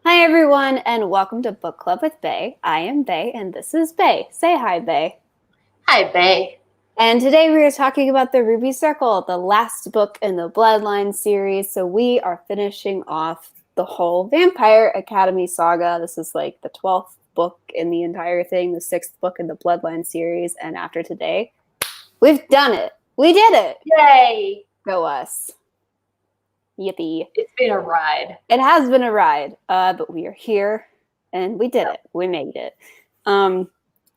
Hi, everyone, and welcome to Book Club with Bay. I am Bay, and this is Bay. Say hi, Bay. Hi, Bay. And today we are talking about the Ruby Circle, the last book in the Bloodlines series. So we are finishing off the whole Vampire Academy saga. This is like the 12th book in the entire thing, the 6th book in the Bloodline series. And after today, we've done it. We did it. Yay! Go us. Yippee. It's been a ride. It has been a ride, but we are here and we did it. We made it.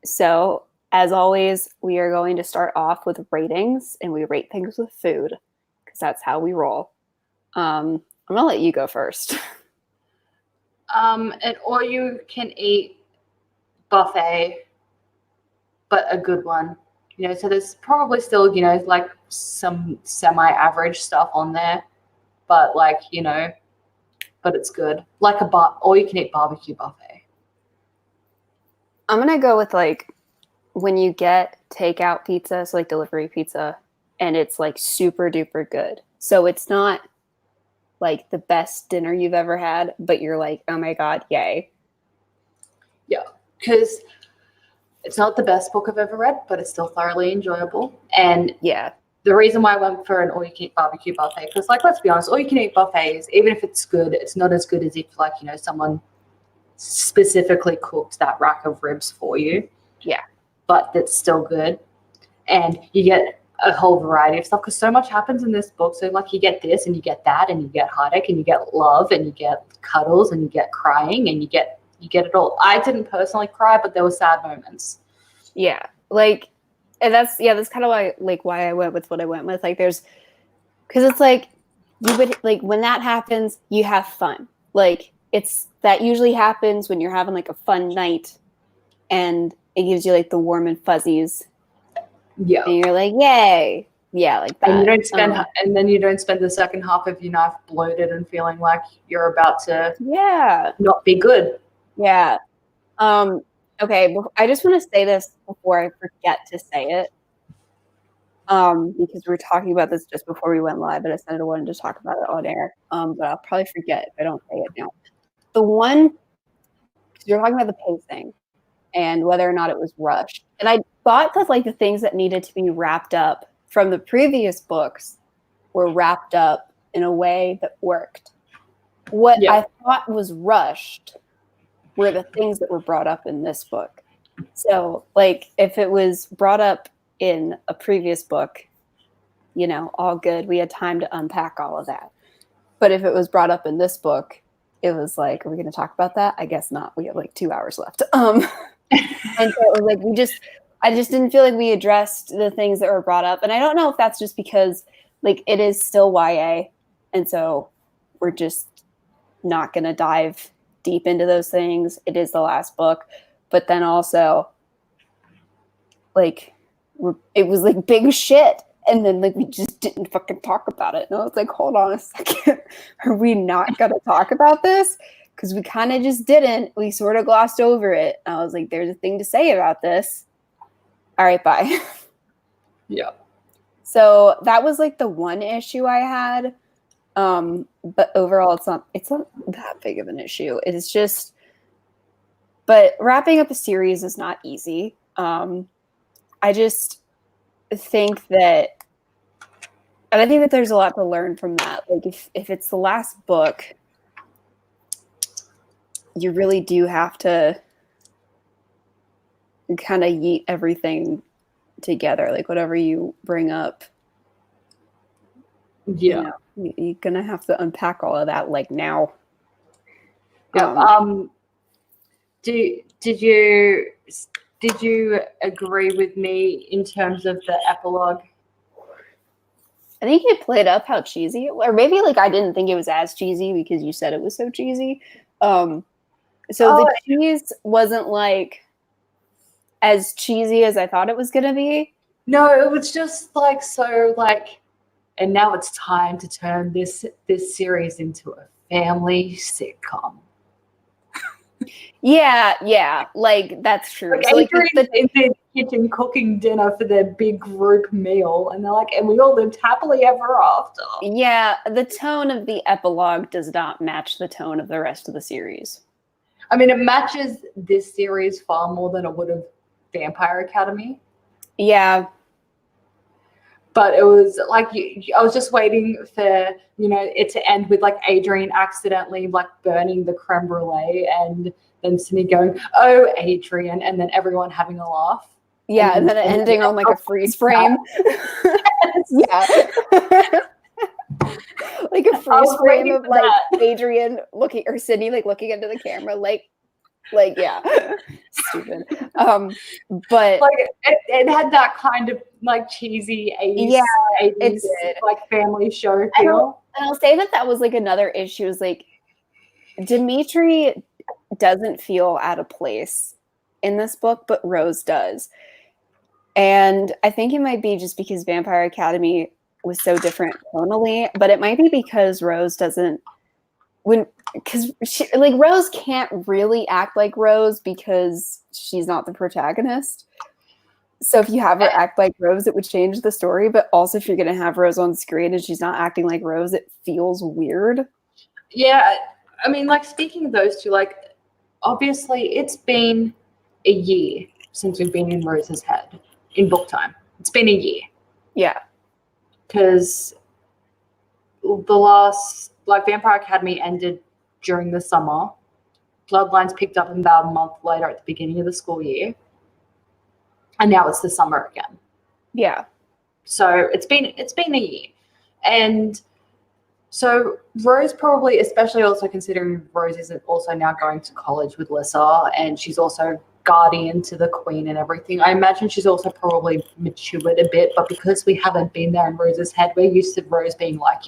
So, as always, we are going to start off with ratings, and we rate things with food because that's how we roll. I'm going to let you go first. An all-you-can-eat buffet, but a good one. So there's probably still, like some semi-average stuff on there, but but it's good. Like all-you-can-eat barbecue buffet. I'm going to go with when you get takeout pizza, so delivery pizza, and it's super duper good. So it's not like the best dinner you've ever had, but you're like, oh my God, yay. Yeah, because it's not the best book I've ever read, but it's still thoroughly enjoyable. And yeah, the reason why I went for an all-you-can-eat barbecue buffet, because let's be honest, all-you-can-eat buffets, even if it's good, it's not as good as if someone specifically cooked that rack of ribs for you. Yeah. But it's still good. And you get a whole variety of stuff because so much happens in this book. So you get this and you get that and you get heartache and you get love and you get cuddles and you get crying and you get it all. I didn't personally cry, but there were sad moments. Yeah. And that's kind of why I went with what I went with. Because it's you would when that happens, you have fun. That usually happens when you're having a fun night and it gives you the warm and fuzzies. Yeah. And you're like, yay. Yeah, like that. And you don't spend and then you don't spend the second half of your life bloated and feeling like you're about to not be good. Yeah. Okay, I just want to say this before I forget to say it. Because we were talking about this just before we went live, and I said I wanted to talk about it on air. But I'll probably forget if I don't say it now. The one, because you're talking about the pacing and whether or not it was rushed. And I thought that the things that needed to be wrapped up from the previous books were wrapped up in a way that worked. What I thought was rushed were the things that were brought up in this book. So, if it was brought up in a previous book, all good. We had time to unpack all of that. But if it was brought up in this book, it was are we going to talk about that? I guess not. We have 2 hours left. And so it was I just didn't feel like we addressed the things that were brought up. And I don't know if that's just because it is still YA. And so we're just not going to dive deep into those things. It is the last book. But then also it was big shit. And then we just didn't fucking talk about it. And I was hold on a second. Are we not going to talk about this? Because we kind of just didn't. We sort of glossed over it. And I was there's a thing to say about this. All right, bye. Yeah. So that was the one issue I had. But overall, it's not that big of an issue. It's just, but wrapping up a series is not easy. I just think that, and I think that there's a lot to learn from that. If it's the last book, you really do have to kind of yeet everything together. Whatever you bring up, yeah, you're gonna have to unpack all of that now. Yeah. Did you agree with me in terms of the epilogue? I think you played up how cheesy it was. Or maybe I didn't think it was as cheesy because you said it was so cheesy. The cheese wasn't as cheesy as I thought it was gonna be. No, it was just and now it's time to turn this series into a family sitcom. Yeah, that's true. So kitchen cooking dinner for their big group meal, and they're like, and we all lived happily ever after. Yeah, the tone of the epilogue does not match the tone of the rest of the series. I mean, it matches this series far more than it would have Vampire Academy. Yeah. But it was like, I was just waiting for, it to end with like Adrian accidentally like burning the creme brulee and then Sydney going, "Oh, Adrian," and then everyone having a laugh. Yeah, and then it ending on like a freeze frame. Yeah. Like a freeze frame of like Adrian looking, or Sydney like looking into the camera, like yeah, stupid. But like it had that kind of like cheesy 80s, yeah, 80s like family show feel. And I'll say that was like another issue, is like Dimitri doesn't feel out of place in this book, but Rose does. And I think it might be just because Vampire Academy was so different tonally, but it might be because Rose doesn't, because like Rose can't really act like Rose because she's not the protagonist. So if you have her act like Rose, it would change the story. But also, if you're going to have Rose on screen and she's not acting like Rose, it feels weird. Yeah, I mean, like, speaking of those two, like, obviously it's been a year since we've been in Rose's head in book time. It's been a year. Yeah. Because the last, like, Vampire Academy ended during the summer. Bloodlines picked up about a month later at the beginning of the school year. And now it's the summer again. Yeah. So it's been a year. And so Rose probably, especially also considering Rose is also now going to college with Lissa, and she's also guardian to the queen and everything. I imagine she's also probably matured a bit, but because we haven't been there in Rose's head, we're used to Rose being like,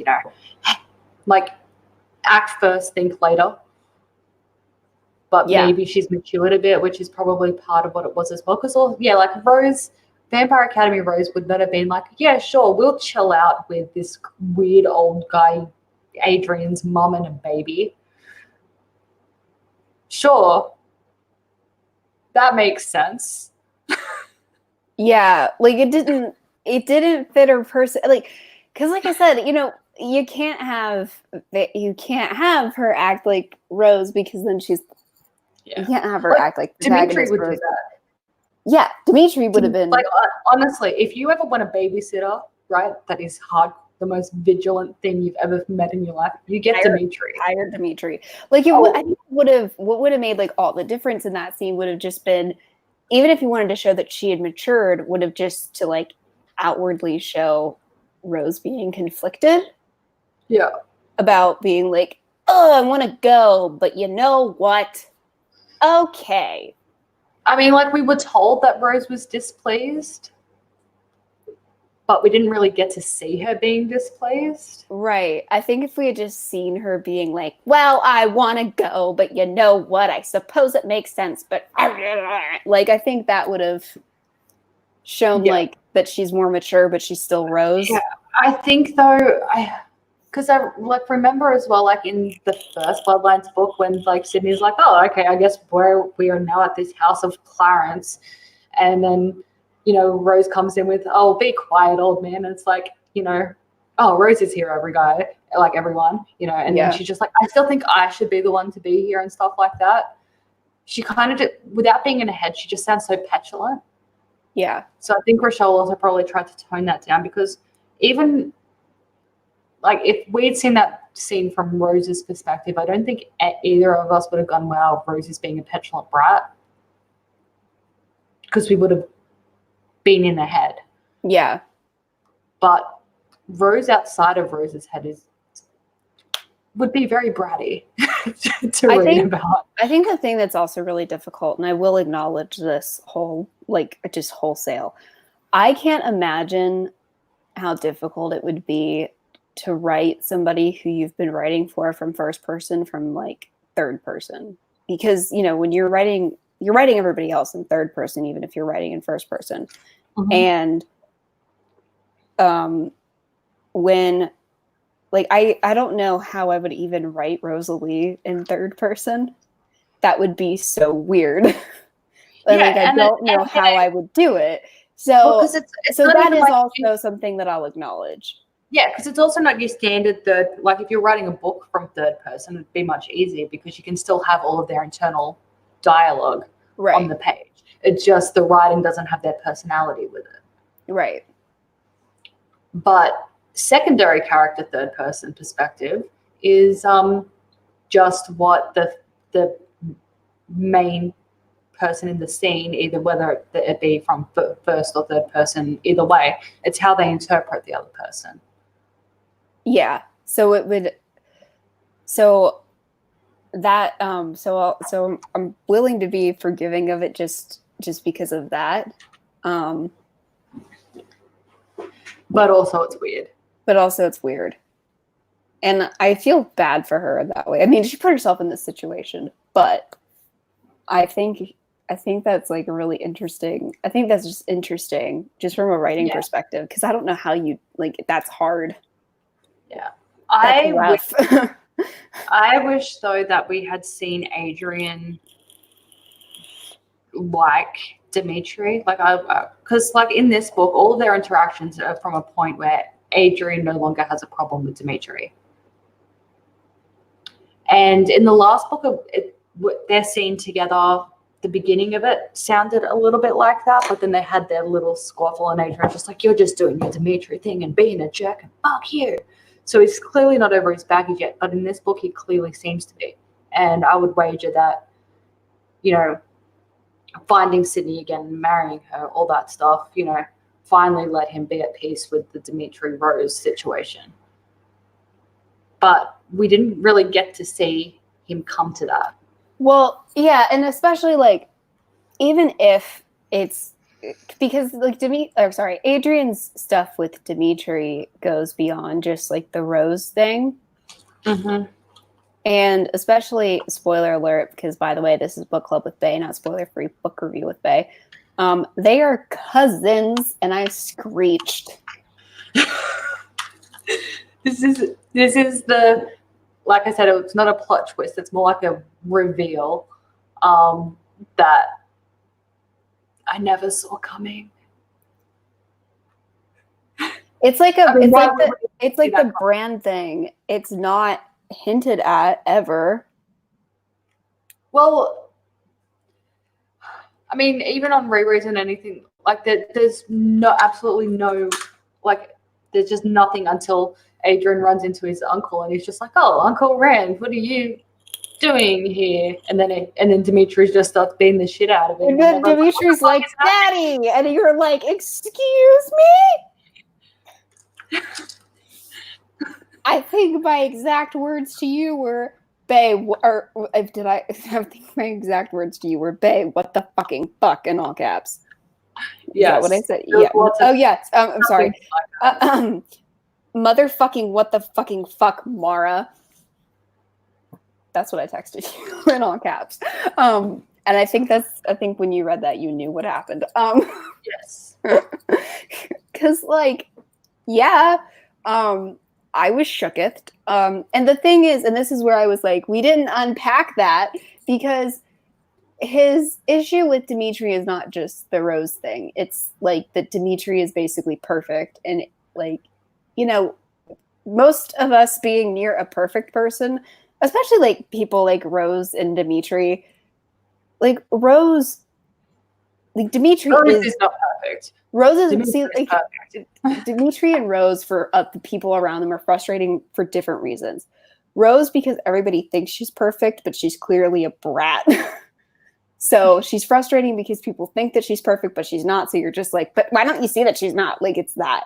like act first, think later. But maybe she's matured a bit, which is probably part of what it was as well. Because, like Rose, Vampire Academy Rose would not have been like, yeah, sure, we'll chill out with this weird old guy, Adrian's mum and a baby. Sure. That makes sense. Yeah, like it didn't fit her person, like, because like I said, you can't have her act like Rose, because then you can't have her act like Dimitri would do that. Yeah, Dimitri would have been like, honestly, if you ever want a babysitter, right, that is the most vigilant thing you've ever met in your life, you get Dimitri. Hire Dimitri. Like I think what would have made like all the difference in that scene would have just been, even if you wanted to show that she had matured, would have just to like outwardly show Rose being conflicted. Yeah. About being like, oh, I want to go, but you know what? Okay. I mean, like, we were told that Rose was displeased, but we didn't really get to see her being displeased. Right. I think if we had just seen her being like, well, I want to go, but you know what? I suppose it makes sense, but like, I think that would have shown like that she's more mature, but she's still Rose. Yeah. I think though, because I like remember as well, like in the first Bloodlines book, when like Sydney's like, oh, okay, I guess we are now at this house of Clarence, and then Rose comes in with, oh, be quiet, old man. And it's like, oh, Rose is here, everyone, and then she's just like, I still think I should be the one to be here and stuff like that. She kind of, without being in her head, she just sounds so petulant. Yeah. So I think Rochelle also probably tried to tone that down, because even like if we'd seen that scene from Rose's perspective, I don't think either of us would have gone, wow, Rose is being a petulant brat, because we would have been in her head. Yeah. But Rose outside of Rose's head would be very bratty to read about. I think the thing that's also really difficult, and I will acknowledge this just wholesale, I can't imagine how difficult it would be to write somebody who you've been writing for from first person from like third person, because when you're writing everybody else in third person, even if you're writing in first person. Mm-hmm. And when like I don't know how I would even write Rosalie in third person. That would be so weird. And Yeah, like I and don't know and, how I would do it. well, So because it's so not that even is like also something that I'll acknowledge. yeah, because it's also not your standard third. Like if you're writing a book from third person, it'd be much easier because you can still have all of their internal dialogue on Right. the page. It's just the writing doesn't have their personality with it. Right. But secondary character third person perspective is just what the main person in the scene, either whether it be from first or third person, either way, it's how they interpret the other person. Yeah. So it would so that so I'm willing to be forgiving of it just because of that. Um But also it's weird. but also it's weird. And I feel bad for her that way. I mean, she put herself in this situation, but I think that's like a really interesting. I think that's just interesting, just from a writing Yeah. perspective, because I don't know how you like. That's hard. Yeah. That's I rough. I wish though that we had seen Adrian like Dimitri, like I because like in this book, all of their interactions are from a point where Adrian no longer has a problem with Dimitri. And in the last book, their scene together, the beginning of it sounded a little bit like that, but then they had their little squabble, and Adrian's just like, "You're just doing your Dimitri thing and being a jerk, and fuck you." So he's clearly not over his baggage yet, but in this book, he clearly seems to be. And I would wager that, you know, finding Sydney again, marrying her, all that stuff, you know, finally let him be at peace with the Dimitri Rose situation. But we didn't really get to see him come to that. Well, yeah, and especially like even if it's because like Adrian's stuff with Dimitri goes beyond just like the Rose thing. Mm-hmm. And especially, spoiler alert, because by the way, this is book club with Bay, not spoiler free book review with Bay. They are cousins, and I screeched. This is the, like I said, it's not a plot twist. It's more like a reveal that I never saw coming. It's like it's like the coming? brand thing. It's not hinted at ever. Well, I mean, even on rereads and anything like that, there's absolutely no, like, there's just nothing until Adrian runs into his uncle, and he's just like, "Oh, Uncle Rand, what are you doing here?" And then Dimitri's just starts beating the shit out of him. And then Dimitri's like, "Daddy," and you're like, "Excuse me." I think my exact words to you were, "Bae," or did I think my exact words to you were, "Bae, what the fucking fuck," in all caps. Yes. Is that what I said? Yeah. Oh, yes. I'm sorry. Motherfucking what the fucking fuck, Mara. That's what I texted you in all caps. And I think when you read that, you knew what happened. Yes. Because, like, yeah, I was shooketh. And the thing is, and this is where I was like, we didn't unpack that because his issue with Dimitri is not just the Rose thing. It's like that Dimitri is basically perfect. And, like, you know, most of us being near a perfect person, especially like people like Rose and Dimitri, like Rose, like Dimitri is not perfect. Rose is Dimitri see is like perfect. Dimitri and Rose for the people around them are frustrating for different reasons. Rose because everybody thinks she's perfect, but she's clearly a brat. So she's frustrating because people think that she's perfect, but she's not. So you're just like, but why don't you see that she's not? Like it's that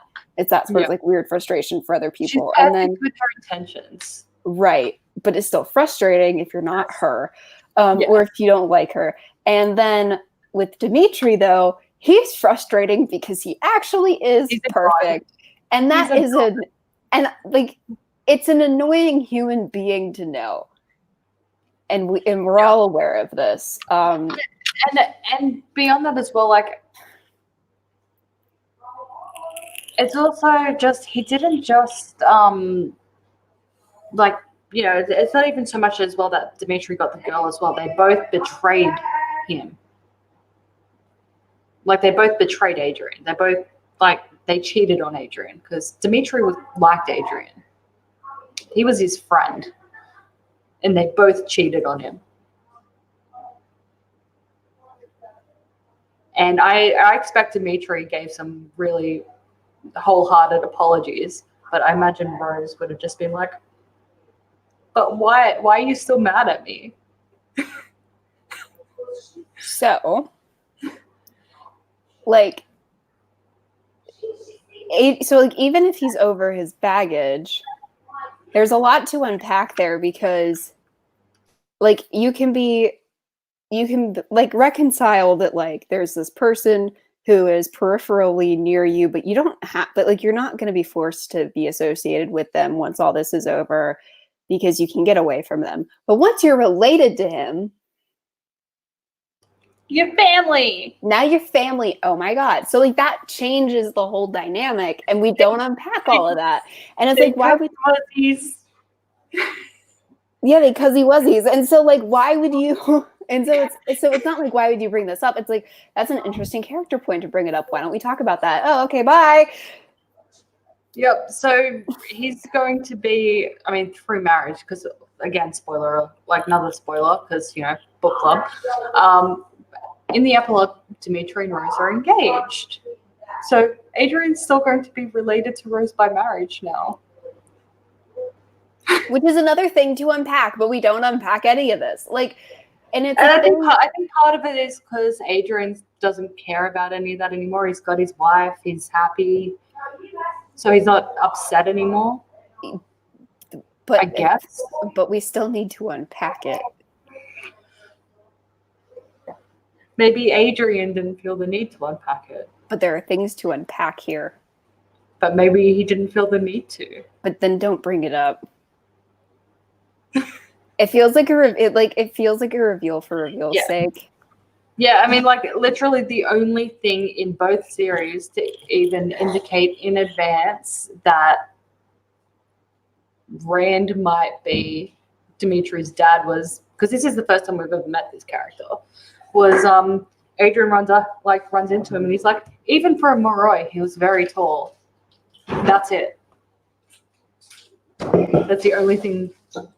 sort of like weird frustration for other people. She's and then with her intentions. Right. But it's still frustrating if you're not her, or if you don't like her. And then with Dimitri, though, he's frustrating because he actually is perfect. And that is it's an annoying human being to know. And we're all aware of this. And beyond that as well, like it's also just he didn't just like, you know, it's not even so much as well that Dimitri got the girl as well. They both betrayed him. Like, they both betrayed Adrian. They both, like, they cheated on Adrian because Dimitri liked Adrian. He was his friend. And they both cheated on him. And I expect Dimitri gave some really wholehearted apologies, but I imagine Rose would have just been like, but why are you still mad at me? So, like, even if he's over his baggage, there's a lot to unpack there because, like, you can like reconcile that, like, there's this person who is peripherally near you, but you don't have, but like, you're not going to be forced to be associated with them once all this is over because you can get away from them. But once you're related to him, your family. Now your family, oh my God. So like that changes the whole dynamic and we don't unpack all of that. And it's like, why would he's yeah, because he was these. And so like, why would you and so it's not like, why would you bring this up? It's like, that's an interesting character point to bring it up. Why don't we talk about that? Oh, okay, bye. Yep. So he's going to be, I mean, through marriage, because again, spoiler, like another spoiler, because, you know, book club. In the epilogue, Dimitri and Rose are engaged. So Adrian's still going to be related to Rose by marriage now. Which is another thing to unpack, but we don't unpack any of this. Like, and it's I think part of it is because Adrian doesn't care about any of that anymore. He's got his wife, he's happy. So he's not upset anymore. But I guess. But we still need to unpack it. Maybe Adrian didn't feel the need to unpack it. But there are things to unpack here. But maybe he didn't feel the need to. But then don't bring it up. It feels like it feels like a reveal for reveal's sake. Yeah, I mean, like, literally the only thing in both series to even indicate in advance that Rand might be Dimitri's dad was, because this is the first time we've ever met this character, was Adrian runs into him and he's like, even for a Moroi, he was very tall. That's it. That's the only thing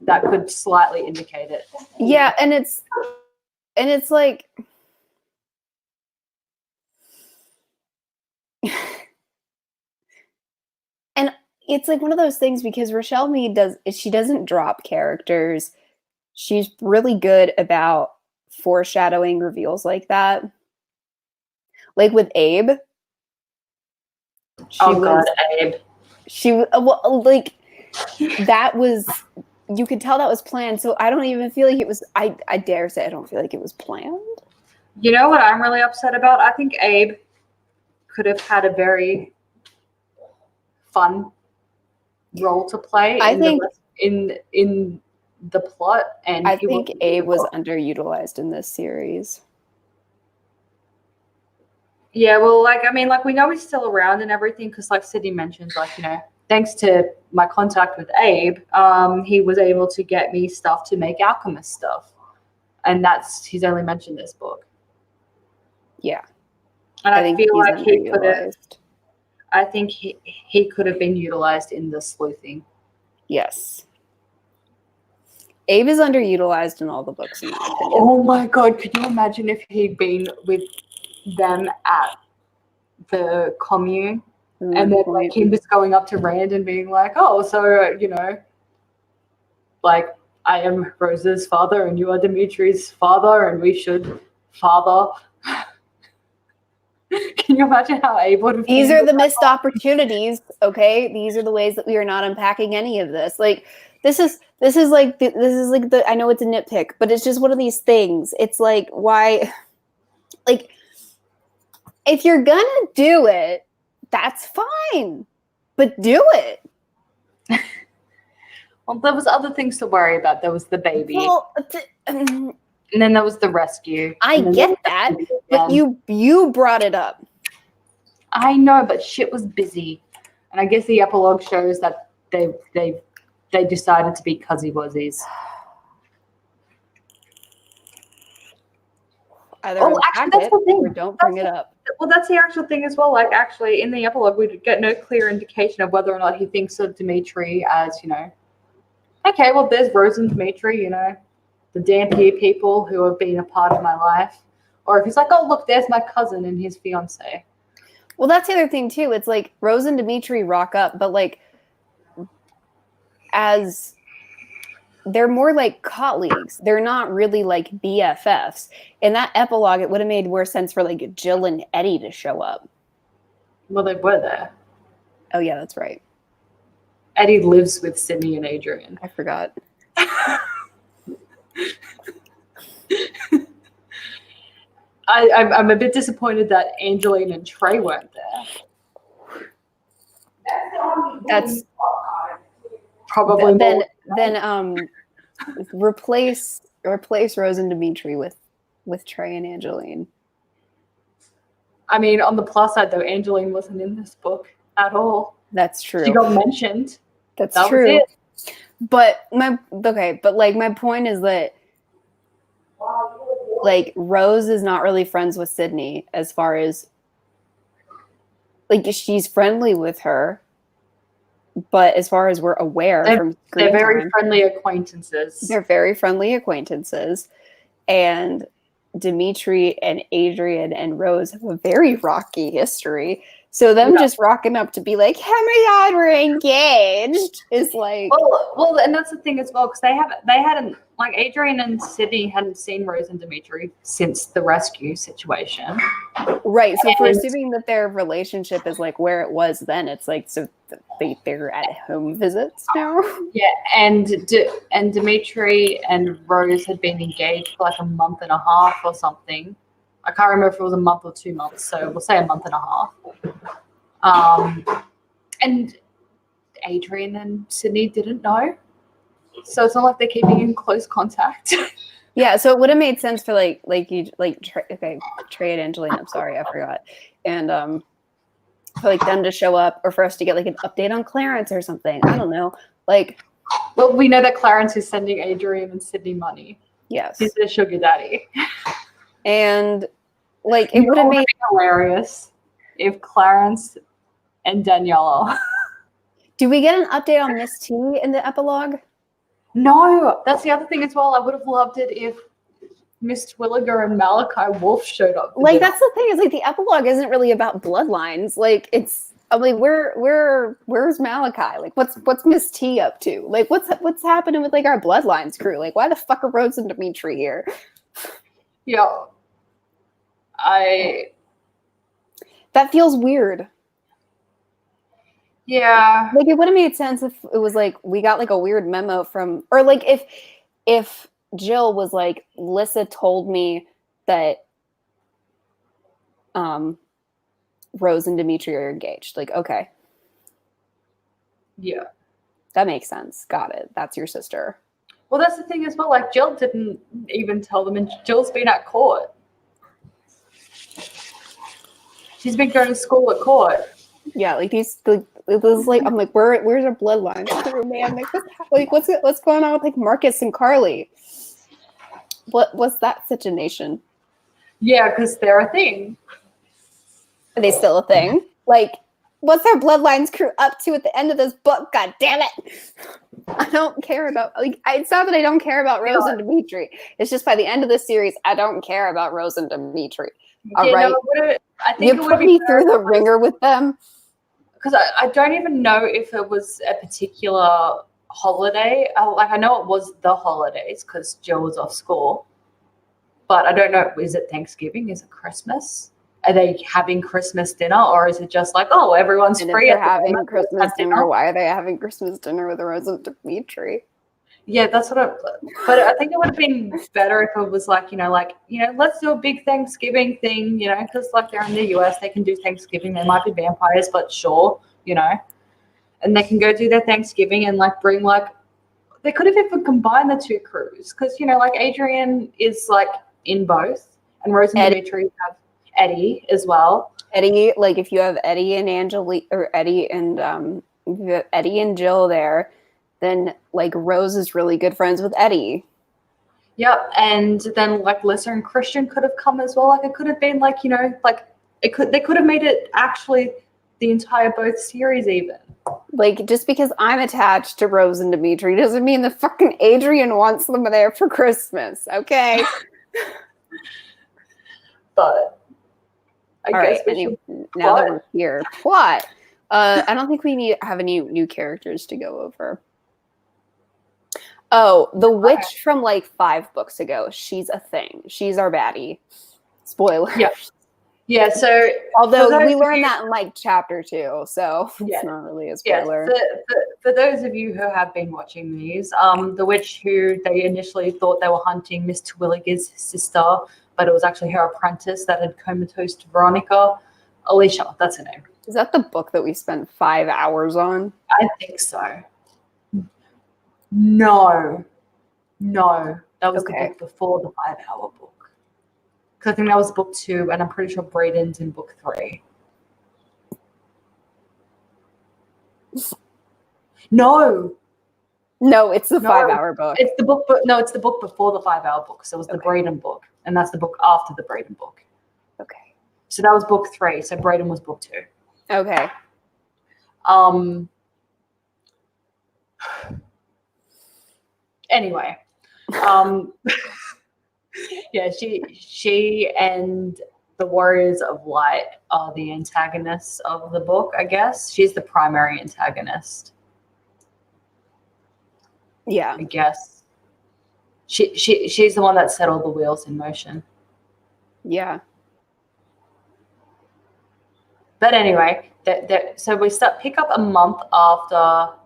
that could slightly indicate it. Yeah, and it's like and it's like one of those things because Rochelle Mead doesn't drop characters. She's really good about foreshadowing reveals like that. Like with Abe. Abe. Like that was, you could tell that was planned. So I don't even feel like it was, I dare say I don't feel like it was planned. You know what I'm really upset about? I think Abe could have had a very fun role to play in the plot, and I think Abe was underutilized in this series. Yeah, well, like, I mean, like, we know he's still around and everything because, like Sydney mentioned, like, you know, thanks to my contact with Abe, he was able to get me stuff to make alchemist stuff, and he's only mentioned this book. Yeah, and I feel like he could have been utilized in the sleuthing. Yes. Abe is underutilized in all the books, in my opinion. Oh my God, could you imagine if he'd been with them at the commune and then like him just going up to Rand and being like, oh, so, you know, like, I am Rose's father and you are Dimitri's father and we should father. Can you imagine how Abe would have been? These are the missed opportunities, okay? These are the ways that we are not unpacking any of this. Like, this is like the I know it's a nitpick, but it's just one of these things. It's like, why, like, if you're gonna do it, that's fine, but do it. Well, there was other things to worry about. There was the baby. Well, and then there was the rescue. I get that, but you brought it up. I know, but shit was busy. And I guess the epilogue shows that they decided to be cuzzy wuzzies. Either actually, that's the thing. Or don't bring it up. Well, that's the actual thing as well. Like, actually, in the epilogue, we get no clear indication of whether or not he thinks of Dimitri as, okay, well, there's Rose and Dimitri, the Dampier people who have been a part of my life. Or if he's like, oh, look, there's my cousin and his fiance. Well, that's the other thing, too. It's like Rose and Dimitri rock up, but like, as they're more like colleagues. They're not really like BFFs. In that epilogue, it would have made more sense for like Jill and Eddie to show up. Well, they were there. Oh, yeah, that's right. Eddie lives with Sydney and Adrian. I forgot. I'm a bit disappointed that Angeline and Trey weren't there. That's probably then replace Rose and Dimitri with Trey and Angeline. I mean, on the plus side though, Angeline wasn't in this book at all. That's true. She got mentioned. That's true. But my point is that like Rose is not really friends with Sydney as far as like she's friendly with her, but as far as we're aware from screen they're very time, friendly acquaintances. They're very friendly acquaintances, and Dimitri and Adrian and Rose have a very rocky history. So them just rocking up to be like, Henry and I were engaged is like well, and that's the thing as well, because they hadn't like Adrian and Sydney hadn't seen Rose and Dimitri since the rescue situation. Right. So if we're assuming that their relationship is like where it was then, it's like so they're at home visits now. Yeah, and Dimitri and Rose had been engaged for like a month and a half or something. I can't remember if it was a month or 2 months, so we'll say a month and a half. And Adrian and Sydney didn't know, so it's not like they're keeping in close contact. Yeah, so it would have made sense for Trey and Angelina. I'm sorry, I forgot, and for like them to show up, or for us to get like an update on Clarence or something. I don't know, like. Well, we know that Clarence is sending Adrian and Sydney money. Yes, he's their sugar daddy. And like it would have made hilarious if Clarence and Daniela. Do we get an update on Miss T in the epilogue? No, that's the other thing as well. I would have loved it if Miss Twilliger and Malachi Wolf showed up. Like that's the thing, is like the epilogue isn't really about bloodlines. Like I'm like, where's Malachi? Like what's Miss T up to? Like what's happening with like our bloodlines crew? Like why the fuck are Rose and Dimitri here? Yeah. That feels weird. Yeah. Like it would have made sense if it was like we got like a weird memo from, or like if Jill was like, Lissa told me that Rose and Dimitri are engaged. Like, okay. Yeah. That makes sense. Got it. That's your sister. Well, that's the thing as well. Like Jill didn't even tell them, and Jill's been at court. She's been going to school at court. Yeah, like it was like I'm like, where's our bloodline crew, man? Like what's going on with like Marcus and Carly? What's that situation? Yeah, because they're a thing. Are they still a thing? Like, what's our bloodlines crew up to at the end of this book? God damn it! I don't care about it's not that I don't care about Rose and Dimitri. It's just by the end of the series, I don't care about Rose and Dimitri. All right. No, I think you put me through the ringer with them. Because I don't even know if it was a particular holiday. I know it was the holidays because Jill was off school. But I don't know, is it Thanksgiving? Is it Christmas? Are they having Christmas dinner? Or is it just like, oh, everyone's free? If they're having Christmas dinner, why are they having Christmas dinner with Rose and Dimitri? Yeah, that's but I think it would have been better if it was like, let's do a big Thanksgiving thing, because like they're in the US, they can do Thanksgiving. They might be vampires, but sure, and they can go do their Thanksgiving and like bring like, they could have even combined the two crews because, like Adrian is like in both and Rose and Dimitri have Eddie as well. Eddie, like if you have Eddie and Angelique or Eddie and Jill there, then like Rose is really good friends with Eddie. Yep, and then like Lissa and Christian could have come as well. Like it could have been like, like They could have made it actually the entire both series even. Like, just because I'm attached to Rose and Dimitri doesn't mean the fucking Adrian wants them there for Christmas, okay? But I All guess right, we should now that plot. we're here, plot. I don't think we have any new characters to go over. Oh, the witch from like 5 books ago. She's a thing. She's our baddie. Spoiler. Yeah, so although we learned that in like chapter 2, so it's not really a spoiler. For those of you who have been watching these, the witch who they initially thought they were hunting, Miss Terwilliger's sister, but it was actually her apprentice that had comatose Veronica. Alicia, that's her name. Is that the book that we spent 5 hours on? I think so. No, that was the book before the 5-hour book. Because I think that was book 2, and I'm pretty sure Braden's in book 3. No, it's the 5-hour book. It's the book, but no, it's the book before the 5-hour book. So it was the Braden book, and that's the book after the Braden book. Okay. So that was book 3. So Braden was book 2. Okay. Anyway, yeah, she and the Warriors of Light are the antagonists of the book, I guess. She's the primary antagonist. Yeah. I guess. She's the one that set all the wheels in motion. Yeah. But anyway, so we pick up a month after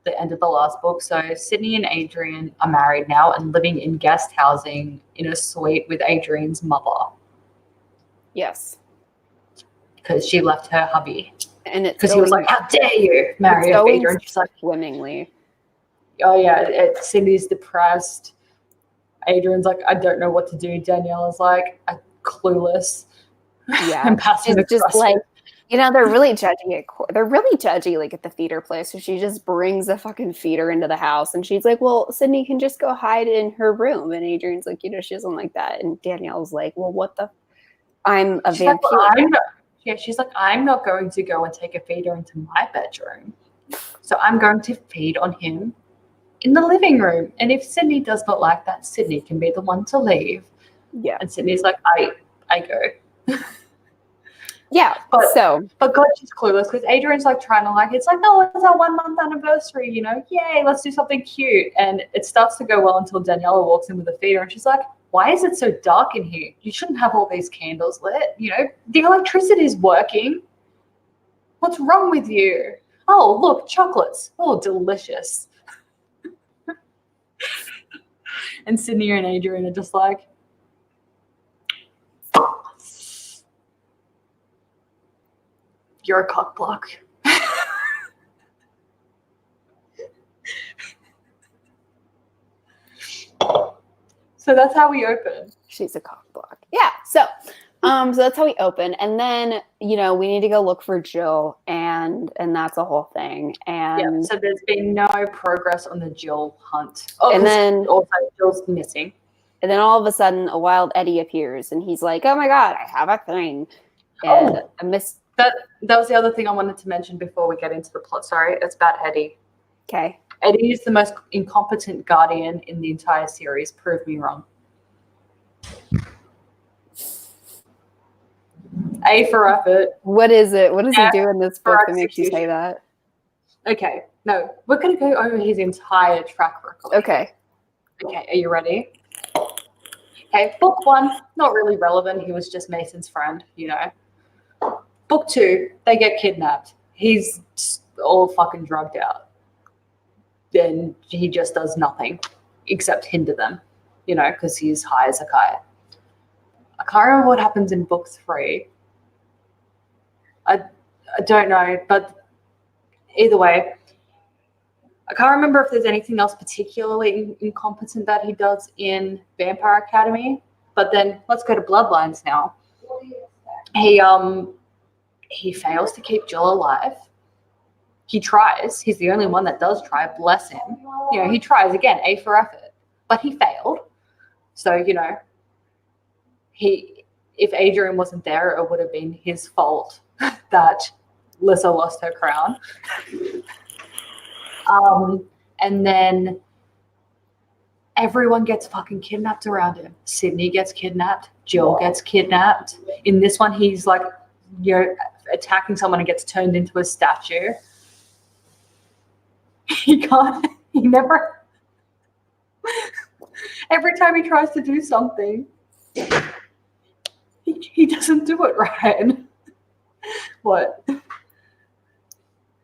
the end of the last book. So Sydney and Adrian are married now and living in guest housing in a suite with Adrian's mother. Yes. Because she left her hubby. And it's because he was like, "How dare you marry a feeder?" And she's like, swimmingly. Oh yeah, Cindy's depressed. Adrian's like, "I don't know what to do." Daniela's like, clueless. Yeah. And passive It's just like, they're really judgy like at the feeder place. So she just brings a fucking feeder into the house and she's like, well, Sydney can just go hide in her room. And Adrian's like, she doesn't like that. And Danielle's like, well, what the? I'm a vampire. She's like, I'm not going to go and take a feeder into my bedroom. So I'm going to feed on him in the living room. And if Sydney does not like that, Sydney can be the one to leave. Yeah. And Sydney's like, I go. Yeah, but God, she's clueless because Adrian's like trying to it's like, no, it's our 1 month anniversary, yay, let's do something cute. And it starts to go well until Daniela walks in with a feeder and she's like, why is it so dark in here? You shouldn't have all these candles lit, the electricity is working. What's wrong with you? Oh, look, chocolates. Oh, delicious. And Sydney and Adrian are just like, you're a cock block. So that's how we open. She's a cock block. Yeah. So that's how we open. And then, we need to go look for Jill and that's a whole thing. And so there's been no progress on the Jill hunt. And then also Jill's missing. And then all of a sudden a wild Eddie appears and he's like, oh my God, I have a thing. And I missed. That was the other thing I wanted to mention before we get into the plot. Sorry, it's about Eddie. Okay. Eddie is the most incompetent guardian in the entire series. Prove me wrong. A for effort. What is it? What does he do in this book that makes you say that? Okay. No, we're going to go over his entire track record. Okay. Okay, are you ready? Okay, book 1, not really relevant. He was just Mason's friend, Book 2, they get kidnapped. He's all fucking drugged out. Then he just does nothing except hinder them, because he's high as a kite. I can't remember what happens in book 3. I don't know, but either way, I can't remember if there's anything else particularly incompetent that he does in Vampire Academy. But then let's go to Bloodlines now. He fails to keep Jill alive. He tries. He's the only one that does try. Bless him. He tries again, A for effort, but he failed. So he if Adrian wasn't there, it would have been his fault that Lissa lost her crown. And then everyone gets fucking kidnapped around him. Sydney gets kidnapped. Jill gets kidnapped. In this one, he's like, attacking someone and gets turned into a statue. He never, every time he tries to do something, he doesn't do it right. What?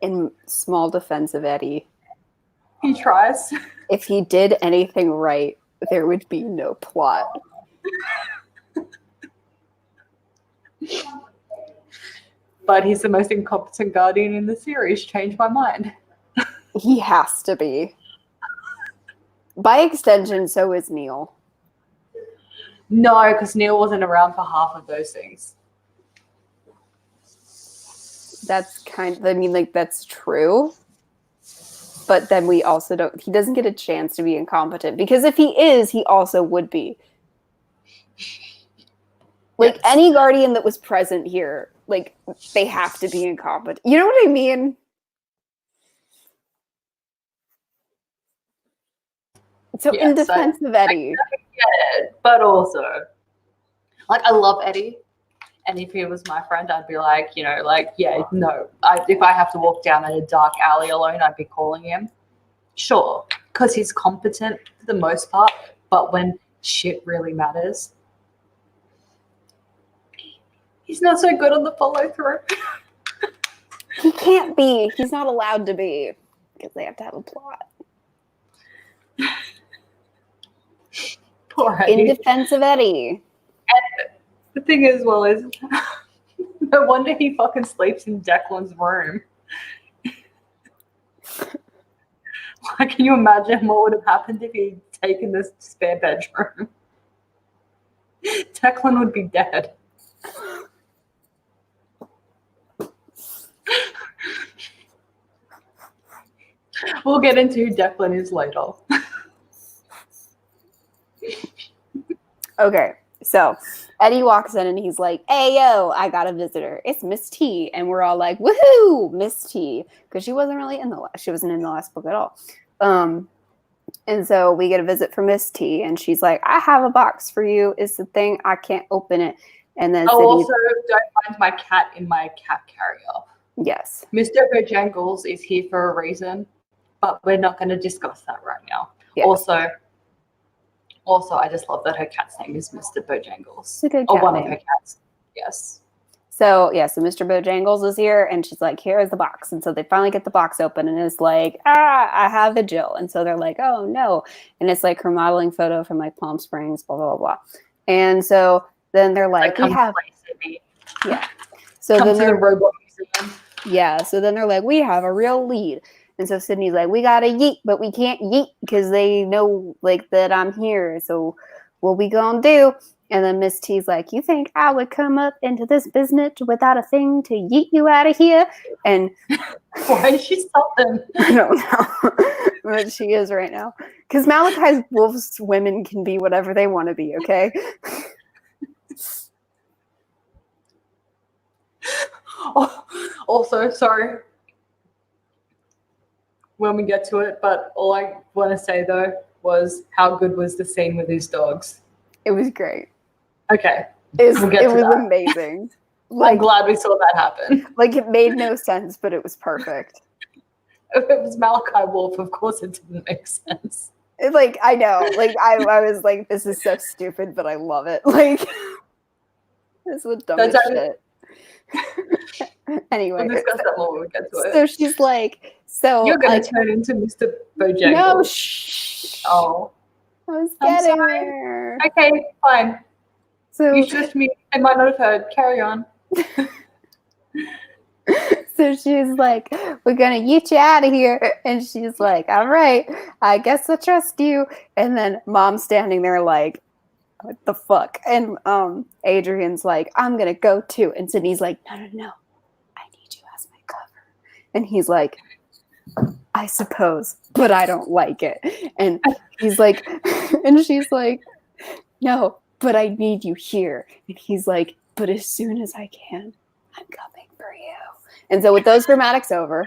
In small defense of Eddie, he tries. If he did anything right, there would be no plot. But he's the most incompetent guardian in the series. Changed my mind. He has to be. By extension, so is Neil. No, because Neil wasn't around for half of those things. That's that's true. But then we also he doesn't get a chance to be incompetent, because if he is, he also would be. Like, yes. Any guardian that was present here, like, they have to be incompetent. You know what I mean? So yes, in defense of Eddie. I get it, but also, like, I love Eddie. And if he was my friend, I'd be like, if I have to walk down in a dark alley alone, I'd be calling him. Sure, because he's competent for the most part, but when shit really matters, he's not so good on the follow-through. He can't be. He's not allowed to be, because they have to have a plot. Poor Eddie. In defense of Eddie. And the thing is, no wonder he fucking sleeps in Declan's room. Like, can you imagine what would have happened if he'd taken this spare bedroom? Declan would be dead. We'll get into who Declan is later. Okay, so Eddie walks in and he's like, "Hey, yo, I got a visitor. It's Miss T." And we're all like, "Woohoo, Miss T," because she wasn't really she wasn't in the last book at all. And so we get a visit from Miss T, and she's like, "I have a box for you. It's the thing, I can't open it." And then also, don't find my cat in my cat carrier. Yes. Mr. Bojangles is here for a reason, but we're not going to discuss that right now. Yeah. Also, I just love that her cat's name is Mr. Bojangles. It's a good cat or one name. of her cats. Yes. So Mr. Bojangles is here, and she's like, "Here is the box." And so they finally get the box open, and it's like, I have a Jill. And so they're like, "Oh, no." And it's like her modeling photo from like Palm Springs, blah, blah, blah. And so then they're like, "We have." Yeah. So then they're robot museum. Yeah. So then they're like, "We have a real lead." And so Sydney's like, "We gotta yeet, but we can't yeet because they know like that I'm here. So what we gonna do?" And then Miss T's like, "You think I would come up into this business without a thing to yeet you out of here?" And why is she Southern? I don't know, but she is right now. Because Malachi's wolves women can be whatever they want to be. Okay. Also, sorry when we get to it, but all I want to say though was how good was the scene with his dogs? It was great. Okay. It was amazing. Like, I'm glad we saw that happen. Like, it made no sense, but it was perfect. If it was Malachi Wolf, of course it didn't make sense. Like, I know. Like, I was like, this is so stupid, but I love it. Like, this was dumb as shit. Anyway. We'll discuss that more when we get to it. So she's like, you're going to turn into Mr. Bojangles. No, shh. Oh. I was getting there. Okay, fine. So you just me. I might not have heard. Carry on. So she's like, "We're gonna yeet you out of here," and she's like, "All right, I guess I trust you." And then Mom's standing there like, "What the fuck?" And Adrian's like, "I'm gonna go too," and Sydney's like, "No, I need you as my cover," and he's like, "I suppose, but I don't like it." And he's like, and she's like, "No, but I need you here. And he's like, but as soon as I can, I'm coming for you. And so with those dramatics over,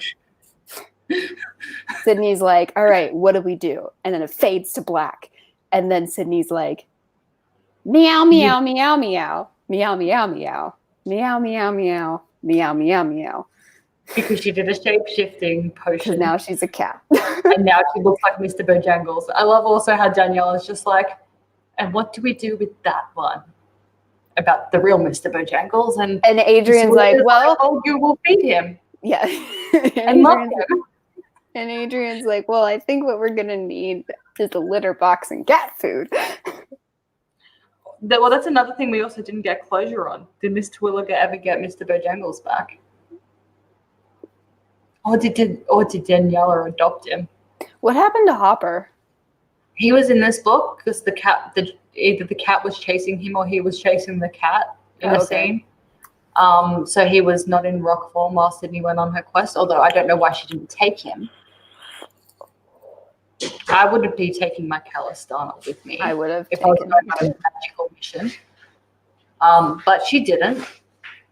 Sydney's like, all right, what do we do? And then it fades to black. And then Sydney's like, meow, meow, meow, meow, meow, meow, meow, meow, meow, meow, meow, meow, meow. Because she did a shape-shifting potion. Because now she's a cat. And now she looks like Mr. Bojangles. I love also how Danielle is just like, and what do we do with that one? About the real Mr. Bojangles. And Adrian's like, well, oh, you will feed him. Yeah. And love him. And Adrian's like, well, I think what we're going to need is a litter box and cat food. Well, that's another thing we also didn't get closure on. Did Miss Terwilliger ever get Mr. Bojangles back? Or did Daniela adopt him? What happened to Hopper? He was in this book because either the cat was chasing him or he was chasing the cat in a scene. So he was not in rock form while Sydney went on her quest, although I don't know why she didn't take him. I wouldn't be taking my Calistana with me. I would have if I was going on a magical mission. But she didn't.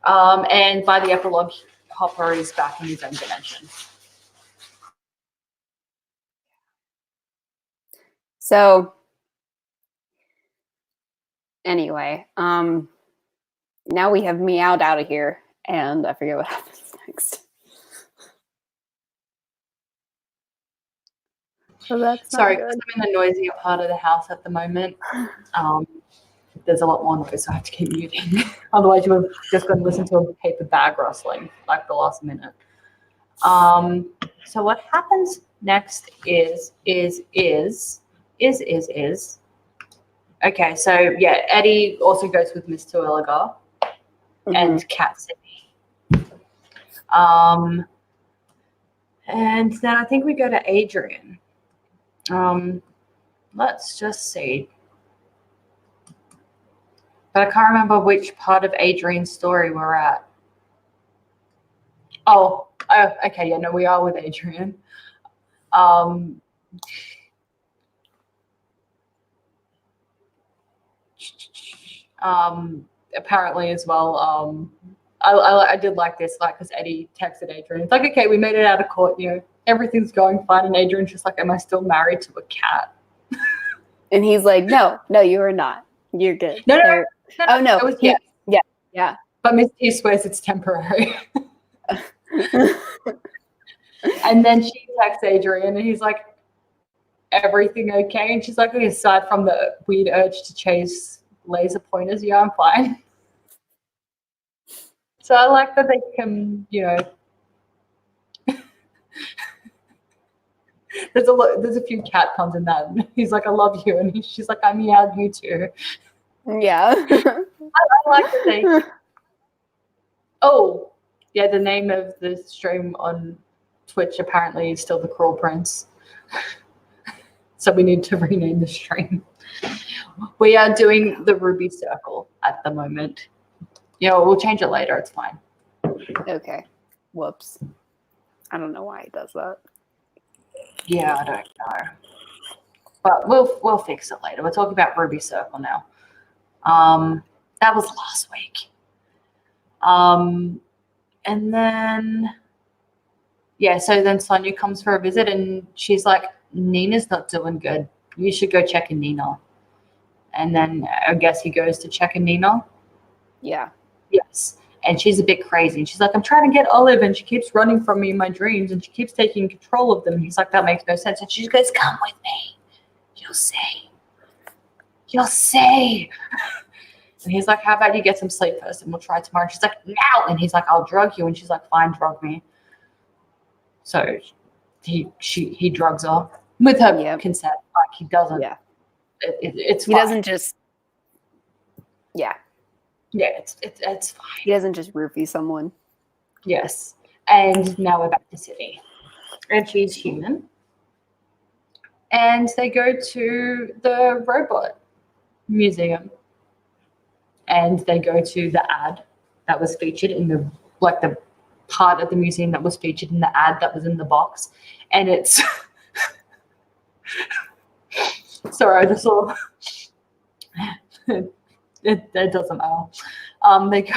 And by the epilogue, Hopper is back in his own dimension. So anyway, now we have meowed out of here, and I forget what happens next. So that's sorry, because I'm in the noisier part of the house at the moment. There's a lot more noise, so I have to keep muting. Otherwise, you would just going to listen to a paper bag rustling like the last minute. So what happens next is. Okay, so yeah, Eddie also goes with Miss Terwilliger and Cat Sydney. And then I think we go to Adrian. Let's just see. But I can't remember which part of Adrian's story we're at. Oh, okay, yeah, no, we are with Adrian. Apparently as well, I did like this, like, because Eddie texted Adrian. It's like, okay, we made it out of court, you know, everything's going fine. And Adrian's just like, am I still married to a cat? And he's like, no, you are not. You're good. No. Oh, no. It was, yeah. But Miss T swears it's temporary. And then she texts Adrian, and he's like, everything okay? And she's like, aside from the weird urge to chase laser pointers, yeah, I'm fine. So I like that they can, you know, there's a few cat puns in that. He's like, I love you, and she's like, I meowed you too. Yeah. I like that they. Oh, yeah, the name of the stream on Twitch apparently is still the Cruel Prince. So we need to rename the stream. We are doing the Ruby Circle at the moment. You know, we'll change it later. It's fine. Okay. Whoops. I don't know why he does that. Yeah, I don't know. But we'll fix it later. We're talking about Ruby Circle now. That was last week. And then, yeah, so then Sonia comes for a visit, and she's like, Nina's not doing good. You should go check in Nina. And then I guess he goes to check in Nina. Yeah. Yes. And she's a bit crazy. And she's like, I'm trying to get Olive, and she keeps running from me in my dreams, and she keeps taking control of them. And he's like, that makes no sense. And she goes, come with me. You'll see. You'll see. And he's like, how about you get some sleep first, and we'll try tomorrow. And she's like, no. And he's like, I'll drug you. And she's like, fine, drug me. So he drugs her with her consent. Like, he doesn't. Yeah. It's he fine. Doesn't just. Yeah. Yeah, it's fine. He doesn't just roofie someone. Yes. And now we're back to Sydney. And she's human. And they go to the robot museum. And they go to the ad that was featured in the part of the museum that was featured in the ad that was in the box. And it's sorry, I just saw It doesn't matter. They go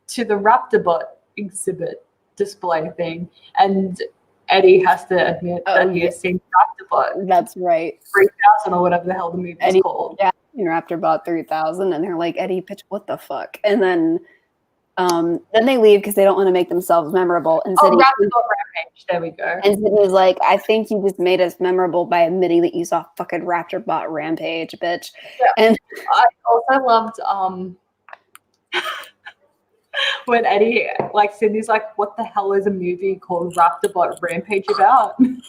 to the Raptorbot exhibit display thing, and Eddie has to admit that he has seen Raptorbot That's right. 3000 or whatever the hell the movie is called. Yeah, Raptor bought 3000, and they're like, Eddie, pitch, what the fuck? And then they leave because they don't want to make themselves memorable. And Raptorbot Rampage. There we go. And Sydney's like, I think you just made us memorable by admitting that you saw fucking Raptorbot Rampage, bitch. Yeah. And I also loved when Eddie, like, Sydney's like, what the hell is a movie called Raptorbot Rampage about? And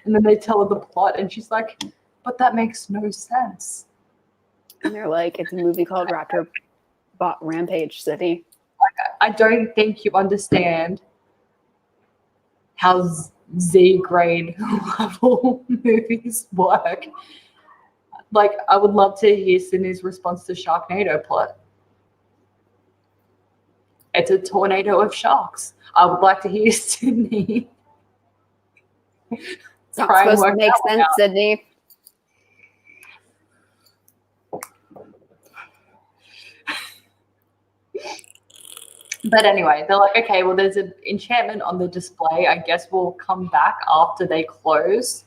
then they tell her the plot, and she's like, but that makes no sense. And they're like, it's a movie called Raptorbot Rampage, Sydney. Like, I don't think you understand how Z-grade level movies work. Like, I would love to hear Sydney's response to Sharknado plot. It's a tornado of sharks. I would like to hear Sydney. It's not supposed to make sense, Sydney. But anyway, they're like, okay, well, there's an enchantment on the display. I guess we'll come back after they close.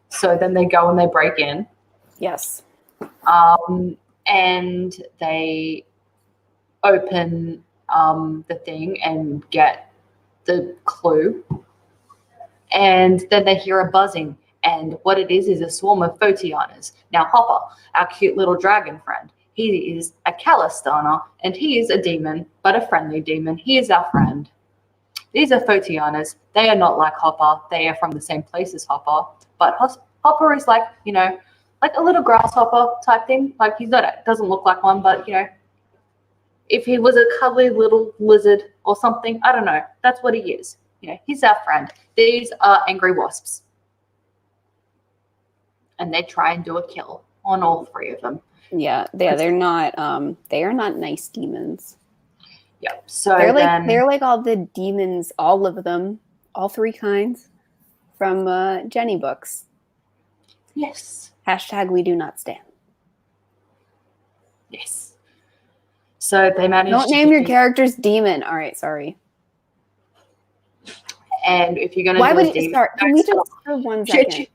So then they go and they break in. Yes. And they open the thing and get the clue. And then they hear a buzzing. And what it is a swarm of photianers. Now, Hopper, our cute little dragon friend, he is a Calistana, and he is a demon, but a friendly demon. He is our friend. These are photianers. They are not like Hopper. They are from the same place as Hopper. But Hopper is like, you know, like a little grasshopper type thing. Like, he's not, doesn't look like one, but, you know, if he was a cuddly little lizard or something, I don't know. That's what he is. You know, he's our friend. These are angry wasps. And they try and do a kill on all three of them. Yeah, they're not they are not nice demons. Yep. So they're like all the demons, all of them, all three kinds from Jenny books. Yes. # we do not stand. Yes. So they managed Don't name your characters demon. All right, sorry. And if you're gonna why would you start? Can we just for 1 second?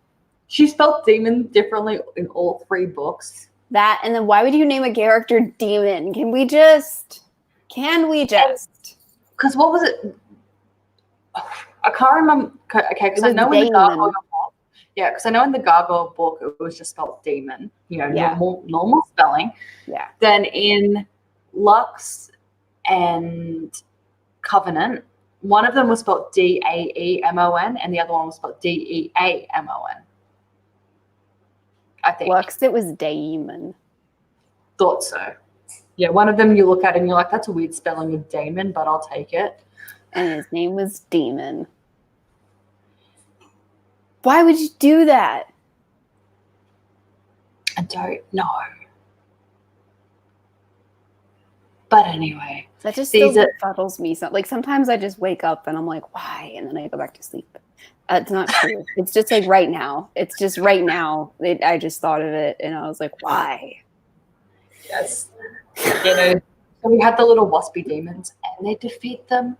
She spelled demon differently in all three books. That, and then why would you name a character demon? Can we just? Because what was it? I can't remember. Okay, because I know in the Gargoyle book. Yeah, because I know in the Gargoyle book it was just spelled demon. You know, normal spelling. Yeah. Then in Lux and Covenant, one of them was spelled Daemon, and the other one was spelled Deamon. I think. Lux, it was Daemon. Thought so. Yeah, one of them you look at and you're like, that's a weird spelling of Damon, but I'll take it. And his name was Demon. Why would you do that? I don't know. But anyway. That just still befuddles me. So, like, sometimes I just wake up and I'm like, why? And then I go back to sleep. It's not true. It's just like right now. It's just right now. I just thought of it and I was like, why? Yes. You know, so we had the little waspy demons and they defeat them.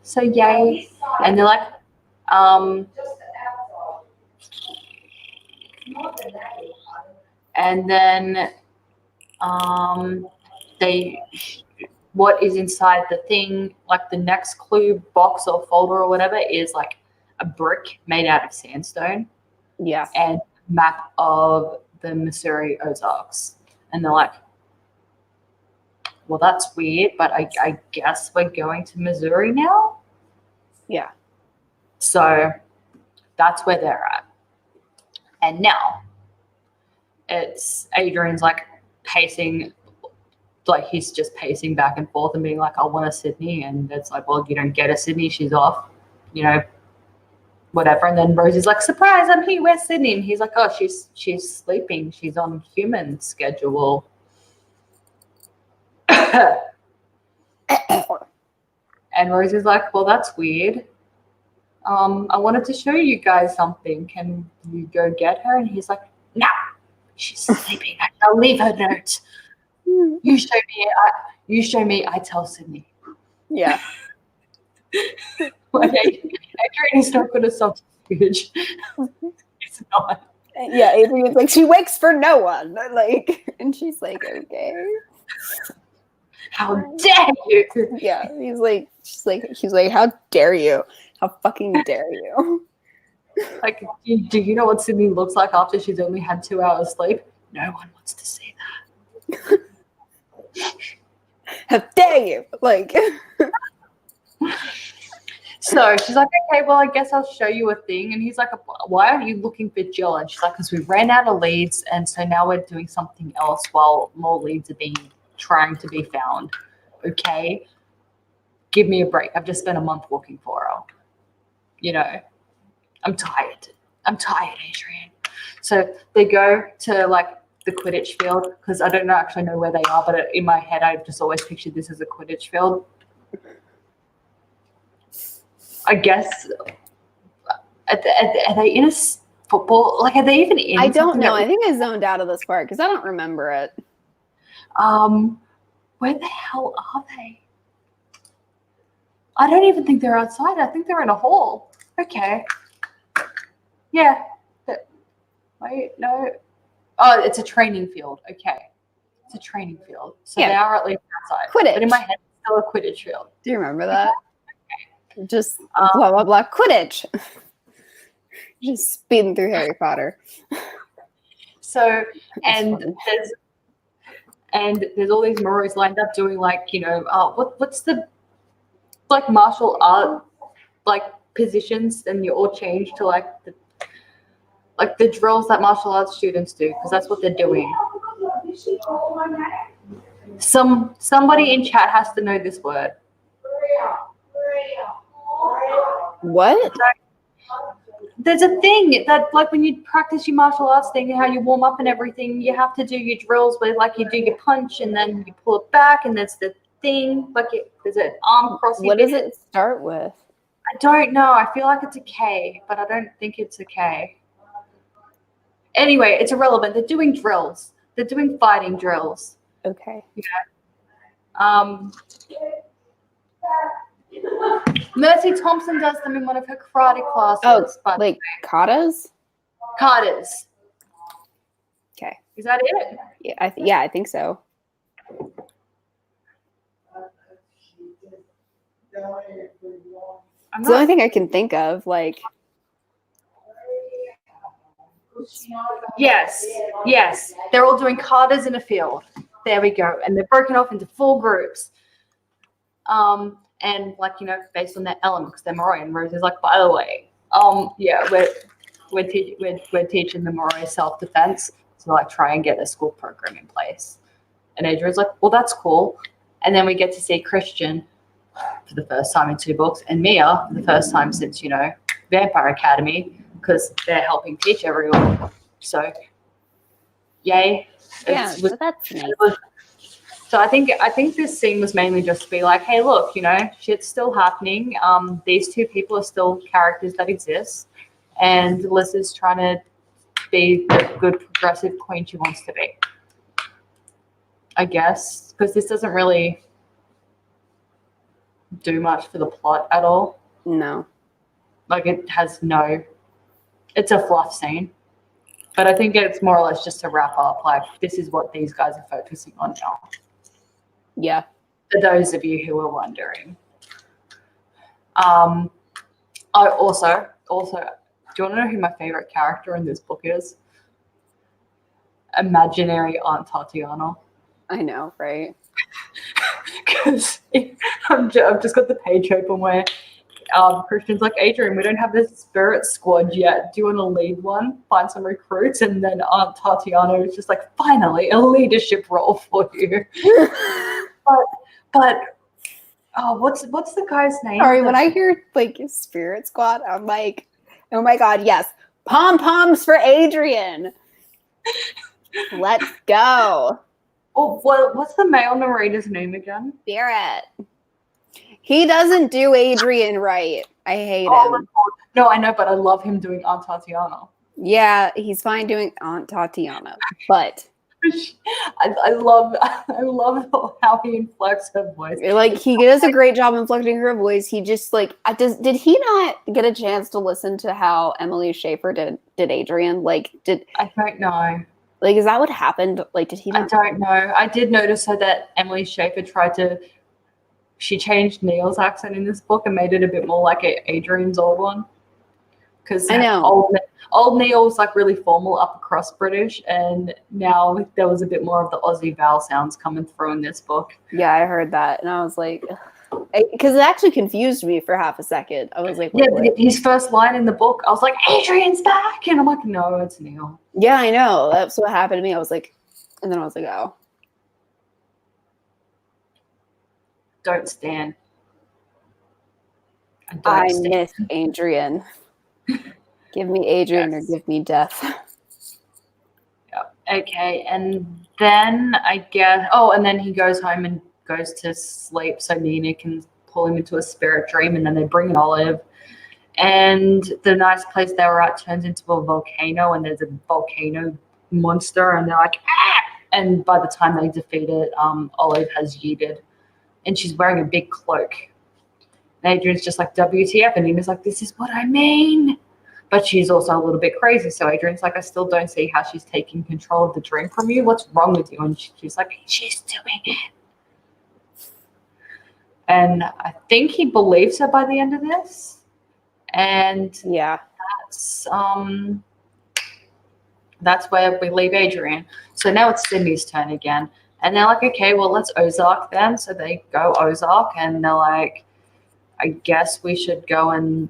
So yay. And they're like, and then what is inside the thing, like the next clue box or folder or whatever, is like a brick made out of sandstone. Yeah. And a map of the Missouri Ozarks. And they're like, well, that's weird, but I guess we're going to Missouri now? Yeah. So that's where they're at. And now it's Adrian's like pacing, like he's just pacing back and forth and being like, I want a Sydney. And it's like, well, you don't get a Sydney. She's off, you know, whatever. And then Rosie's like, surprise, I'm here. Where's Sydney? And he's like, oh, she's sleeping. She's on human schedule. And Rosie's like, well, that's weird. I wanted to show you guys something. Can you go get her? And he's like, no, She's sleeping. I'll leave her note. You show me. I tell Sydney. Yeah. Like, Adrian is not good at subterfuge. He's not. Yeah, Adrian's like, she wakes for no one. Like, and she's like, okay. How dare you? Yeah, he's like, how dare you? How fucking dare you? Like, do you know what Sydney looks like after she's only had 2 hours sleep? No one wants to see that. How dare you? Like, so she's like, okay, well, I guess I'll show you a thing. And he's like, why aren't you looking for Jill? And she's like, because we ran out of leads, and so now we're doing something else while more leads are trying to be found. Okay, give me a break. I've just spent a month looking for her. You know, I'm tired, Adrian. So they go to like the Quidditch field, because I don't actually know where they are, but in my head I've just always pictured this as a Quidditch field. I guess are they in a football? Like, are they even in? I don't know. I think I zoned out of this part because I don't remember it. Where the hell are they? I don't even think they're outside. I think they're in a hall. Okay. Yeah. Wait, no. Oh, it's a training field. Okay. It's a training field. So they are at least outside. Quidditch. But in my head, it's still a Quidditch field. Do you remember that? Okay. Just blah, blah, blah. Quidditch. Just speeding through Harry Potter. So, and there's all these Moros lined up doing like, you know, what's the like martial art like positions, and you all change to like the drills that martial arts students do, because that's what they're doing. Somebody in chat has to know this word. What? There's a thing that, like, when you practice your martial arts thing, how you warm up and everything, you have to do your drills where, like, you do your punch and then you pull it back, and there's the thing, like, there's an arm crossing. What does it start with? I don't know. I feel like it's a K, but I don't think it's a K. Anyway, it's irrelevant. They're doing drills. They're doing fighting drills. Okay. Yeah. Mercy Thompson does them in one of her karate classes. Oh, like katas? Katas. Okay. Is that it? Yeah, I think so. It's the only thing I can think of. Like, yes. They're all doing katas in a field. There we go. And they're broken off into 4 groups. And, like, you know, based on their element, because they're Moroi, and Rose is like, by the way, yeah, we're teaching the Moroi self-defense to, like, try and get a school program in place. And Adrian's like, well, that's cool. And then we get to see Christian for the first time in 2 books, and Mia for the first time since, you know, Vampire Academy, because they're helping teach everyone. So, yay. Yeah, so that's nice. So I think this scene was mainly just to be like, hey, look, you know, shit's still happening. These 2 people are still characters that exist, and Liz is trying to be the good progressive queen she wants to be. I guess, because this doesn't really do much for the plot at all. No. Like, it's a fluff scene. But I think it's more or less just to wrap up, like, this is what these guys are focusing on now. Yeah. For those of you who are wondering. I also, do you want to know who my favorite character in this book is? Imaginary Aunt Tatiana. I know, right? Because I've just got the page open where Christian's like, Adrian, we don't have this spirit squad yet. Do you want to lead one? Find some recruits. And then Aunt Tatiana is just like, finally, a leadership role for you. but what's the guy's name? Sorry, when I hear like spirit squad, I'm like, oh my god, yes, pom poms for Adrian. Let's go. Oh, what's the male narrator's name again? Spirit. He doesn't do Adrian right. I hate him. No, I know, but I love him doing Aunt Tatiana. Yeah, he's fine doing Aunt Tatiana, but I love how he inflects her voice. like he does a great job inflecting her voice. He just like did he not get a chance to listen to how Emily Schaefer did Adrian? Like I don't know. like is that what happened? Like did he not? I don't know. I did notice her that Emily Schaefer she changed Neil's accent in this book and made it a bit more like Adrian's old one. Because I know. old Neil was like really formal upper crust British, and now there was a bit more of the Aussie vowel sounds coming through in this book. Yeah, I heard that, and I was like, because it actually confused me for half a second. I was like, yeah, his first line in the book, I was like, Adrian's back, and I'm like, no, it's Neil. Yeah, I know. That's what happened to me. I was like, and then I was like, oh, don't stand. I miss Adrian. Give me Adrian or give me death. Yeah. Okay, and then I guess. Oh, and then he goes home and goes to sleep so Nina can pull him into a spirit dream, and then they bring in Olive. And the nice place they were at turns into a volcano, and there's a volcano monster, and they're like, ah! And by the time they defeat it, Olive has yeeted, and she's wearing a big cloak. And Adrian's just like, WTF? And Nina's like, this is what I mean. But she's also a little bit crazy. So Adrian's like, I still don't see how she's taking control of the dream from you. What's wrong with you? And she's like, she's doing it. And I think he believes her by the end of this. And yeah, that's where we leave Adrian. So now it's Sydney's turn again. And they're like, okay, well, let's Ozark then. So they go Ozark, and they're like, I guess we should go and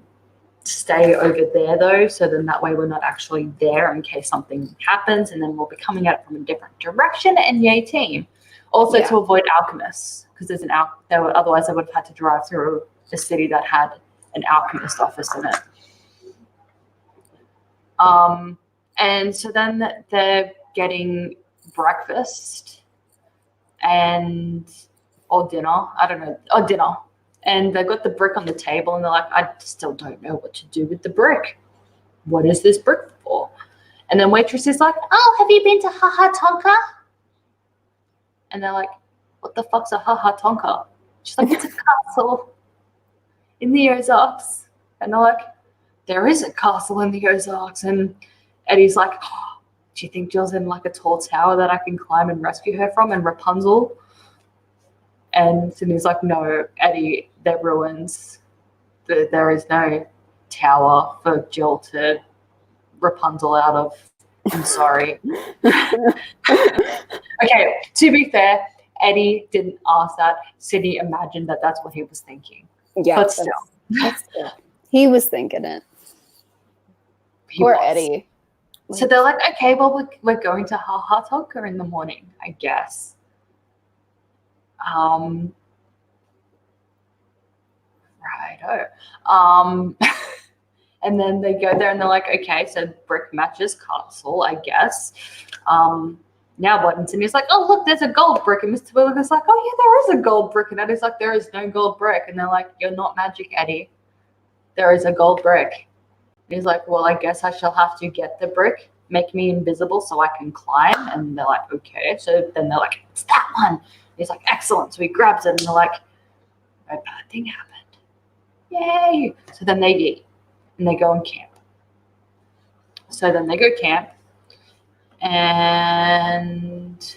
stay over there, though. So then that way we're not actually there in case something happens, and then we'll be coming at it from a different direction. And yay, team. Also to avoid alchemists, because there's otherwise they would have had to drive through a city that had an alchemist office in it. And so then they're getting breakfast or dinner. I don't know. Or dinner. And they've got the brick on the table, and they're like, I still don't know what to do with the brick. What is this brick for? And then waitress is like, oh, have you been to Haha Tonka? And they're like, what the fuck's a Haha Tonka? She's like, it's a castle in the Ozarks. And they're like, there is a castle in the Ozarks. And Eddie's like, oh, do you think Jill's in like a tall tower that I can climb and rescue her from? And Rapunzel. And Sydney's like, no, Eddie, they're ruins. There is no tower for Jill to Rapunzel out of. I'm sorry. Okay, to be fair, Eddie didn't ask that. Sydney imagined that that's what he was thinking. Yeah, but still. He was thinking it. Poor Eddie. So they're like, okay, well, we're going to Haha Tonka in the morning, I guess. Righto. And then they go there and they're like, okay, so brick matches castle, I guess. Now what? And Sydney's like, oh, look, there's a gold brick. And Mr. Williams like, oh, yeah, there is a gold brick. And Eddie's like, there is no gold brick. And they're like, you're not magic, Eddie. There is a gold brick. And he's like, well, I guess I shall have to get the brick, make me invisible so I can climb. And they're like, okay. So then they're like, it's that one. And he's like, excellent. So he grabs it and they're like, no bad thing happened. Yay. So then they eat and they go and camp. So then they go camp. And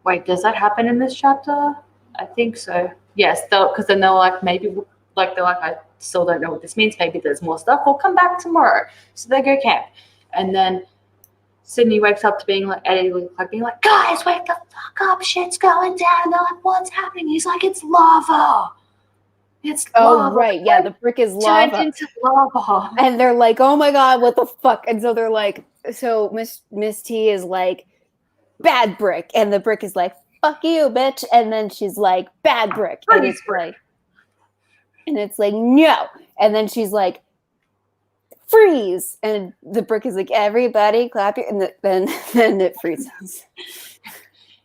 wait, does that happen in this chapter? I think so. Yes, because then they're like, maybe, like they're like, I still don't know what this means. Maybe there's more stuff. We'll come back tomorrow. So they go camp, and then Sydney wakes up to being like, Eddie, like being like, guys, wake the fuck up! Shit's going down. And they're like, what's happening? He's like, it's lava. It's lava. Oh, right. Yeah, the brick is lava. Turned into lava. And they're like, oh my God, what the fuck? And so they're like, so Miss T is like, bad brick. And the brick is like, fuck you, bitch. And then she's like, bad brick. And it's like, no. And then she's like, freeze. And the brick is like, everybody clap your, and then it freezes.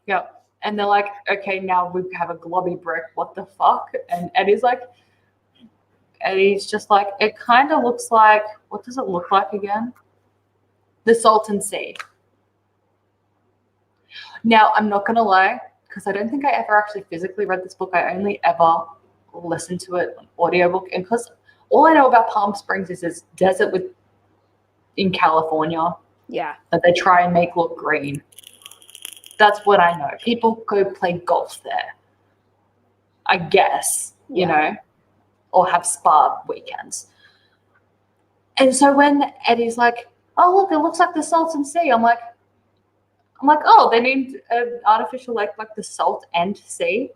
Yep. And they're like, okay, now we have a globby brick. What the fuck? And Eddie's like, Eddie's just like, it kind of looks like, what does it look like again? The Salton Sea. Now, I'm not going to lie, because I don't think I ever actually physically read this book. I only ever listened to it on audiobook. And because all I know about Palm Springs is this desert in California Yeah. that they try and make look green. That's what I know. People go play golf there, I guess, you know, or have spa weekends. And so when Eddie's like, oh, look, it looks like the Salton Sea. I'm like, oh, they named an artificial lake like the Salt and Sea.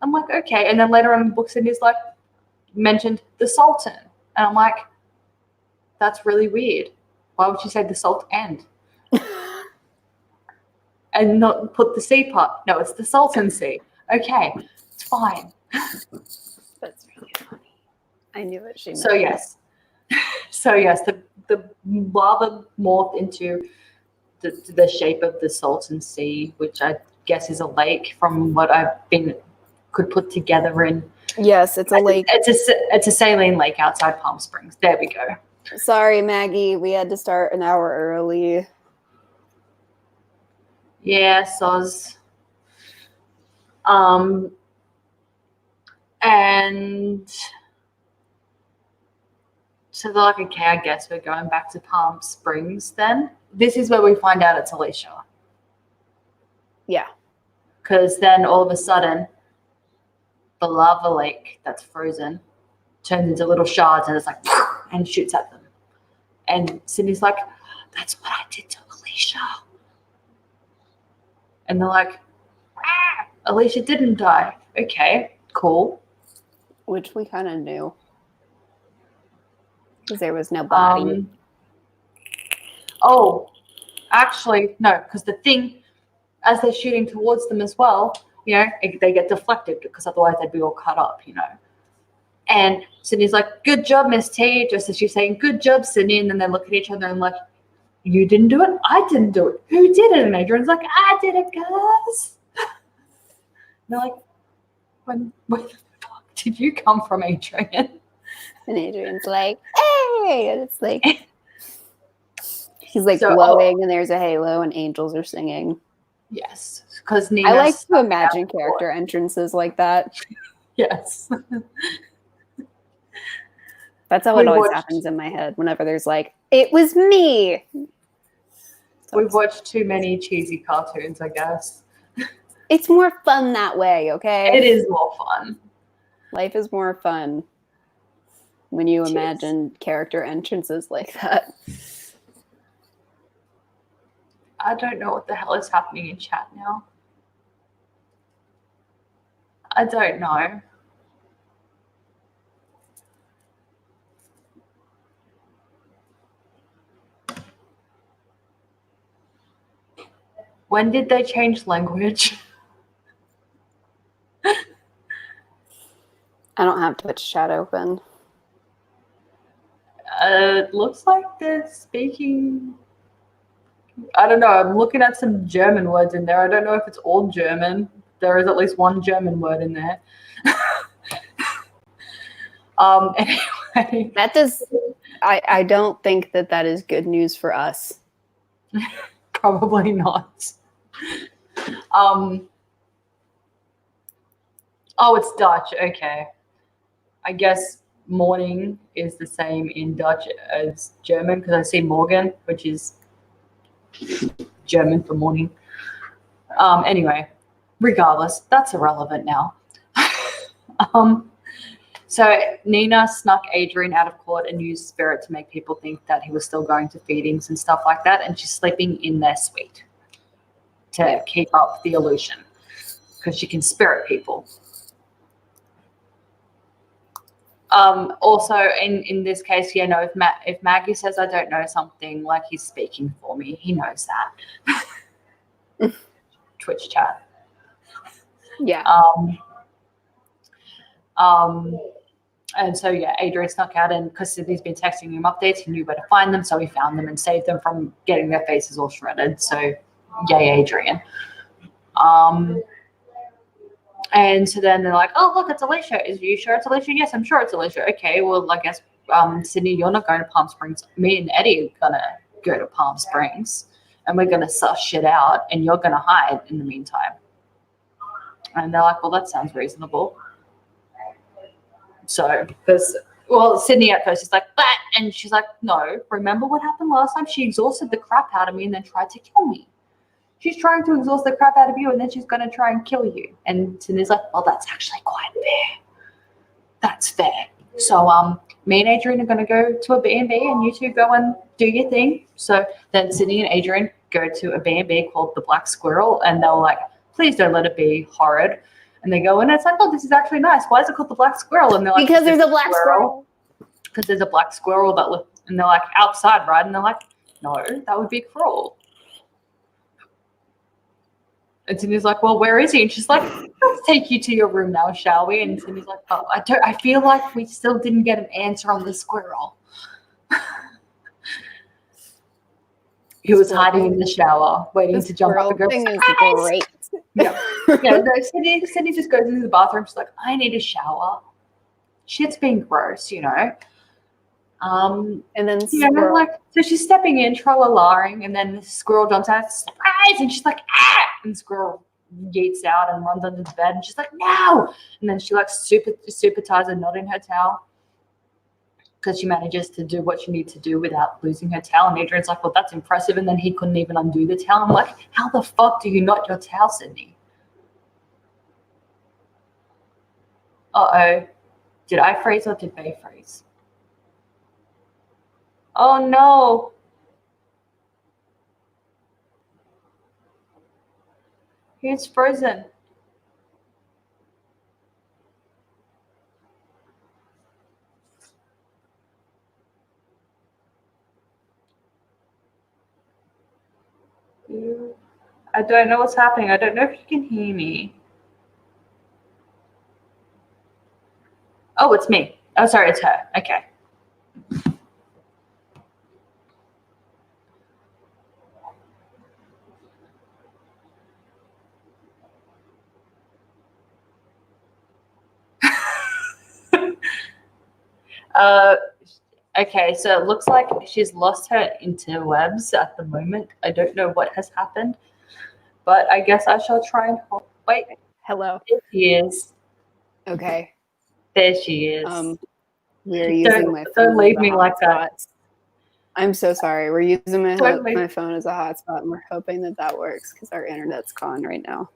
I'm like, okay. And then later on in the book, Sydney's like, mentioned the Sultan. And I'm like, that's really weird. Why would you say the Salt and? And not put the sea part? No, it's the Salton Sea. Okay, it's fine. That's really funny. I knew what she meant. So yes. The lava morphed into the shape of the Salton Sea, which I guess is a lake from what could put together in. Yes, it's a lake. It's a saline lake outside Palm Springs. There we go. Sorry, Maggie, we had to start an hour early. Yeah, soz. And so they're like, okay, I guess we're going back to Palm Springs then. This is where we find out it's Alicia. Yeah. Because then all of a sudden, the lava lake that's frozen turns into little shards and it's like, and shoots at them. And Sydney's like, that's what I did to Alicia. And they're like, Alicia didn't die. Okay, cool. Which we kind of knew. Because there was no body. Oh, actually, no, because the thing, as they're shooting towards them as well, you know, they get deflected because otherwise they'd be all cut up, you know. And Sydney's like, good job, Miss T, just as she's saying, good job, Sydney. And then they look at each other and like, you didn't do it? I didn't do it. Who did it? And Adrian's like, I did it, guys. They're like, where the fuck did you come from, Adrian? And Adrian's like, hey! And it's like, he's like glowing and there's a halo and angels are singing. Yes, because Nina. I like to imagine character entrances like that. Yes. That's how it always happens in my head whenever there's like, it was me. We've watched too many cheesy cartoons, I guess. It's more fun that way, okay? It is more fun. Life is more fun when you imagine character entrances like that. I don't know what the hell is happening in chat now. I don't know. When did they change language? I don't have Twitch chat open. It looks like they're speaking. I don't know. I'm looking at some German words in there. I don't know if it's all German. There is at least one German word in there. Anyway. That does. I don't think that is good news for us. Probably not. Oh, it's Dutch. Okay. I guess morning is the same in Dutch as German because I see Morgen, which is German for morning. Anyway, regardless, that's irrelevant now. So Nina snuck Adrian out of court and used spirit to make people think that he was still going to feedings and stuff like that, and she's sleeping in their suite to keep up the illusion because she can spirit people. Also, in this case, yeah, no, if Maggie says I don't know something, like he's speaking for me, he knows that. Twitch chat. Yeah. And so, yeah, Adrian snuck out, and because Sydney's been texting him updates, he knew where to find them, so he found them and saved them from getting their faces all shredded. So, yay, Adrian. And so then they're like, oh, look, it's Alicia. Are you sure it's Alicia? Yes, I'm sure it's Alicia. Okay, well, I guess, Sydney, you're not going to Palm Springs. Me and Eddie are going to go to Palm Springs, and we're going to suss shit out, and you're going to hide in the meantime. And they're like, well, that sounds reasonable. So, because, well, Sydney at first is like, but, and she's like, no, remember what happened last time? She exhausted the crap out of me and then tried to kill me. She's trying to exhaust the crap out of you, and then she's going to try and kill you. And Sydney's like, well, that's actually quite fair. That's fair. So, me and Adrian are going to go to a B&B, and you two go and do your thing. So then Sydney and Adrian go to a B&B called the Black Squirrel, and they're like, please don't let it be horrid. And they go in, and it's like, oh, this is actually nice. Why is it called the Black Squirrel? And they're like, because there's a black squirrel. Because there's a black squirrel and they're like, outside, right? And they're like, no, that would be cruel. And Cindy's like, well, where is he? And she's like, let's take you to your room now, shall we? And Cindy's like, oh, I feel like we still didn't get an answer on the squirrel. He was hiding in the shower, waiting to jump up and go, thing is great. Yeah. No, Cindy just goes into the bathroom. She's like, I need a shower. Shit's being gross, you know. And then so she's stepping in, troll-a-laring, and then the squirrel jumps out, surprise, and she's like, ah! And the squirrel yeets out and runs under the bed, and she's like, no! And then she like super ties a knot in her towel because she manages to do what she needs to do without losing her towel. And Adrian's like, well, that's impressive. And then he couldn't even undo the towel. I'm like, how the fuck do you knot your towel, Sydney? Uh-oh. Did I freeze or did they freeze? Oh, no. He's frozen. I don't know what's happening. I don't know if you can hear me. Oh, it's me. Oh, sorry, it's her. Okay. Okay, so it looks like she's lost her interwebs at the moment. I don't know what has happened, but I guess I shall try and hold. Wait. Hello. There she is. Okay. There she is. We're using my phone. Don't leave me like that. I'm so sorry. We're using my phone as a hotspot, and we're hoping that works because our internet's gone right now.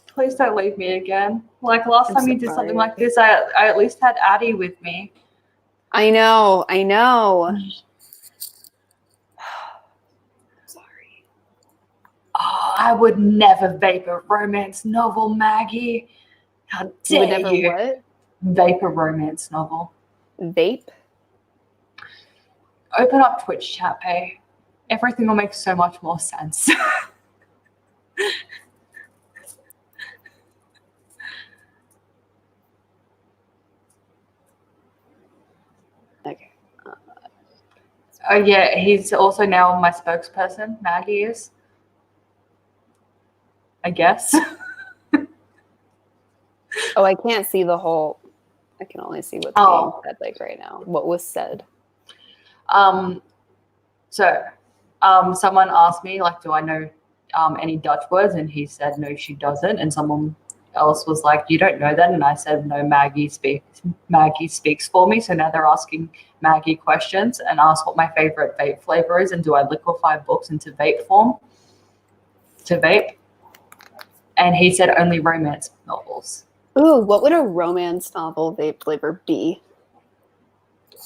Please don't leave me again. Like last time you did something like this, I at least had Addie with me. I know. Sorry. Oh, I would never vape a romance novel, Maggie. How dare you? Would never what? Vape a romance novel. Vape? Open up Twitch chat, Pay. Everything will make so much more sense. Okay. Oh yeah, he's also now my spokesperson. Maggie is. I guess. Oh, I can't see the whole. I can only see what's being said like right now. What was said? Someone asked me like, do I know any Dutch words? And he said no, she doesn't. And someone else was like, you don't know that? And I said no, Maggie speaks for me. So now they're asking Maggie questions and ask what my favorite vape flavor is and do I liquefy books into vape form to vape. And he said only romance novels. Ooh, what would a romance novel vape flavor be?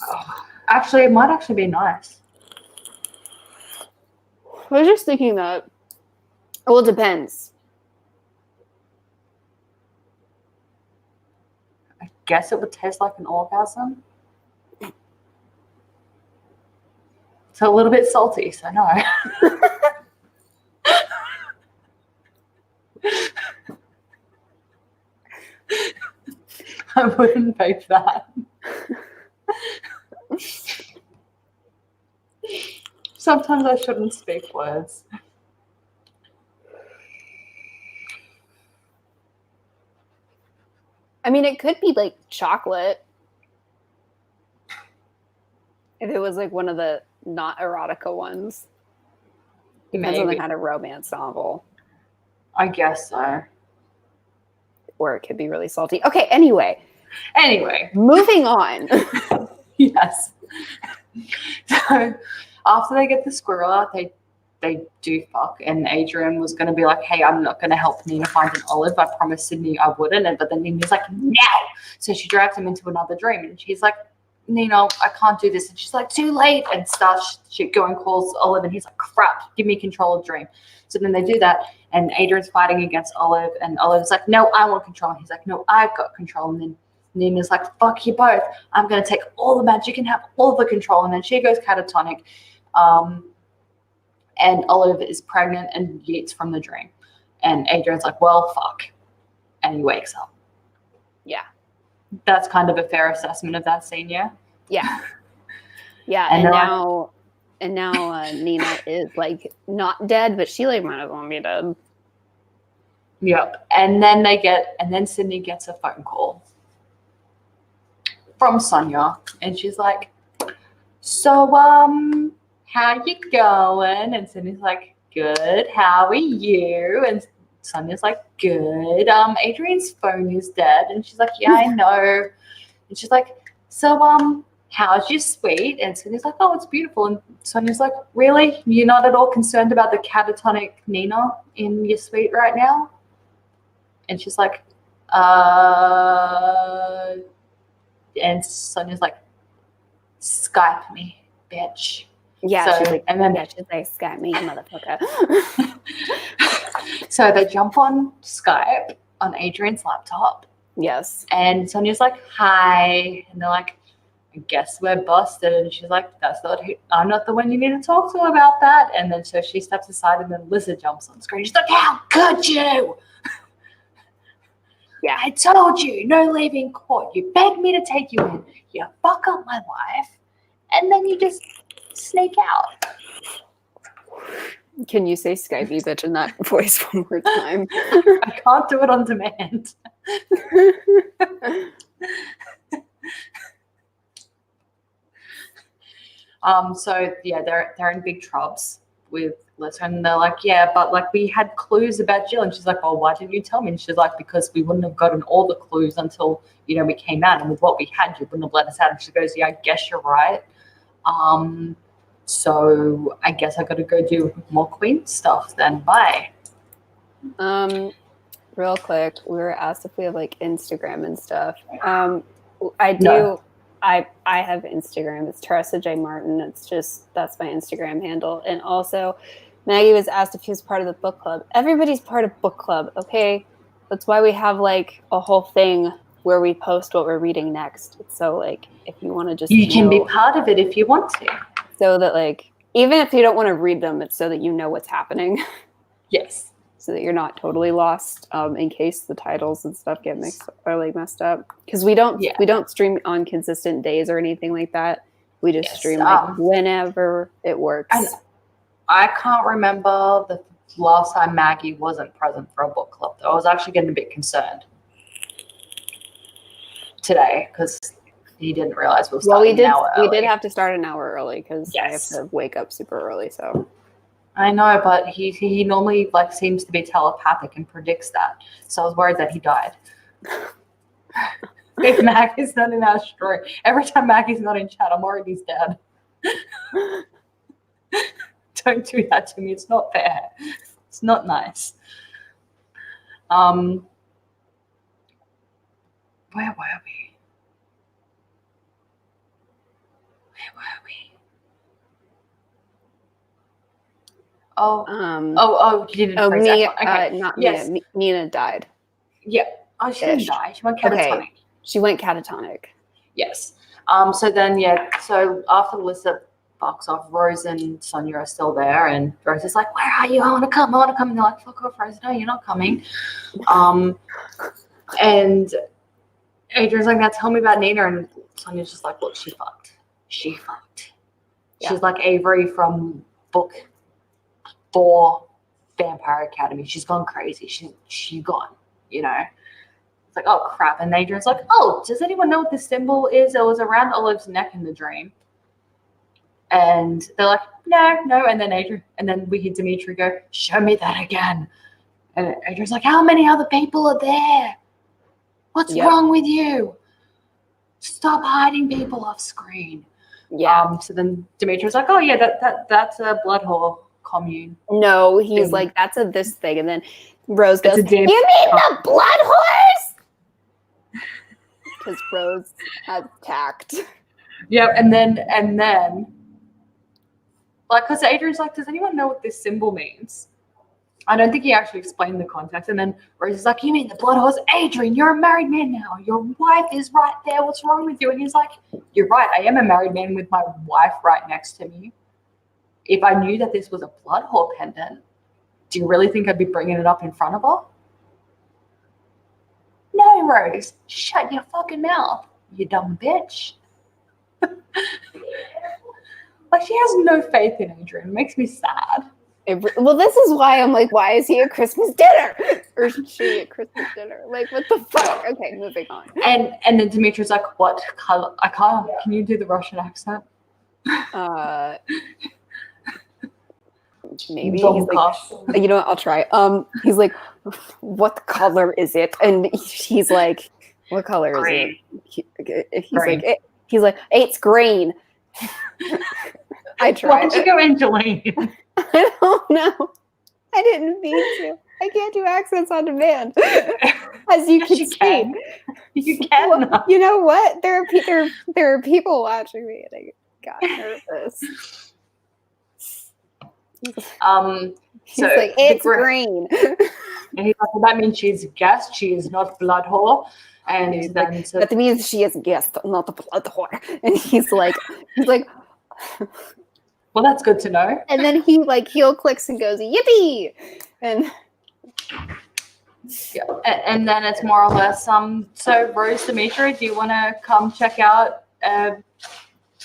Oh, actually, it might actually be nice. I was just thinking that. Well, it depends. I guess it would taste like an orgasm. It's a little bit salty, so no. I wouldn't vape that. Sometimes I shouldn't speak words. I mean, it could be like chocolate. If it was like one of the not erotica ones. Depends on the kind of romance novel. I guess so. Or it could be really salty. Okay, anyway. Moving on. Yes. So after they get the squirrel out, they do fuck, and Adrian was going to be like, hey, I'm not going to help Nina find an olive. I promised Sydney I wouldn't. But then Nina's like, no. So she drags him into another dream, and she's like, Nina, I can't do this. And she's like, too late, and starts she go and calls Olive, and he's like, crap, give me control of the dream. So then they do that, and Adrian's fighting against Olive, and Olive's like, no, I want control. And he's like, no, I've got control. And then Nina's like, fuck you both. I'm going to take all the magic and have all the control. And then she goes catatonic. And Olive is pregnant and yeets from the dream. And Adrian's like, well, fuck. And he wakes up. Yeah. That's kind of a fair assessment of that scene, yeah? Yeah. Yeah, and now Nina is like not dead, but she like might as well be dead. Yep. And then Sydney gets a phone call from Sonia, and she's like, so how you going? And Sydney's like, good, how are you? And Sonia's like, good. Adrian's phone is dead. And she's like, yeah, I know. And she's like, so how's your suite? And Sydney's like, oh, it's beautiful. And Sonia's like, really? You're not at all concerned about the catatonic Nina in your suite right now? And she's like, and Sonia's like, Skype me, bitch. Yeah, so, she's like, Skype me, motherfucker. So they jump on Skype on Adrian's laptop. Yes. And Sonia's like, hi. And they're like, I guess we're busted. And she's like, I'm not the one you need to talk to about that. And then so she steps aside, and then Lizard jumps on screen. She's like, how could you? Yeah, I told you, no leaving court. You begged me to take you in. You fuck up my life. And then you just sneak out. Can you say Skype me, bitch, in that voice one more time? I can't do it on demand. So yeah, they're in big troubles with Lisa, and they're like, yeah, but like we had clues about Jill, and she's like, well, why didn't you tell me? And she's like, because we wouldn't have gotten all the clues until we came out, and with what we had, you wouldn't have let us out. And she goes, yeah, I guess you're right. So I guess I got to go do more Queen stuff then. Bye. Real quick, we were asked if we have like Instagram and stuff. I do. No. I have Instagram. It's Teressa J Martin. That's my Instagram handle. And also, Maggie was asked if he was part of the book club. Everybody's part of book club, okay? That's why we have like a whole thing where we post what we're reading next. So like, if you want to just you can be part of it if you want to. So that like, even if you don't want to read them, it's so that you know what's happening. Yes. So that you're not totally lost in case the titles and stuff get messed up. Because we don't stream on consistent days or anything like that. We just stream like whenever it works. And I can't remember the last time Maggie wasn't present for a book club. I was actually getting a bit concerned today because he didn't realize we were starting an hour early. We did have to start an hour early because I have to wake up super early. So I know, but he normally like seems to be telepathic and predicts that. So I was worried that he died. If Maggie's not in our story, every time Maggie's not in chat, I'm worried he's dead. Don't do that to me. It's not fair. It's not nice. Where were we? Oh, you didn't phrase that. Okay. Not yes. Nina. Nina died. Yeah. Oh, she didn't die. She went catatonic. Okay. She went catatonic. Yes. So then, so after Lisa fucks off, Rose and Sonia are still there, and Rose is like, where are you? I want to come. And they're like, fuck off, Rose. No, you're not coming. And Adrian's like, now tell me about Nina, and Sonia's just like, look, she fucked. Yeah. She's like Avery from book 4 Vampire Academy. She's gone crazy. She's gone, It's like, oh crap. And Adrian's like, oh, does anyone know what this symbol is? It was around Olive's neck in the dream. And they're like, no. And then we hear Dimitri go, show me that again. And Adrian's like, how many other people are there? What's wrong with you? Stop hiding people off screen. Yeah. So then Dimitri's like, oh yeah, that's a blood whore commune. No, he's like, that's this thing. And then Rose goes, you mean the blood whores? Because Rose has tact. Yep, and then like, because Adrian's like, does anyone know what this symbol means? I don't think he actually explained the context. And then Rose is like, you mean the blood horse? Adrian, you're a married man now. Your wife is right there. What's wrong with you? And he's like, you're right. I am a married man with my wife right next to me. If I knew that this was a blood whore pendant, do you really think I'd be bringing it up in front of her? No, Rose. Shut your fucking mouth, you dumb bitch. Like, she has no faith in Adrian. It makes me sad. Well, this is why I'm like, why is he at Christmas dinner? Or she at Christmas dinner? Like, what the fuck? Okay, moving on. And then Dimitri's like, what color? I can't. Can you do the Russian accent? Maybe. He's like, you know what? I'll try. He's like, what color is it? And he's like, what color green. Is it? He's like, it's green. I tried. Why don't you go Angeline? I don't know. I didn't mean to. I can't do accents on demand, as you can see. You can. Well, you know what? There are people watching me, and I got nervous. He's like, it's green. And he's like, well, that means she's a guest. She is not blood whore. And then like, that means she is a guest, not a blood whore. And he's like. Well, that's good to know. And then he like heel clicks and goes, yippee! And yeah, and then it's more or less so Rose, Dimitri, do you want to come check out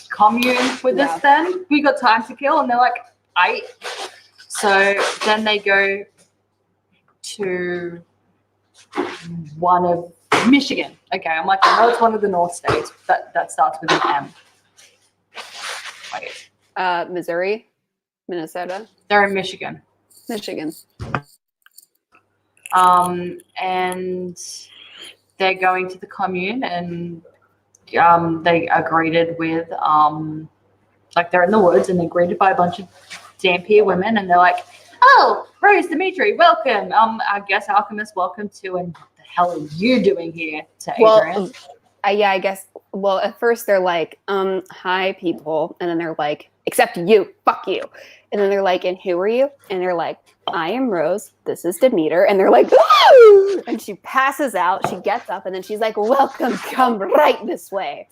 commune with us then? We got time to kill. And they're like, aight. So then they go to one of Michigan. Okay, I'm like, I know it's one of the North states that starts with an M. Wait. Missouri, Minnesota. They're in Michigan. And they're going to the commune, and they are greeted with like they're in the woods, and they're greeted by a bunch of Dampier women, and they're like, "Oh, Rose, Dimitri, welcome. I guess alchemist, welcome to, and what the hell are you doing here?" To Adrian. Well, yeah, I guess. Well, at first they're like, hi, people. And then they're like, except you, fuck you. And then they're like, and who are you? And they're like, I am Rose. This is Demeter. And they're like, woo! And she passes out. She gets up, and then she's like, welcome, come right this way.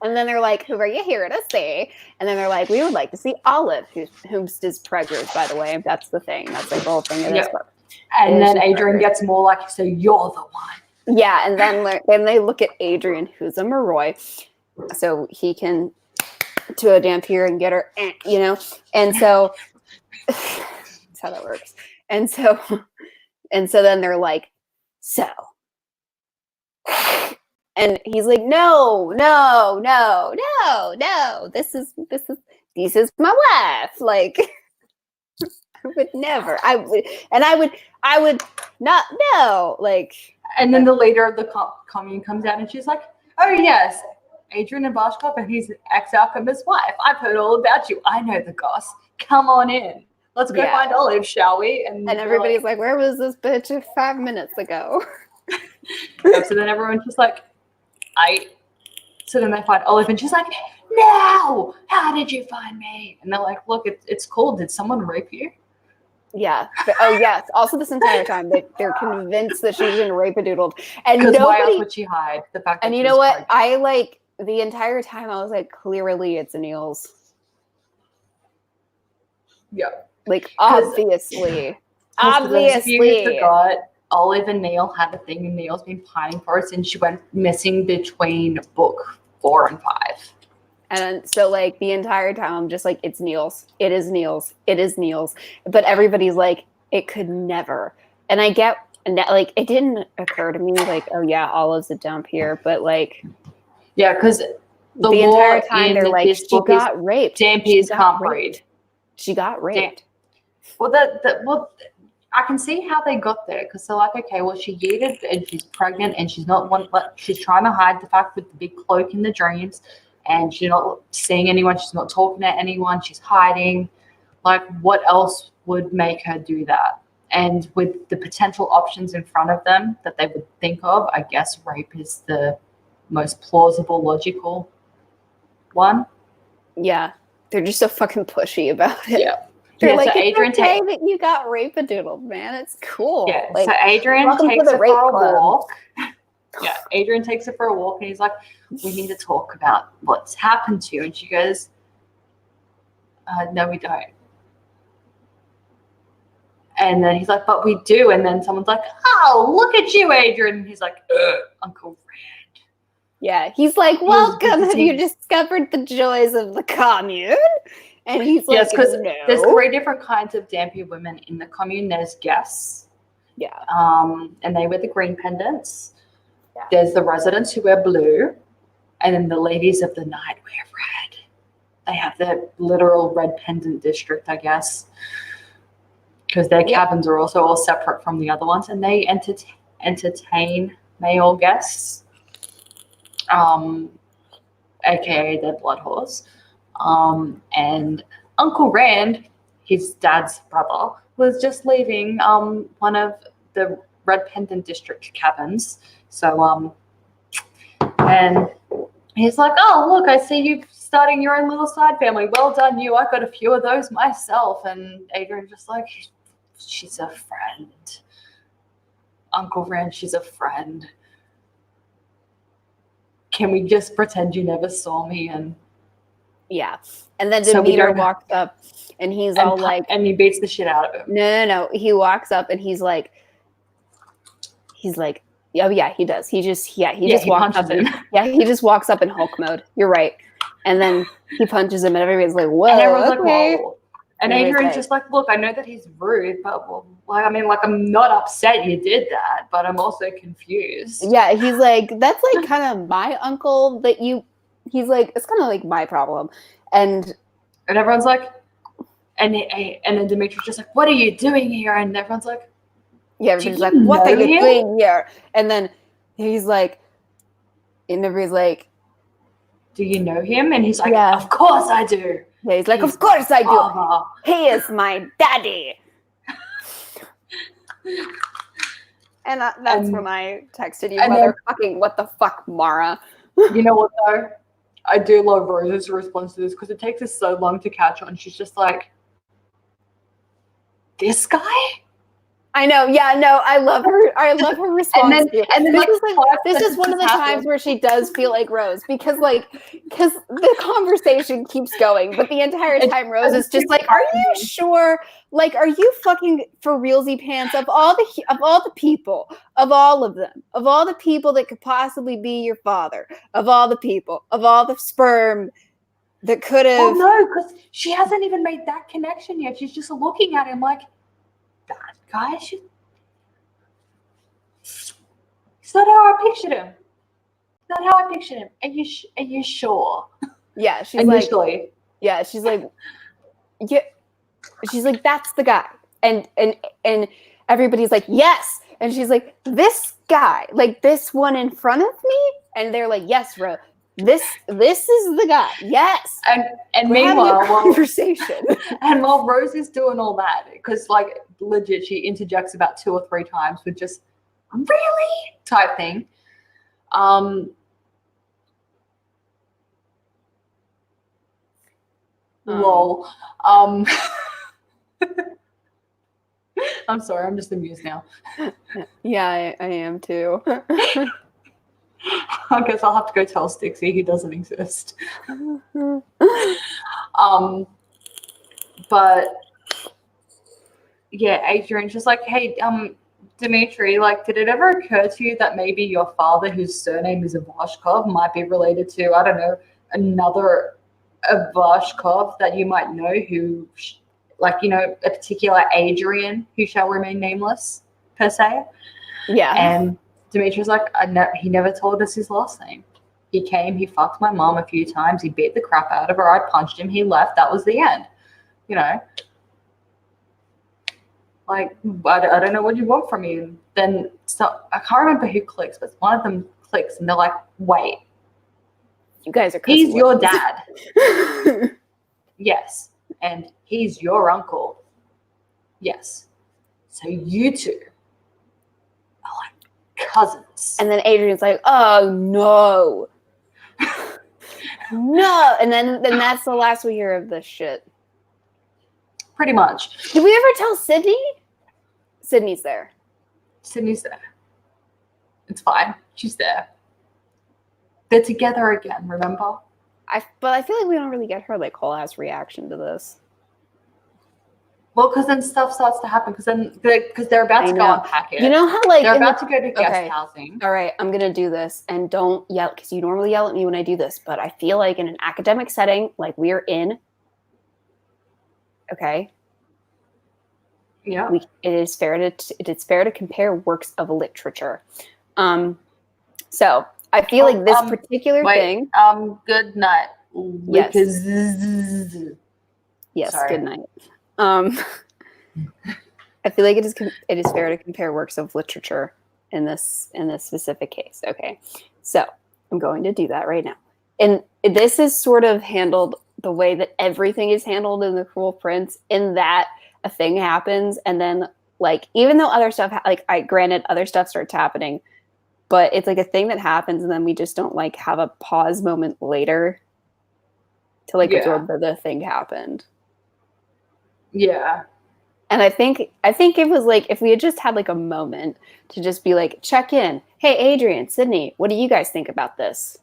And then they're like, who are you here to see? And then they're like, we would like to see Olive, whom is treasures, by the way. That's the thing. That's like the whole thing of this book. And then Adrian gets more like, so you're the one. Yeah, and then they look at Adrian, who's a Moroi, so he can to a Dampier and get her, you know. And so that's how that works. And so then they're like, so, and he's like, no, this is my wife. Like, I would never. I would not know. Like. And then the leader of the commune comes out, and she's like, oh, yes, Adrian and Bashkov and his ex-alchemist's wife. I've heard all about you. I know the goss. Come on in. Let's go find Olive, shall we? And everybody's like, where was this bitch 5 minutes ago? So then everyone's just like, So then they find Olive, and she's like, no, how did you find me? And they're like, look, it's cool. Did someone rape you? Yeah. Oh, yes. Also, this entire time, they're convinced that she's been rape-a-doodled. And nobody, why else would she hide the fact that? And you know what? Pregnant. The entire time I was like, clearly it's Niels. Yeah. Like, obviously. If you forgot, Olive and Neil had a thing, and Neil's been pining for it since she went missing between book 4 and 5. And so, like, the entire time, I'm just like, it's Niels. It is Niels. It is Niels. But everybody's like, it could never. And I get And that, like, it didn't occur to me, like, oh yeah, Olive's a dump here, but like, Yeah, because the entire time they're like, this she book is got raped. Dampiers can't breed. She got raped. Well, I can see how they got there because they're like, okay, well, she yeeted and she's pregnant and she's not one. She's trying to hide the fact with the big cloak in the dreams, and she's not seeing anyone. She's not talking to anyone. She's hiding. Like, what else would make her do that? And with the potential options in front of them that they would think of, I guess rape is the most plausible, logical one. Yeah, they're just so fucking pushy about it. Yeah. They're like, so Adrian, it's okay that you got rape-a-doodled, man. It's cool. Yeah. Like, so Adrian takes her for a walk. Yeah. Adrian takes her for a walk, and he's like, "We need to talk about what's happened to you." And she goes, "No, we don't." And then he's like, "But we do." And then someone's like, "Oh, look at you, Adrian." And he's like, "Uncle Rand." Yeah, he's like, "Welcome. Have you discovered the joys of the commune?" And he's like, "Yes, because no. There's 3 different kinds of Dampier women in the commune. There's guests. Yeah. And they wear the green pendants. Yeah. There's the residents who wear blue, and then the ladies of the night wear red. They have the literal red pendant district, I guess. Because their cabins are also all separate from the other ones, and they entertain male guests, aka their blood horse. And Uncle Rand, his dad's brother, was just leaving one of the Red Pendant District cabins. So, and he's like, "Oh, look, I see you starting your own little side family. Well done, you. I got a few of those myself." And Adrian's just like, "She's a friend. Uncle Rand, she's a friend. Can we just pretend you never saw me?" And yeah. And then Demeter walks up and he's all like, and he beats the shit out of him. No. He walks up and he's like, oh yeah, he does. He just walks up and he just walks up in Hulk mode. You're right. And then he punches him and everybody's like, "Whoa." And everyone's like, "Whoa." And Adrian's just like, "Look, I know that he's rude, but I'm not upset you did that, but I'm also confused." Yeah, he's like, "That's like kind of my uncle that you." He's like, "It's kind of like my problem," and everyone's like, and then Dimitri's just like, "What are you doing here?" And everyone's like, "Yeah." Everybody's like, "What are you doing here?" And then he's like, and everybody's like, "Do you know him?" And he's like, "Of course I do." Yeah, he's like, "Of course I do. He is my daddy." And that's when I texted you, motherfucking, what the fuck, Mara? You know what though? I do love Rose's response to this because it takes us so long to catch on. She's just like, "This guy?" I know. Yeah, no, I love her. I love her response. and then this is one of the times where she does feel like Rose because the conversation keeps going, but the entire time Rose is just like, "Are you sure? Like, are you fucking for realsy pants? Of all the people, of all of them, of all the people that could possibly be your father, of all the people, of all the sperm that could have." Well, no, because she hasn't even made that connection yet. She's just looking at him like, that guy should. It's not how I pictured him. Not how I pictured him. Are you sure? Yeah, she's initially. Like, yeah, she's like, yeah, she's like, "That's the guy," and everybody's like, "Yes," and she's like, "This guy, like this one in front of me," and they're like, "Yes, Rose. This is the guy." Yes. And meanwhile, conversation. And while Rose is doing all that, because like legit, she interjects about 2 or 3 times with just "really" type thing. Lol. I'm sorry, I'm just amused now. Yeah, I am too. I guess I'll have to go tell Stixie he doesn't exist. But yeah, Adrian's just like, "Hey, Dimitri, like, did it ever occur to you that maybe your father, whose surname is Ivashkov, might be related to, I don't know, another Ivashkov that you might know who, like, you know, a particular Adrian who shall remain nameless?" per se. Yeah. And Dimitri's like, he never told us his last name. He came, he fucked my mom a few times, he beat the crap out of her, I punched him, he left, that was the end. You know? Like, I don't know what you want from me. And then, so I can't remember who clicks, but one of them clicks and they're like, wait. You guys are He's your dad. Yes. And he's your uncle. Yes. So you two are like cousins. And then Adrian's like, oh no. No. And then that's the last we hear of this shit. Pretty much. Did we ever tell Sydney? Sydney's there. Sydney's there. It's fine. She's there. They're together again, remember? But I feel like we don't really get her like whole ass reaction to this. Well, because then stuff starts to happen. Because they're about to go unpack it. You know how like they're about to go to guest housing. All right, I'm gonna do this, and don't yell because you normally yell at me when I do this. But I feel like in an academic setting, like we're in. Okay. Yeah. It is fair to compare works of literature. So I feel like this particular thing. Good night. Yes. Yes. Sorry. Good night. I feel like it is fair to compare works of literature in this specific case. Okay, so I'm going to do that right now, and this is sort of handled the way that everything is handled in The Cruel Prince, in that a thing happens and then like even though other stuff granted other stuff starts happening, but it's like a thing that happens and then we just don't like have a pause moment later to like absorb that the thing happened. Yeah. And I think it was like if we had just had like a moment to just be like, check in. Hey, Adrian, Sydney, what do you guys think about this?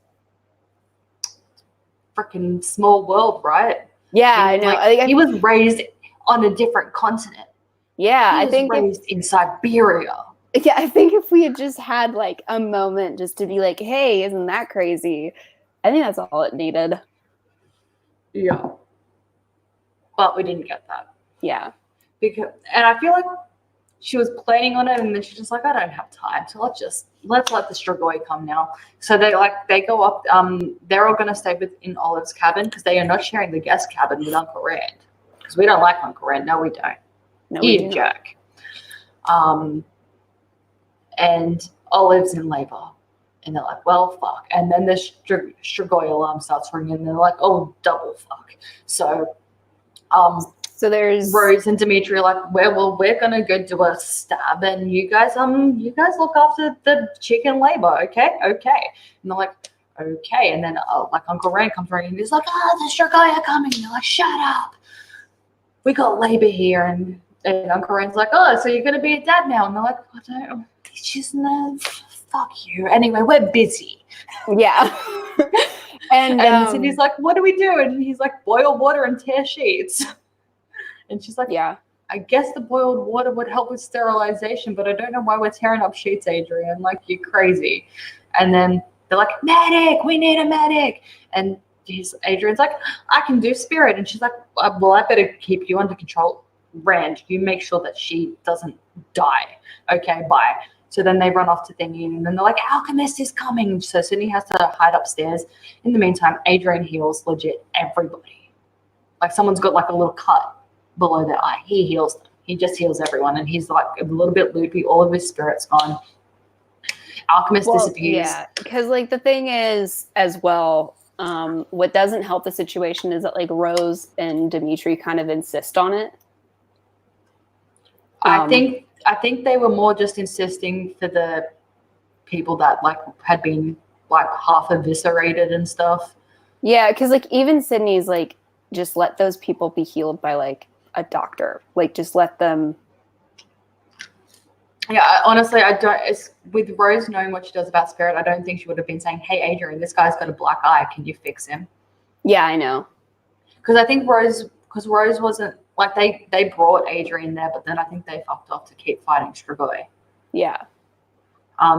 Freaking small world, right? Yeah, I know. Like, he was raised on a different continent. Yeah, I think raised in Siberia. Yeah, I think if we had just had like a moment just to be like, hey, isn't that crazy? I think that's all it needed. Yeah. But we didn't get that. Yeah. And I feel like she was planning on it and then she's just like, I don't have time. So let's let the Strigoi come now. So they go up, they're all gonna stay in Olive's cabin because they are not sharing the guest cabin with Uncle Rand. Because we don't like Uncle Rand. No, we don't. No, He a jerk. And Olive's in labor. And they're like, well, fuck. And then the Strigoi alarm starts ringing and they're like, oh, double fuck. So there's Rose and Dimitri are like, we're gonna go do a stab and you guys look after the chicken labor, okay? And they're like, okay. And then like Uncle Rand comes around and he's like, the Strigoi are coming. And they're like, shut up. We got labor here. And Uncle Rand's like, oh, so you're gonna be a dad now? And they're like, I don't. She's no. Fuck you. Anyway, we're busy. Yeah. and Cindy's like, what do we do? And he's like, boil water and tear sheets. And she's like, yeah, I guess the boiled water would help with sterilization, but I don't know why we're tearing up sheets, Adrian. Like, you're crazy. And then they're like, medic, we need a medic. And Adrian's like, I can do spirit. And she's like, well, I better keep you under control. Rand, you make sure that she doesn't die. Okay, bye. So then they run off to thingy, and then they're like, Alchemist is coming. So Sydney has to hide upstairs. In the meantime, Adrian heals legit everybody. Like someone's got like a little cut below their eye. He heals them. He just heals everyone. And he's like a little bit loopy. All of his spirit's gone. Alchemist disappears. Yeah, because like the thing is as well, what doesn't help the situation is that like Rose and Dimitri kind of insist on it. I think they were more just insisting for the people that like had been like half eviscerated and stuff. Yeah, because like even Sydney's like, just let those people be healed by like a doctor. Like just let them. Yeah, honestly, I don't. It's with Rose knowing what she does about spirit. I don't think she would have been saying, "Hey, Adrian, this guy's got a black eye. Can you fix him?" Yeah, I know. Because I think Rose wasn't. Like they brought Adrian there, but then I think they fucked off to keep fighting Strigoi. Yeah.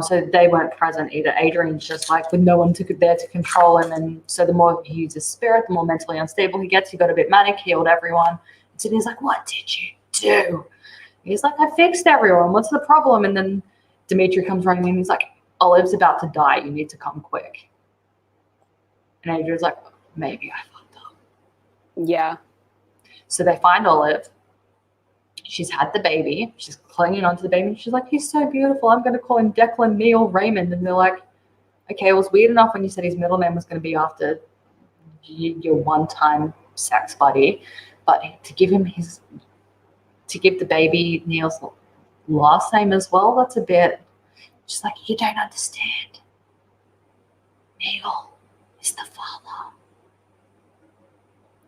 So they weren't present either. Adrian's just like with no one there to control him, and so the more he uses spirit, the more mentally unstable he gets. He got a bit manic, healed everyone. And Sydney's like, "What did you do?" He's like, I fixed everyone. What's the problem? And then Dimitri comes running in. He's like, Olive's about to die. You need to come quick. And Adrian's like, maybe I fucked up. Yeah. So they find Olive. She's had the baby. She's clinging onto the baby. She's like, he's so beautiful. I'm going to call him Declan Neil Raymond. And they're like, okay, it was weird enough when you said his middle name was going to be after your one-time sex buddy. But to give the baby Neil's last name as well, that's a bit just like, you don't understand. Neil is the father.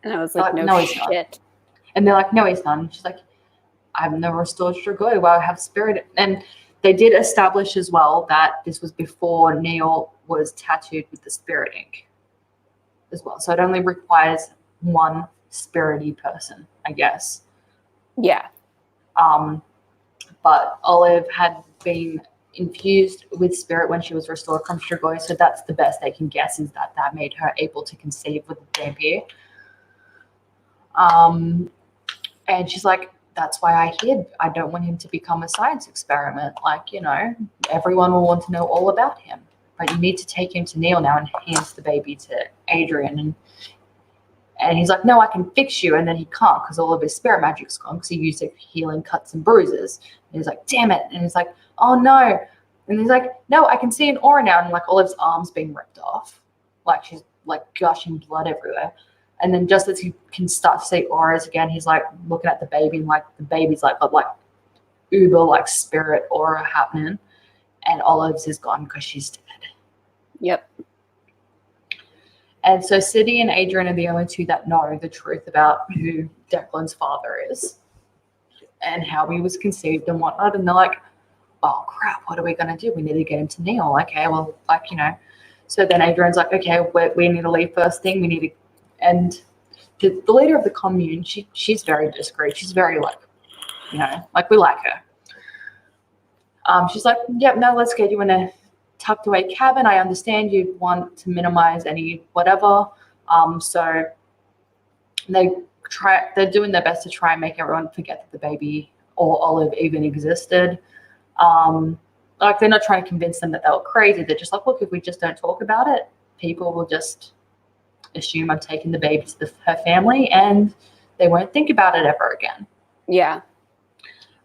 And I was like, no, shit. He's not. And they're like, no, he's not. And she's like, I've never restored Strigoi. Well, I have spirit. And they did establish as well that this was before Neil was tattooed with the spirit ink as well. So it only requires one spirity person, I guess. Yeah. But Olive had been infused with spirit when she was restored from Strigoi, so that's the best they can guess, is that made her able to conceive with the vampire. And she's like, that's why I hid. I don't want him to become a science experiment. Like, everyone will want to know all about him. But you need to take him to Neil now and hand the baby to Adrian. And he's like, no, I can fix you. And then he can't because all of his spirit magic's gone because he used it for healing cuts and bruises. And he's like, damn it. And he's like, oh, no. And he's like, no, I can see an aura now. And like Olive's arm's being ripped off. Like she's like gushing blood everywhere. And then just as he can start to see auras again, he's like looking at the baby and like the baby's like got like uber like spirit aura happening. And Olive's is gone because she's dead. Yep. And so Sidney and Adrian are the only two that know the truth about who Declan's father is and how he was conceived and whatnot. And they're like, oh, crap, what are we going to do? We need to get him to Neil. Okay, well, like, So then Adrian's like, okay, we need to leave first thing. We need to, and the leader of the commune, she's very discreet. She's very like, like we like her. She's like, yep, no, let's get you in a tucked away cabin. I understand you want to minimize any whatever. So they're doing their best to try and make everyone forget that the baby or Olive even existed. Like they're not trying to convince them that they were crazy. They're just like, look, if we just don't talk about it, people will just assume I'm taking the baby to her family and they won't think about it ever again. Yeah.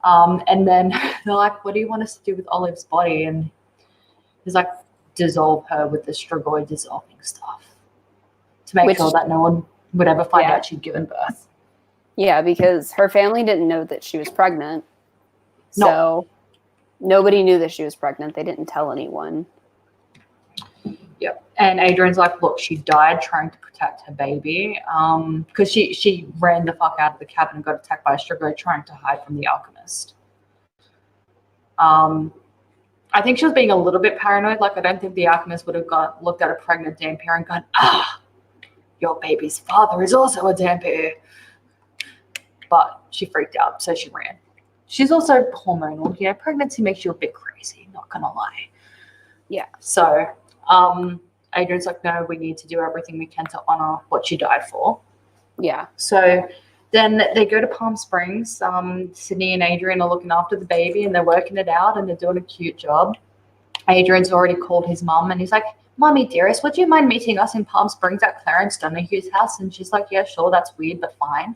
And then they're like, what do you want us to do with Olive's body? And he's like, dissolve her with the Strigoi dissolving stuff to make sure that no one would ever find out she'd given birth. Yeah, because her family didn't know that she was pregnant. So nobody knew that she was pregnant. They didn't tell anyone. Yep. And Adrian's like, look, she died trying to protect her baby because she ran the fuck out of the cabin and got attacked by a Strigoi trying to hide from the alchemist. I think she was being a little bit paranoid. Like, I don't think the alchemist would have looked at a pregnant Dampire and gone, your baby's father is also a Dampire. But she freaked out, so she ran. She's also hormonal. Pregnancy makes you a bit crazy, not gonna lie. Yeah. So Adrian's like, no, we need to do everything we can to honor what she died for. Yeah. So then they go to Palm Springs. Sidney and Adrian are looking after the baby and they're working it out and they're doing a cute job. Adrian's already called his mum and he's like, Mommy dearest, would you mind meeting us in Palm Springs at Clarence Donahue's house? And she's like, yeah, sure, that's weird, but fine.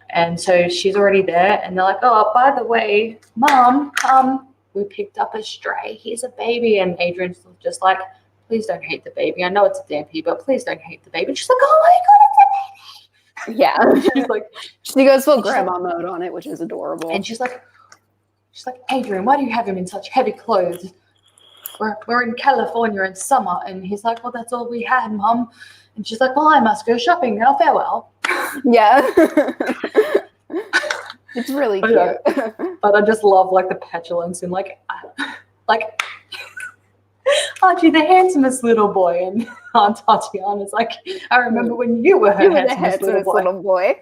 And so she's already there and they're like, oh, by the way, Mom, we picked up a stray. He's a baby. And Adrian's just like, please don't hate the baby. I know it's a Dampy, but please don't hate the baby. And she's like, oh my God, it's a baby. Yeah. She's like, she goes full grandma mode on it, which is adorable. And she's like, Adrian, why do you have him in such heavy clothes? We're in California in summer. And he's like, well, that's all we had, Mom. And she's like, well, I must go shopping now. Farewell. Yeah. It's really cute. But I just love like the petulance and like Archie, the handsomest little boy, and Aunt Tatiana's like, I remember when you were her handsomest little boy.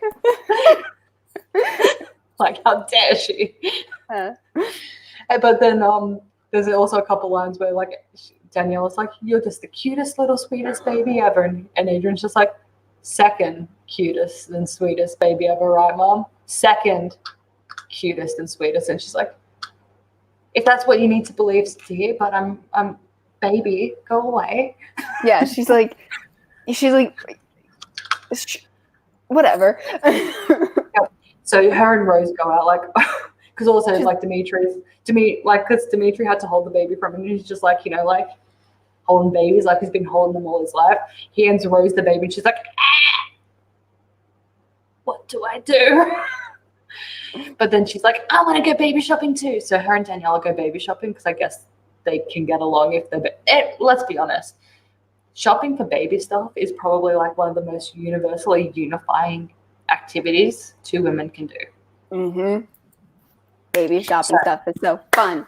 Like, how dare she? But then there's also a couple lines where like Danielle is like, you're just the cutest little sweetest baby ever, and Adrian's just like, second cutest and sweetest baby ever, right, Mom? Second cutest and sweetest. And she's like, if that's what you need to believe, dear, but I'm baby, go away. Yeah, she's like, whatever. So her and Rose go out, like, because also like because Dimitri had to hold the baby from him, and he's just like, you know, like holding babies, like he's been holding them all his life. He hands Rose the baby, and she's like, what do I do? But then she's like, I want to go baby shopping too. So her and Daniela go baby shopping because I guess they can get along if they're. Let's be honest, shopping for baby stuff is probably like one of the most universally unifying activities two women can do. Mm-hmm. Baby shopping stuff is so fun.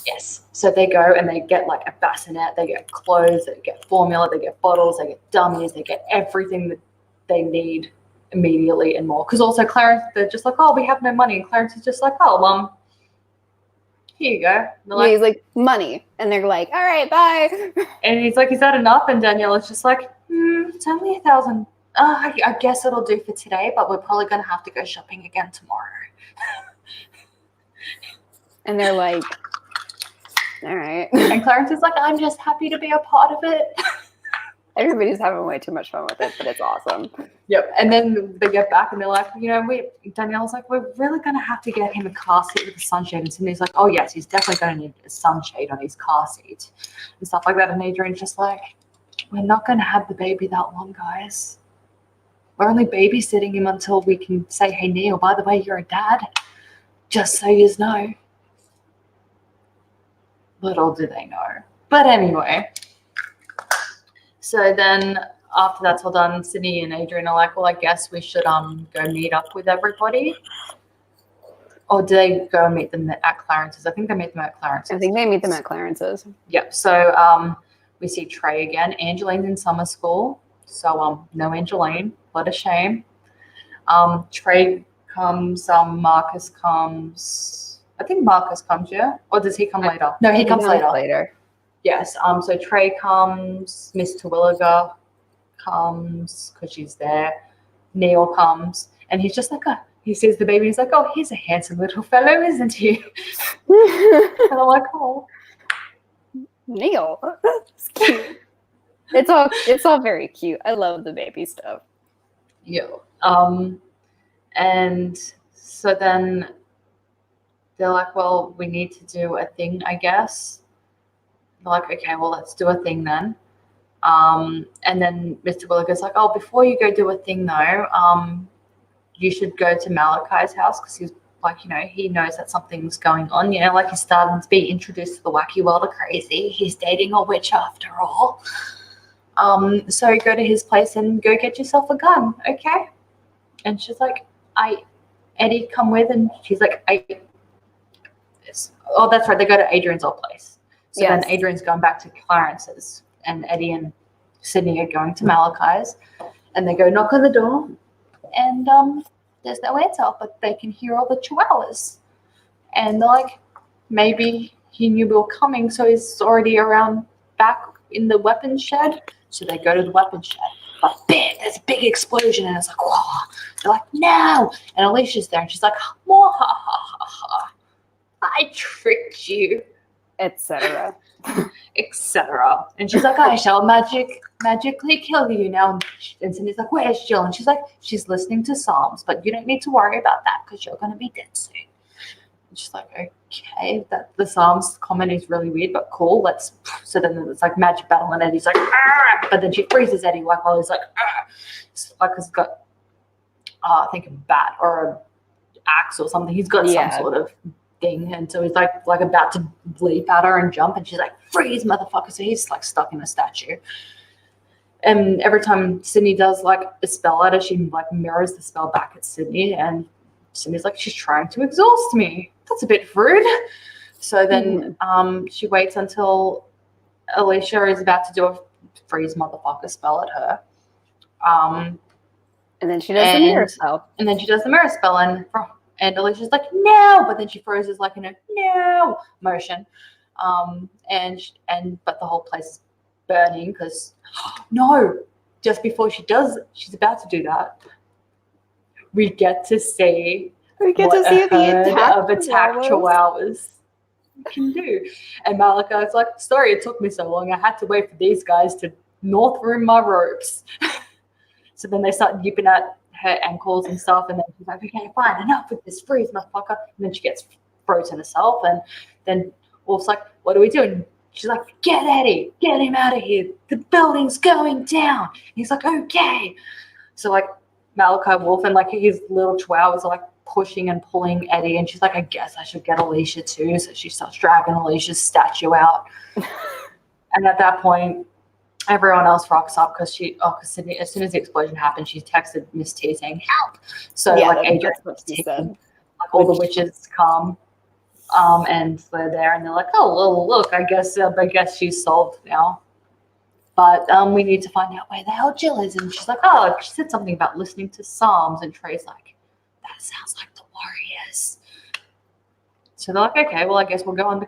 Yes. So they go and they get like a bassinet, they get clothes, they get formula, they get bottles, they get dummies, they get everything that they need immediately and more. Because also Clarence, they're just like, oh, we have no money. And Clarence is just like, oh, here you go. Yeah, he's like, money. And they're like, all right, bye. And he's like, is that enough? And Daniela's just like, it's only 1,000. I guess it'll do for today, but we're probably going to have to go shopping again tomorrow. And they're like, all right. And Clarence is like, I'm just happy to be a part of it. Everybody's having way too much fun with it, but it's awesome. Yep. And then they get back and they're like, you know, Danielle's like, we're really going to have to get him a car seat with a sunshade. And Sydney's like, oh, yes, he's definitely going to need a sunshade on his car seat and stuff like that. And Adrian's just like, we're not going to have the baby that long, guys. We're only babysitting him until we can say, hey, Neil, by the way, you're a dad. Just so you know. Little do they know. But anyway. So then after that's all done, Sydney and Adrian are like, well, I guess we should go meet up with everybody. Or do they go and meet them at Clarence's? I think they meet them at Clarence's. I think they meet them at Clarence's. Yep. So we see Trey again. Angeline's in summer school. So no Angeline. What a shame. Trey comes, Marcus comes. I think Marcus comes, yeah? Or does he come later? No, he comes later. Yes. So Trey comes, Miss Terwilliger comes because she's there. Neil comes, and he's just like, he sees the baby. He's like, oh, he's a handsome little fellow, isn't he? And I'm like, oh, Neil, it's cute. It's all very cute. I love the baby stuff. Yeah. And so then they're like, well, we need to do a thing, I guess. They're like, okay, well, let's do a thing then. And then Mr. Williger's like, oh, before you go do a thing though, you should go to Malachi's house because he's like, you know, he knows that something's going on. You know, like he's starting to be introduced to the wacky world of crazy. He's dating a witch after all. So go to his place and go get yourself a gun, okay? And she's like, Eddie, come with. And she's like, oh, that's right. They go to Adrian's old place. So yes. Then Adrian's going back to Clarence's, and Eddie and Sydney are going to Malachi's, and they go knock on the door, and there's no answer, but they can hear all the chihuahuas, and they're like, maybe he knew we were coming, so he's already around back in the weapons shed. So they go to the weapons shed, but bam, there's a big explosion, and it's like, whoa. They're like, no, and Alicia's there, and she's like, ha ha ha ha, I tricked you, etc. etc. And she's like, I shall magically kill you now. And Cindy's like, where's Jill? And she's like, she's listening to Psalms, but you don't need to worry about that because you're going to be dead soon. And she's like, okay, that the Psalms comment is really weird, but cool. So then it's like magic battle, and Eddie's like, argh! But then she freezes Eddie while he's like, argh! It's like he's got, I think a bat or an axe or something. He's got some sort of thing, and so he's like about to leap at her and jump, and she's like, freeze, motherfucker. So he's like stuck in a statue, and every time Sydney does like a spell at her, she like mirrors the spell back at Sydney, and Sydney's like, she's trying to exhaust me. That's a bit rude. So then she waits until Alicia is about to do a freeze motherfucker spell at her, and then she does the mirror spell, and Alicia's like, no, but then she freezes like in a no motion. But the whole place is burning because, no, just before she's about to do that, we get to see We get what to see a the herd attack of attack chihuahuas can do. And Malachi's like, sorry it took me so long. I had to wait for these guys to north room my ropes. So then they start yipping at her ankles and stuff, and then she's like, okay, fine, enough with this freeze, motherfucker. And then she gets frozen herself, and then Wolf's like, what are we doing? She's like, get Eddie, get him out of here. The building's going down. He's like, okay. So like Malachi Wolf and like his little chihuahuas are like pushing and pulling Eddie, and she's like, I guess I should get Alicia too. So she starts dragging Alicia's statue out. And at that point, everyone else rocks up because Sydney, as soon as the explosion happened, she texted Miss T saying help. So Yeah, like Adrian, like all the witches come, and they're there, and they're like, oh well, look, I guess she's solved now. But we need to find out where the hell Jill is. And she's like, oh, she said something about listening to Psalms. And Trey's like, that sounds like the Warriors. So they're like, okay, well, I guess we'll go on.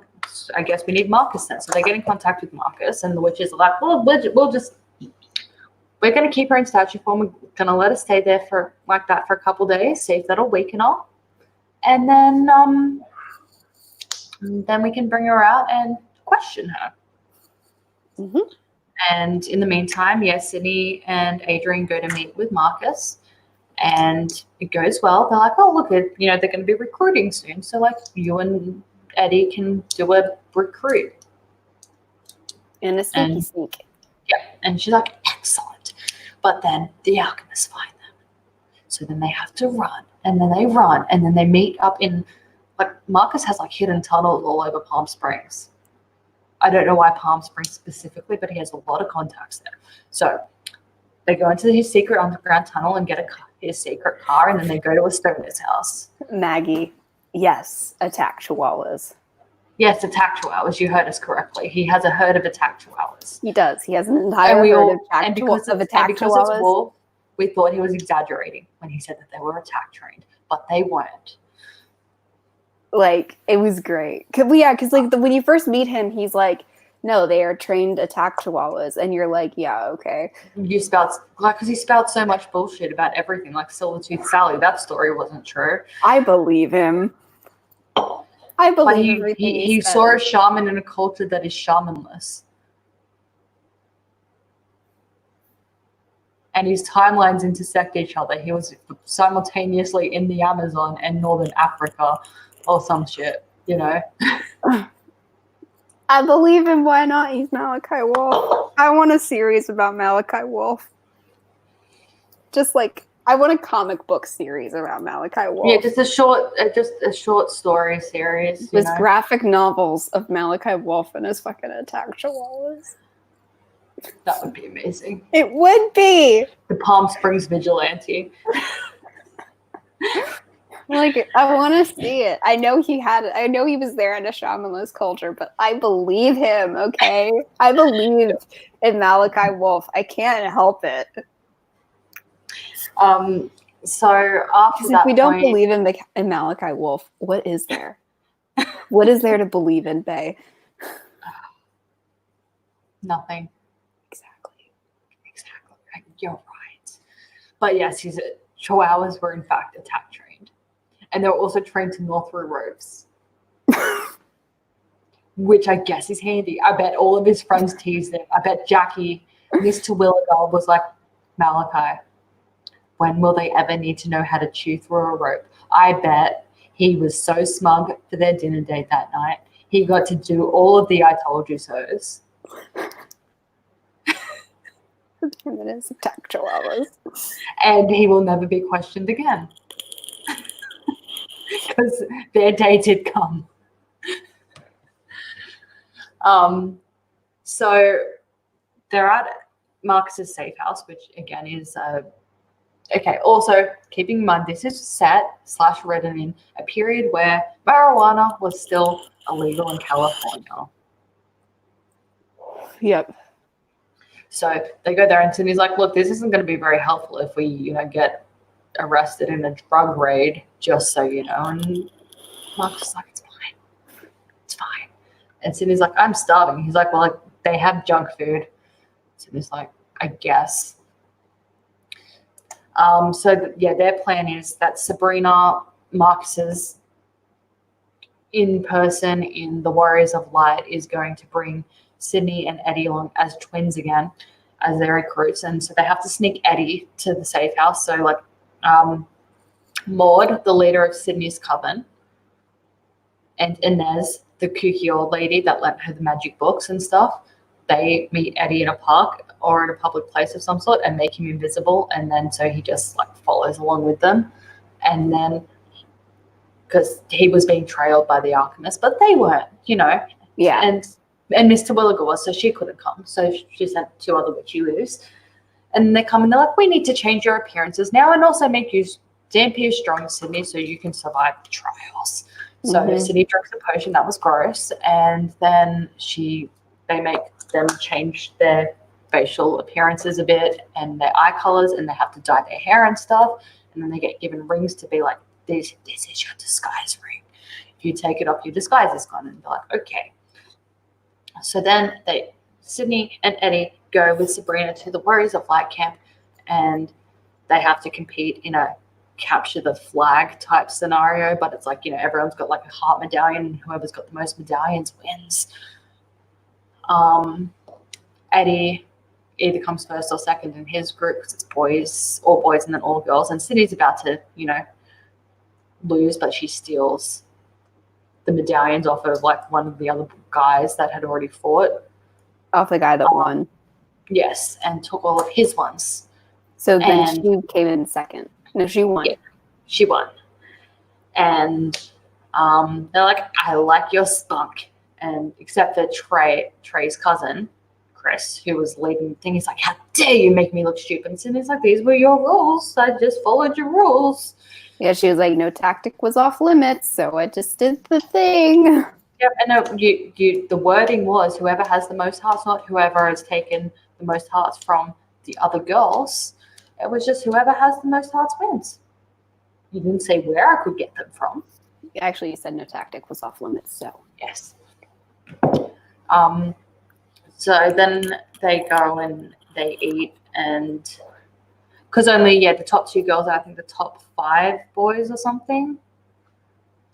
I guess we need Marcus then. So they get in contact with Marcus, and the witches are like, well, we're going to keep her in statue form. We're going to let her stay there for like that for a couple days, see if that'll weaken her. And then we can bring her out and question her. Mm-hmm. And in the meantime, Sydney and Adrian go to meet with Marcus, and it goes well. They're like, oh, look, they're going to be recruiting soon. So, like, you and Eddie can do a recruit. And a sneak. Yeah. And she's like, excellent. But then the alchemists find them. So then they have to run. And then they run. And then they meet up in, like, Marcus has, like, hidden tunnels all over Palm Springs. I don't know why Palm Springs specifically, but he has a lot of contacts there. So they go into his secret underground tunnel and get his secret car, and then they go to a stoner's house. Maggie, yes, attack chihuahuas. Yes, attack chihuahuas. You heard us correctly. He has a herd of attack chihuahuas. He does. He has an entire herd of attack chihuahuas. It's Wolf, we thought he was exaggerating when he said that they were attack trained, but they weren't. Like, it was great. Because like when you first meet him, he's like, no, they are trained attack chihuahuas. And you're like, yeah, okay. Because he spouted so much bullshit about everything, like Silvertooth Sally. That story wasn't true. I believe him. I believe everything he saw a shaman in a culture that is shamanless. And his timelines intersect each other. He was simultaneously in the Amazon and Northern Africa or some shit, I believe him. Why not? He's Malachi Wolf. I want a series about Malachi Wolf. Just like, I want a comic book series about Malachi Wolf. Yeah, just a short story series. With graphic novels of Malachi Wolf and his fucking attack chihuahuas. That would be amazing. It would be. The Palm Springs vigilante. Like, I want to see it. I know he was there in a shamanless culture, but I believe him, okay? I believe in Malachi Wolf. I can't help it. So after that, if we don't believe in Malachi Wolf, what is there? What is there to believe in, Bae? Nothing. Exactly. You're right. But yes, chihuahuas were in fact attack trained. And they were also trained to gnaw through ropes. Which I guess is handy. I bet all of his friends teased him. I bet Jackie, Miss Terwilliger, was like, Malachi, when will they ever need to know how to chew through a rope? I bet he was so smug for their dinner date that night. He got to do all of the I told you so's. And his attack chihuahuas. And he will never be questioned again. Because their day did come. So they're at Marcus's safe house, which again is okay. Also, keeping in mind this is set/written in a period where marijuana was still illegal in California. Yep. So they go there, and Sydney's like, "Look, this isn't going to be very helpful if we, get arrested in a drug raid, just so you know." And Marcus is like, it's fine. And Sydney's like, I'm starving. He's like, well, they have junk food. Sydney's like, I guess. Their plan is that Sabrina, Marcus's in person in the Warriors of Light, is going to bring Sydney and Eddie along as twins again, as their recruits, and so they have to sneak Eddie to the safe house. So like Maud, the leader of Sydney's coven, and Inez, the kooky old lady that lent her the magic books and stuff, they meet Eddie in a park or in a public place of some sort and make him invisible, and then so he just like follows along with them. And then because he was being trailed by the alchemist, but they weren't, Yeah. And Mr. Williger was, so she couldn't come, so she sent 2 other witchy widows, and they come and they're like, we need to change your appearances now and also make you damp you strong, Sydney, so you can survive the trials. So Sydney drinks a potion that was gross, and then they make them change their facial appearances a bit and their eye colors, and they have to dye their hair and stuff, and then they get given rings to be like, this is your disguise ring. If you take it off, your disguise is gone. And they're like, okay. So then Sydney and Eddie go with Sabrina to the Warriors of Light camp, and they have to compete in a capture the flag type scenario, but it's like, everyone's got like a heart medallion, and whoever's got the most medallions wins. Eddie either comes first or second in his group because it's all boys and then all girls, and Sydney's about to, lose, but she steals the medallions off of like one of the other guys that had already fought. Off the guy that won. Yes, and took all of his ones. So then she came in second. No, she won. Yeah, she won. And they're like, I like your spunk. And except for Trey's cousin, Chris, who was leading the thing, he's like, how dare you make me look stupid? And Sydney's like, these were your rules. I just followed your rules. Yeah, she was like, no tactic was off limits, so I just did the thing. Yeah, and the wording was whoever has the most hearts, not whoever has taken the most hearts from the other girls. It was just whoever has the most hearts wins. You didn't say where I could get them from. Actually, you said no tactic was off limits, so. Yes. So then they go and they eat, and because only the top 2 girls, and I think the top 5 boys or something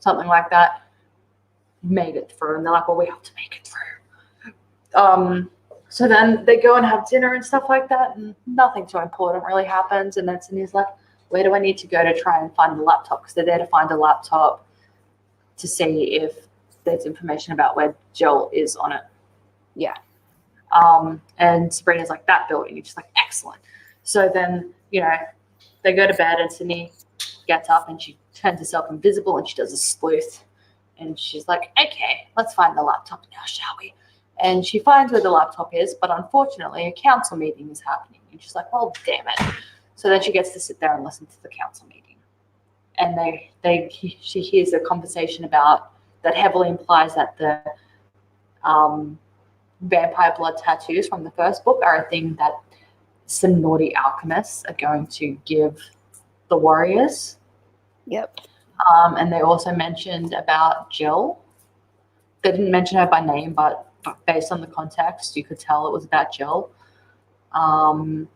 like that, made it through, and they're like, well, we have to make it through. So then they go and have dinner and stuff like that, and nothing too important really happens. And then Sydney's like, where do I need to go to try and find the laptop? Because they're there to find a laptop to see if there's information about where Jill is on it. Yeah. And Sabrina's like, that building. You're just like, excellent. So then, they go to bed, and Sydney gets up and she turns herself invisible and she does a sleuth. And she's like, okay, let's find the laptop now, shall we? And she finds where the laptop is, but unfortunately a council meeting is happening. And she's like, well, damn it. So then she gets to sit there and listen to the council meeting. And she hears a conversation about that heavily implies that the vampire blood tattoos from the first book are a thing that some naughty alchemists are going to give the warriors. Yep. And they also mentioned about Jill. They didn't mention her by name, but based on the context, you could tell it was about Jill. And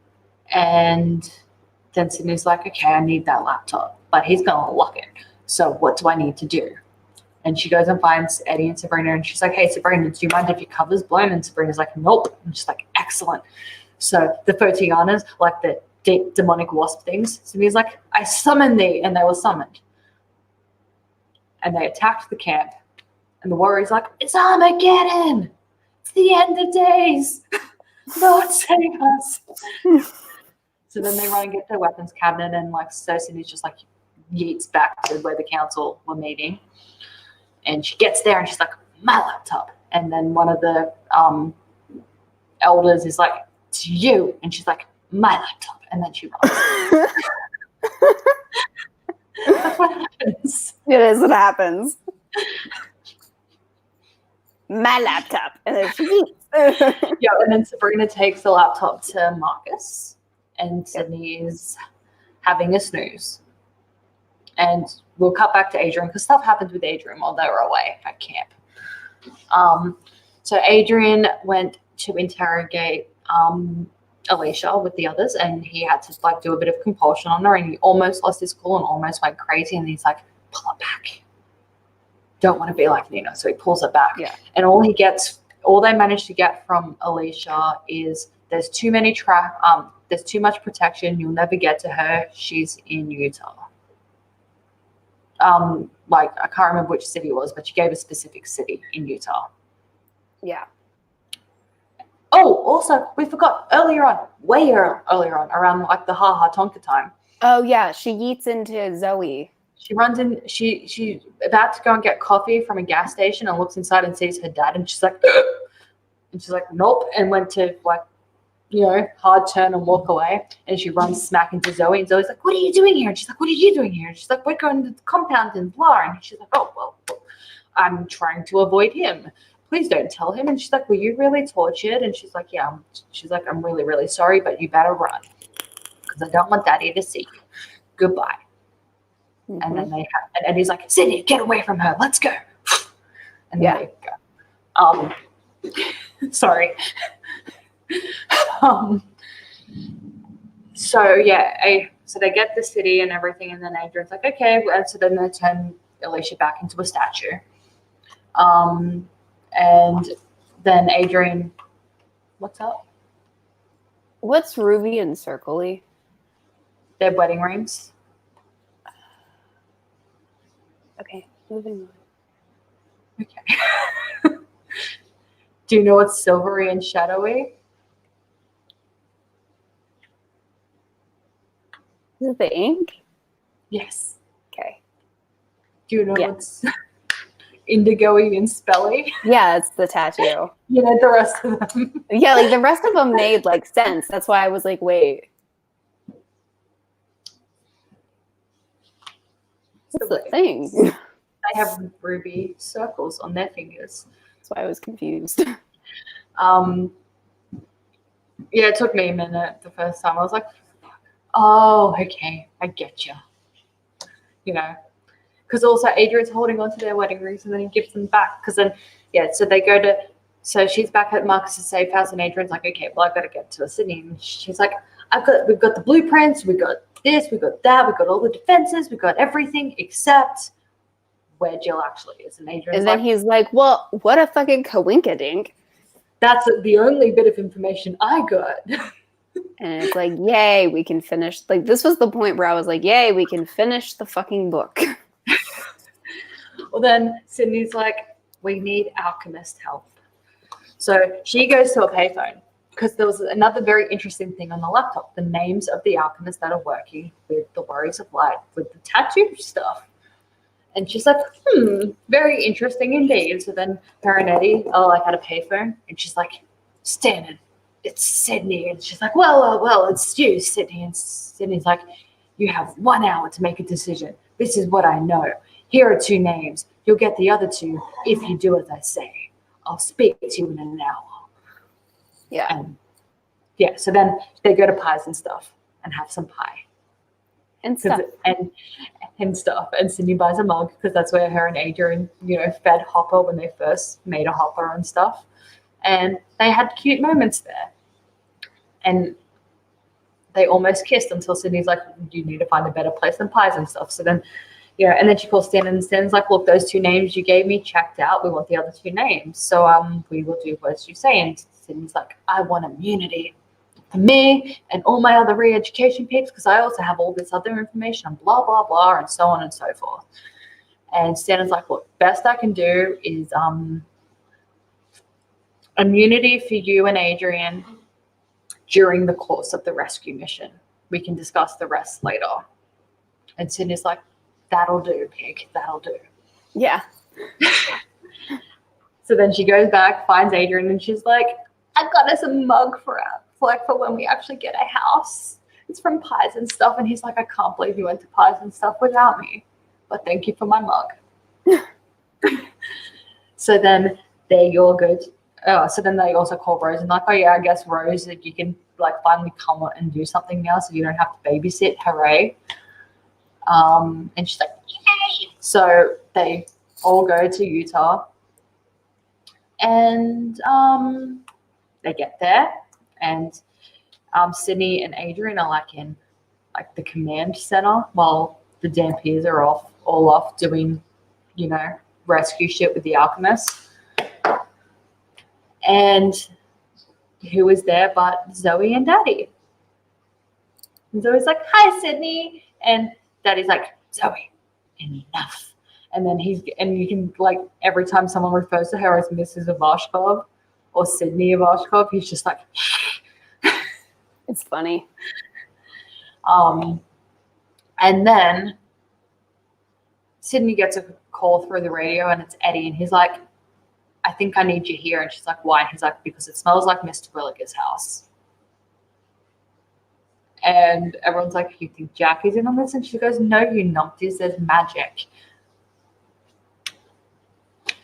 then Sydney's like, okay, I need that laptop, but he's going to lock it. So what do I need to do? And she goes and finds Eddie and Sabrina, and she's like, hey, Sabrina, do you mind if your cover's blown? And Sabrina's like, nope. And she's like, excellent. So the Photianas, like the demonic wasp things, Sydney's like, I summoned thee, and they were summoned. And they attacked the camp. And the warrior's like, it's Armageddon! It's the end of days! Lord save us! So then they run and get their weapons cabinet, and like so Sydney's just like yeets back to where the council were meeting. And she gets there and she's like, my laptop. And then one of the elders is like, it's you. And she's like, my laptop. And then she runs. That's what happens. It is what happens. My laptop. And then she eats. Yeah, and then Sabrina takes the laptop to Marcus, and Sydney is having a snooze. And we'll cut back to Adrian because stuff happened with Adrian while they were away at camp. So Adrian went to interrogate Alicia with the others, and he had to like do a bit of compulsion on her, and he almost lost his cool and almost went crazy, and he's like, pull it back. Don't want to be like Nina. So he pulls it back. Yeah. And all they manage to get from Alicia is there's too many there's too much protection. You'll never get to her. She's in Utah. Like I can't remember which city it was, but she gave a specific city in Utah. Yeah. Oh, also we forgot way earlier on, around like the Ha Ha Tonka time. Oh yeah, she yeets into Zoe. She runs in. She's about to go and get coffee from a gas station and looks inside and sees her dad, and she's like, nope, and went to like, hard turn and walk away, and she runs smack into Zoe, and Zoe's like, what are you doing here? And she's like, what are you doing here? And she's like, we're going to the compound and blah, and she's like, oh well, I'm trying to avoid him. Please don't tell him. And she's like, were you really tortured? And she's like, yeah. She's like, I'm really, really sorry, but you better run because I don't want Daddy to see you. Goodbye. Mm-hmm. And then and he's like, Sydney, get away from her. Let's go. And then they go. Sorry. So they get the city and everything, and then Adrian's like, okay. And so then they turn Alicia back into a statue. And then Adrian, what's up? What's Ruby and Circly? Their wedding rings. Okay, moving on. Okay. Do you know what's silvery and shadowy? Is it the ink? Yes. Okay. Do you know what's indigo-y and spelly? Yeah, it's the tattoo. The rest of them. Yeah, like the rest of them made like sense. That's why I was like, wait. What's the thing? They have ruby circles on their fingers. That's why I was confused. Yeah, it took me a minute the first time. I was like, oh, okay, I get you. Because also Adrian's holding on to their wedding rings and then he gives them back. Because then, so they go to, so she's back at Marcus's safe house and Adrian's like, okay, well, I've got to get to Sydney. And she's like, we've got the blueprints, we've got this, we've got that, we've got all the defenses, we've got everything except where Jill actually is. And then he's like, well, what a fucking coinkadink. That's the only bit of information I got. And it's like, yay, we can finish. Like, this was the point where I was like, yay, we can finish the fucking book. Well, then Sydney's like, we need alchemist help. So she goes to a payphone because there was another very interesting thing on the laptop, the names of the alchemists that are working with the Warriors of Light, with the tattoo stuff. And she's like, very interesting indeed. So then her and Eddie are like at a payphone, and she's like, Stanton, it's Sydney. And she's like, well, it's you, Sydney. And Sydney's like, you have 1 hour to make a decision. This is what I know. Here are 2 names. You'll get the other 2 if you do as I say. I'll speak to you in an hour. Yeah. And so then they go to pies and stuff and have some pie. And stuff. And stuff. And Sydney buys a mug because that's where her and Adrian, fed Hopper when they first made a Hopper and stuff. And they had cute moments there. And they almost kissed until Sydney's like, you need to find a better place than pies and stuff. So then, and then she calls Stan and Stan's like, look, those 2 names you gave me checked out. We want the other 2 names. So we will do what you say. And Sydney's like, I want immunity for me and all my other re-education peeps because I also have all this other information and blah, blah, blah, and so on and so forth. And Stan's like, look, best I can do is immunity for you and Adrian during the course of the rescue mission. We can discuss the rest later. And Sydney's like, that'll do, pig. That'll do. Yeah. So then she goes back, finds Adrian, and she's like, I've got us a mug for when we actually get a house. It's from Pies and Stuff. And he's like, I can't believe you went to Pies and Stuff without me. But thank you for my mug. So then they all go so then they also call Rose and like, oh yeah, I guess Rose, that you can like finally come and do something now so you don't have to babysit. Hooray. And she's like, yay. So they all go to Utah and they get there and Sydney and Adrian are like in like the command center while the Dampiers are all off doing, you know, rescue shit with the alchemists. And who is there but Zoe and Daddy? And Zoe's like, "Hi, Sydney," and Daddy's like, "Zoe, enough." And then you can like every time someone refers to her as Mrs. Ivashkov or Sydney Ivashkov, he's just like, It's funny. And then Sydney gets a call through the radio, and it's Eddie, and he's like, "I think I need you here." And she's like, "Why?" And he's like, "Because it smells like Mr. Williger's house." And everyone's like, "You think Jackie's in on this?" And she goes, "No, you numpties, there's magic."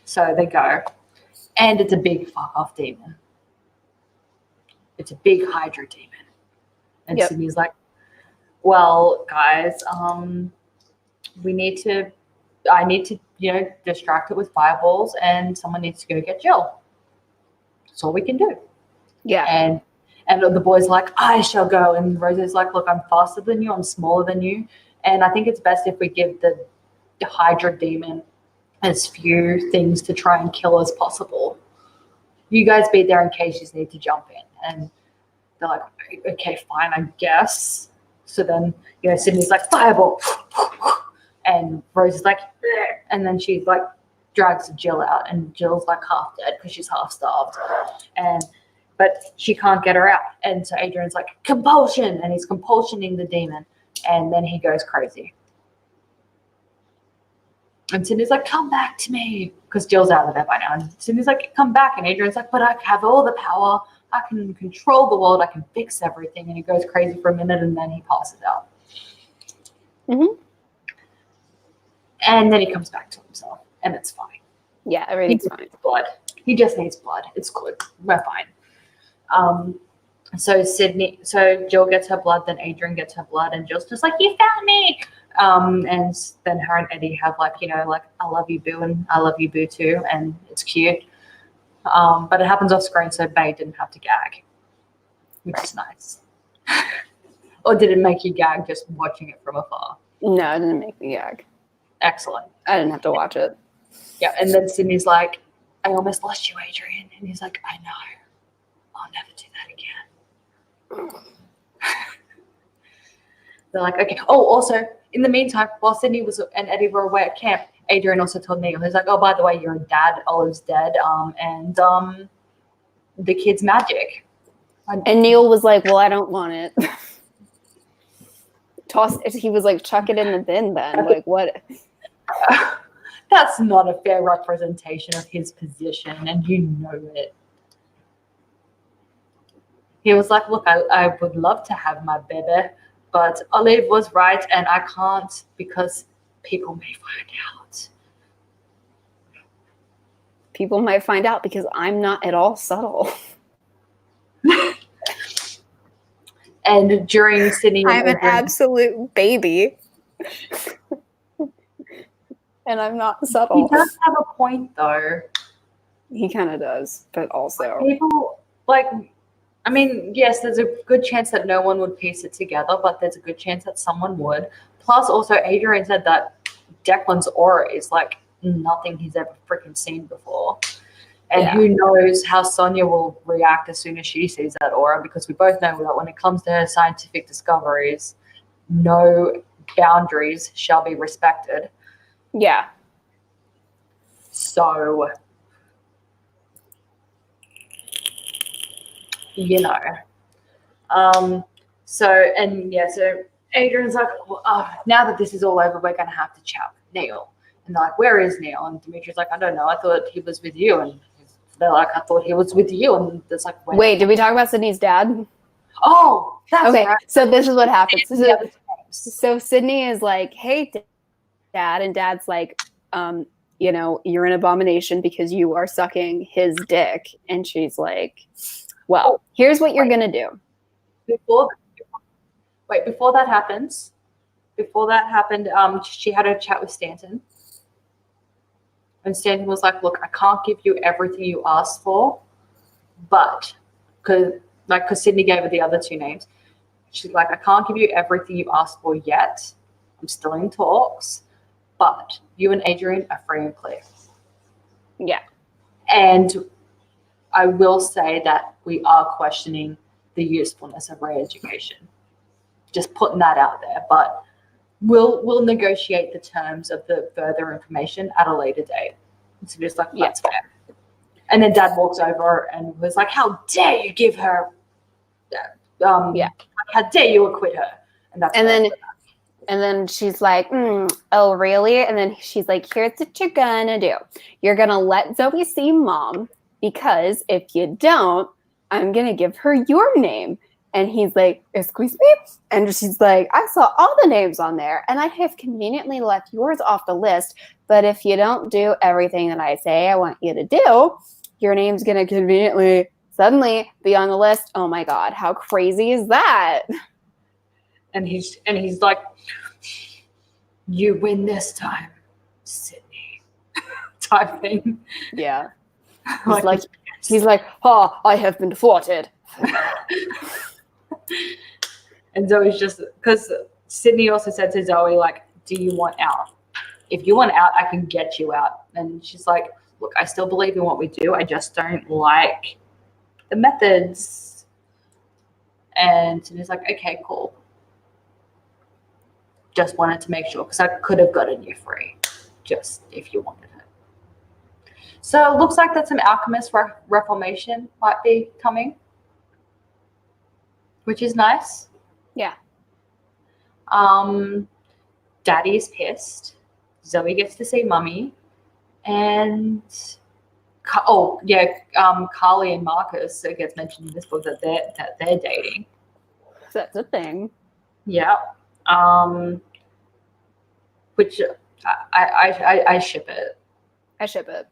So they go, and it's a big fuck off demon. It's a big Hydra demon. And Yep. Sydney's like, "Well, guys, I need to, you know, distract it with fireballs, and someone needs to go get Jill. That's all we can do." Yeah. And the boy's like, "I shall go." And Rosie's like, "Look, I'm faster than you. I'm smaller than you. And I think it's best if we give the Hydra demon as few things to try and kill as possible. You guys be there in case you need to jump in." And they're like, "Okay, fine, I guess." So then, you know, Sydney's like, "Fireball." And Rosie's like, "Bleh." And then she like drags Jill out, and Jill's like half dead because she's half starved. But she can't get her out. And so Adrian's like, "Compulsion," and he's compulsioning the demon, and then he goes crazy. And Sydney's like, "Come back to me," because Jill's out of there by now. And Sydney's like, "Come back," and Adrian's like, "But I have all the power. I can control the world. I can fix everything." And he goes crazy for a minute, and then he passes out. Mm-hmm. And then he comes back to himself, and it's fine. Yeah, everything's fine. Blood. He just needs blood. It's good. We're fine. So Jill gets her blood, then Adrian gets her blood, and Jill's just like, "You found me." And then her and Eddie have like, you know, like, "I love you, boo," and "I love you, boo," too, and it's cute. But it happens off screen, so Bay didn't have to gag, which is nice. Or did it make you gag just watching it from afar? No, it didn't make me gag. Excellent. I didn't have to watch it. Yeah, and then Sydney's like, "I almost lost you, Adrian," and he's like, "I know. I'll never do that again." They're like, "Okay." Oh, also, in the meantime, while Sydney and Eddie were away at camp, Adrian also told Neil, he's like, "Oh, by the way, your dad, Olive's dead, and the kid's magic." And Neil was like, "Well, I don't want it." He was like, "Chuck it in the bin then." Like, what? That's not a fair representation of his position, and you know it. He was like, "Look, I would love to have my baby, but Olive was right, and I can't because people may find out." People might find out because I'm not at all subtle. And during Sydney, I'm an absolute baby. And I'm not subtle. He does have a point, though. He kind of does, but also people like. I mean, yes, there's a good chance that no one would piece it together, but there's a good chance that someone would. Plus, also, Adrian said that Declan's aura is like nothing he's ever freaking seen before. And who knows how Sonia will react as soon as she sees that aura, because we both know that when it comes to her scientific discoveries, no boundaries shall be respected. Yeah. So, you know. So Adrian's like, well, now that this is all over, we're going to have to chat with Neil. And they're like, "Where is Neil?" And Dimitri's like, "I don't know. I thought he was with you." And they're like, "I thought he was with you." And it's like, wait, did we talk about Sydney's dad? Oh, that's okay. right. So this is what happens. So Sydney is like, "Hey, Dad," and Dad's like, "You know, you're an abomination because you are sucking his dick." And she's like, "Well, here's what you're gonna do." Before that happened, she had a chat with Stanton. And Stanton was like, "Look, I can't give you everything you asked for, but because like, because Sydney gave her the other 2 names. She's like, I can't give you everything you asked for yet. I'm still in talks, but you and Adrian are free and clear. Yeah. And I will say that we are questioning the usefulness of re-education. Just putting that out there, but we'll negotiate the terms of the further information at a later date. So just like, that's fair. And then Dad walks over and was like, how dare you give her, how dare you acquit her? And then she's like, oh, really? And then she's like, here's what you're going to do. You're going to let Zoe see Mom, because if you don't, I'm going to give her your name. And he's like, excuse me? And she's like, I saw all the names on there, and I have conveniently left yours off the list. But if you don't do everything that I say I want you to do, your name's going to conveniently suddenly be on the list. Oh, my God. How crazy is that? And he's like, you win this time, Sydney, type thing. Yeah. He's like, oh, I have been thwarted. And Zoe's just, because Sydney also said to Zoe, like, do you want out? If you want out, I can get you out. And she's like, look, I still believe in what we do. I just don't like the methods. And Sydney's like, okay, cool. Just wanted to make sure, because I could have gotten you free, just if you wanted it. So it looks like that some alchemist reformation might be coming, which is nice. Yeah. Daddy's pissed. Zoe gets to see Mummy. And, Carly and Marcus, it gets mentioned in this book that they're dating. That's a thing. Yeah. Which I ship it. I ship it.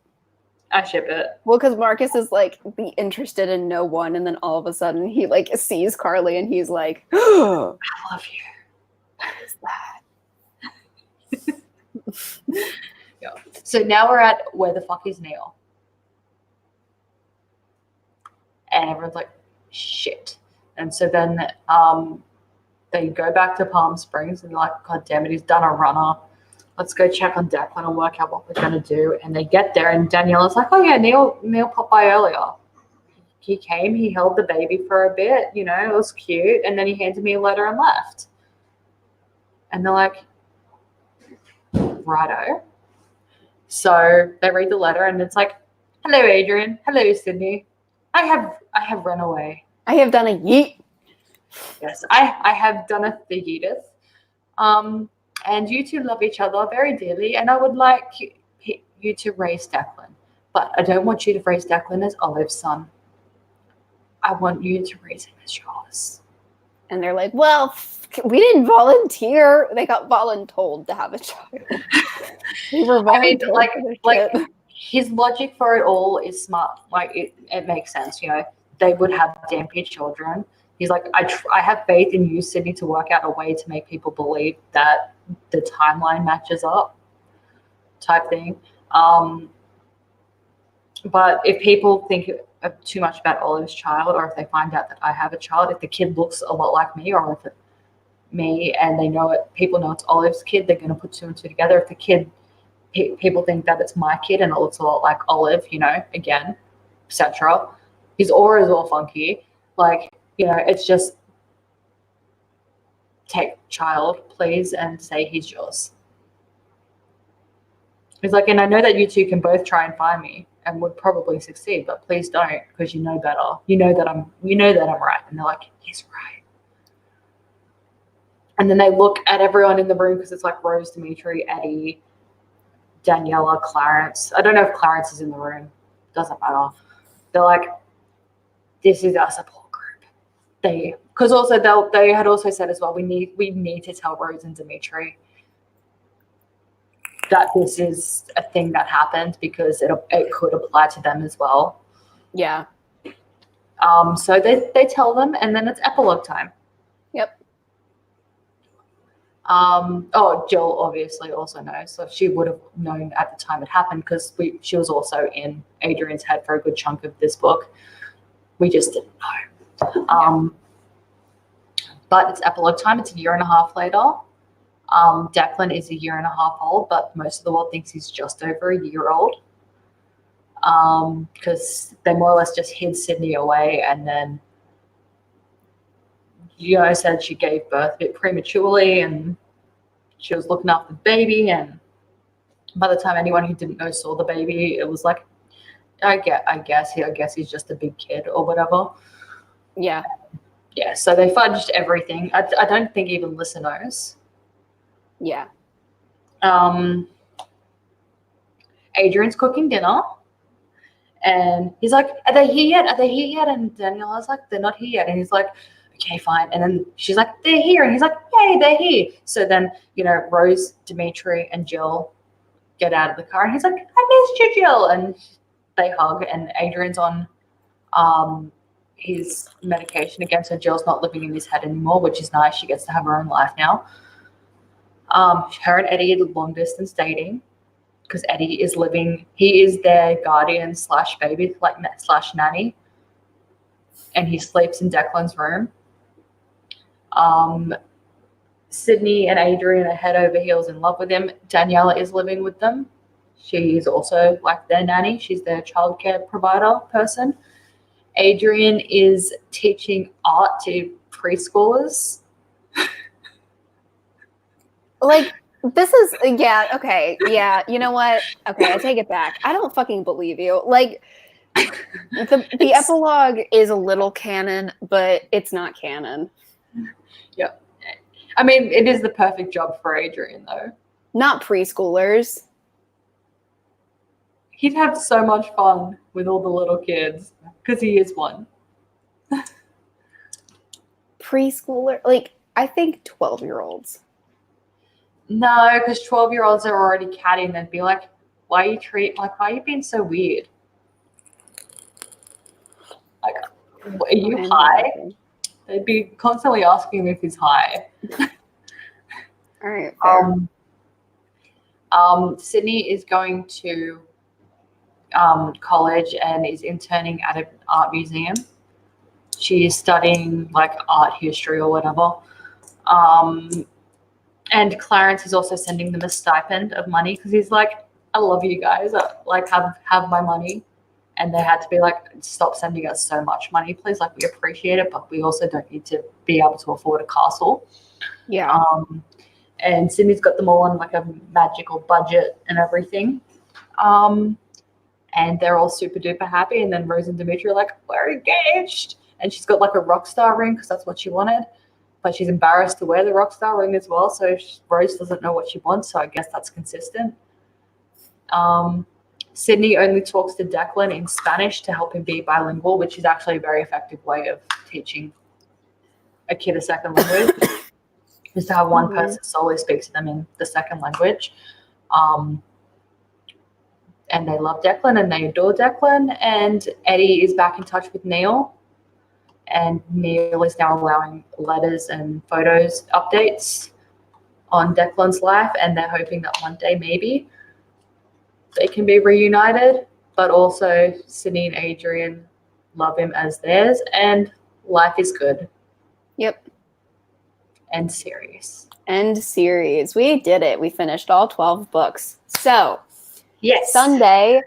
I ship it. Well, because Marcus is like be interested in no one, and then all of a sudden he like sees Carly and he's like, oh, I love you. What is that? Yeah. So now we're at where the fuck is Neil? And everyone's like, shit. And so then they go back to Palm Springs and they're like, God damn it, he's done a runner. Let's go check on Declan and work out what we're going to do. And they get there and Daniela's like, oh yeah, Neil popped by earlier. He came, he held the baby for a bit, you know, it was cute. And then he handed me a letter and left. And they're like, righto. So they read the letter and it's like, hello, Adrian. Hello, Sydney. I have run away. I have done a yeet. Yes, I have done a yeeteth. And you two love each other very dearly, and I would like you to raise Declan. But I don't want you to raise Declan as Olive's son. I want you to raise him as yours. And they're like, well, we didn't volunteer. They got voluntold to have a child. We were voluntold. Like his logic for it all is smart. Like it makes sense, you know. They would have dampy children. He's like, I have faith in you, Sydney, to work out a way to make people believe that the timeline matches up, type thing. But if people think too much about Olive's child, or if they find out that I have a child, if the kid looks a lot like me, or if it's me and they know it, people know it's Olive's kid, they're going to put 2 and 2 together. If the kid, people think that it's my kid and it looks a lot like Olive, you know, again, etc. His aura is all funky. Like, you know, it's just take child, please, and say he's yours. He's like, and I know that you two can both try and find me and would probably succeed, but please don't, because you know better. You know that I'm right. And they're like, he's right. And then they look at everyone in the room, because it's like Rose, Dimitri, Eddie, Daniela, Clarence. I don't know if Clarence is in the room. Doesn't matter. They're like, this is our support group. Because also they had also said as well, we need to tell Rose and Dimitri that this is a thing that happened, because it could apply to them as well. Yeah. So they tell them, and then it's epilogue time. Yep. Jill obviously also knows, so she would have known at the time it happened, because she was also in Adrian's head for a good chunk of this book. We just didn't know. But it's epilogue time. It's a year and a half later. Declan is a year and a half old, but most of the world thinks he's just over a year old. Because they more or less just hid Sydney away, and then said she gave birth a bit prematurely, and she was looking after the baby, and by the time anyone who didn't know saw the baby, it was like, I guess he's just a big kid or whatever. Yeah. Yeah, so they fudged everything. I don't think even Lissa knows. Yeah. Adrian's cooking dinner, and he's like, "Are they here yet? Are they here yet?" And Daniela's like, "They're not here yet." And he's like, "Okay, fine." And then she's like, "They're here." And he's like, "Yay, they're here." So then, Rose, Dimitri, and Jill get out of the car, and he's like, "I missed you, Jill." And they hug, and Adrian's on his medication again, so Jill's not living in his head anymore, which is nice. She gets to have her own life now. Her and Eddie are long distance dating, because Eddie is he is their guardian / baby, / nanny, and he sleeps in Declan's room. Sydney and Adrian are head over heels in love with him. Daniela is living with them. She is also like their nanny. She's their childcare provider person. Adrian is teaching art to preschoolers. Like, this is, yeah, okay, yeah, you know what? Okay, I take it back. I don't fucking believe you. Like, the epilogue is a little canon, but it's not canon. Yeah. I mean, it is the perfect job for Adrian, though. Not preschoolers. He'd have so much fun with all the little kids, because he is one. Preschooler? Like, I think 12-year-olds. No, because 12-year-olds are already catty, and they'd be like, why are you being so weird? Like, are you high? They'd be constantly asking him if he's high. All right, fair. Sydney is going to college and is interning at an art museum. She is studying like art history or whatever. And Clarence is also sending them a stipend of money, because he's like, I love you guys. Like, have my money. And they had to be like, stop sending us so much money, please. Like, we appreciate it, but we also don't need to be able to afford a castle. Yeah. And Sydney's got them all on like a magical budget and everything. And they're all super duper happy. And then Rose and Dimitri are like, we're engaged. And she's got like a rock star ring, because that's what she wanted. But she's embarrassed to wear the rock star ring as well. So Rose doesn't know what she wants. So I guess that's consistent. Sydney only talks to Declan in Spanish to help him be bilingual, which is actually a very effective way of teaching a kid a second language, is to have one person solely speak to them in the second language. And they love Declan and they adore Declan. And Eddie is back in touch with Neil. And Neil is now allowing letters and photos updates on Declan's life. And they're hoping that one day maybe they can be reunited. But also Sydney and Adrian love him as theirs. And life is good. Yep. And serious. End series. We did it. We finished all 12 books. So, yes. Sunday,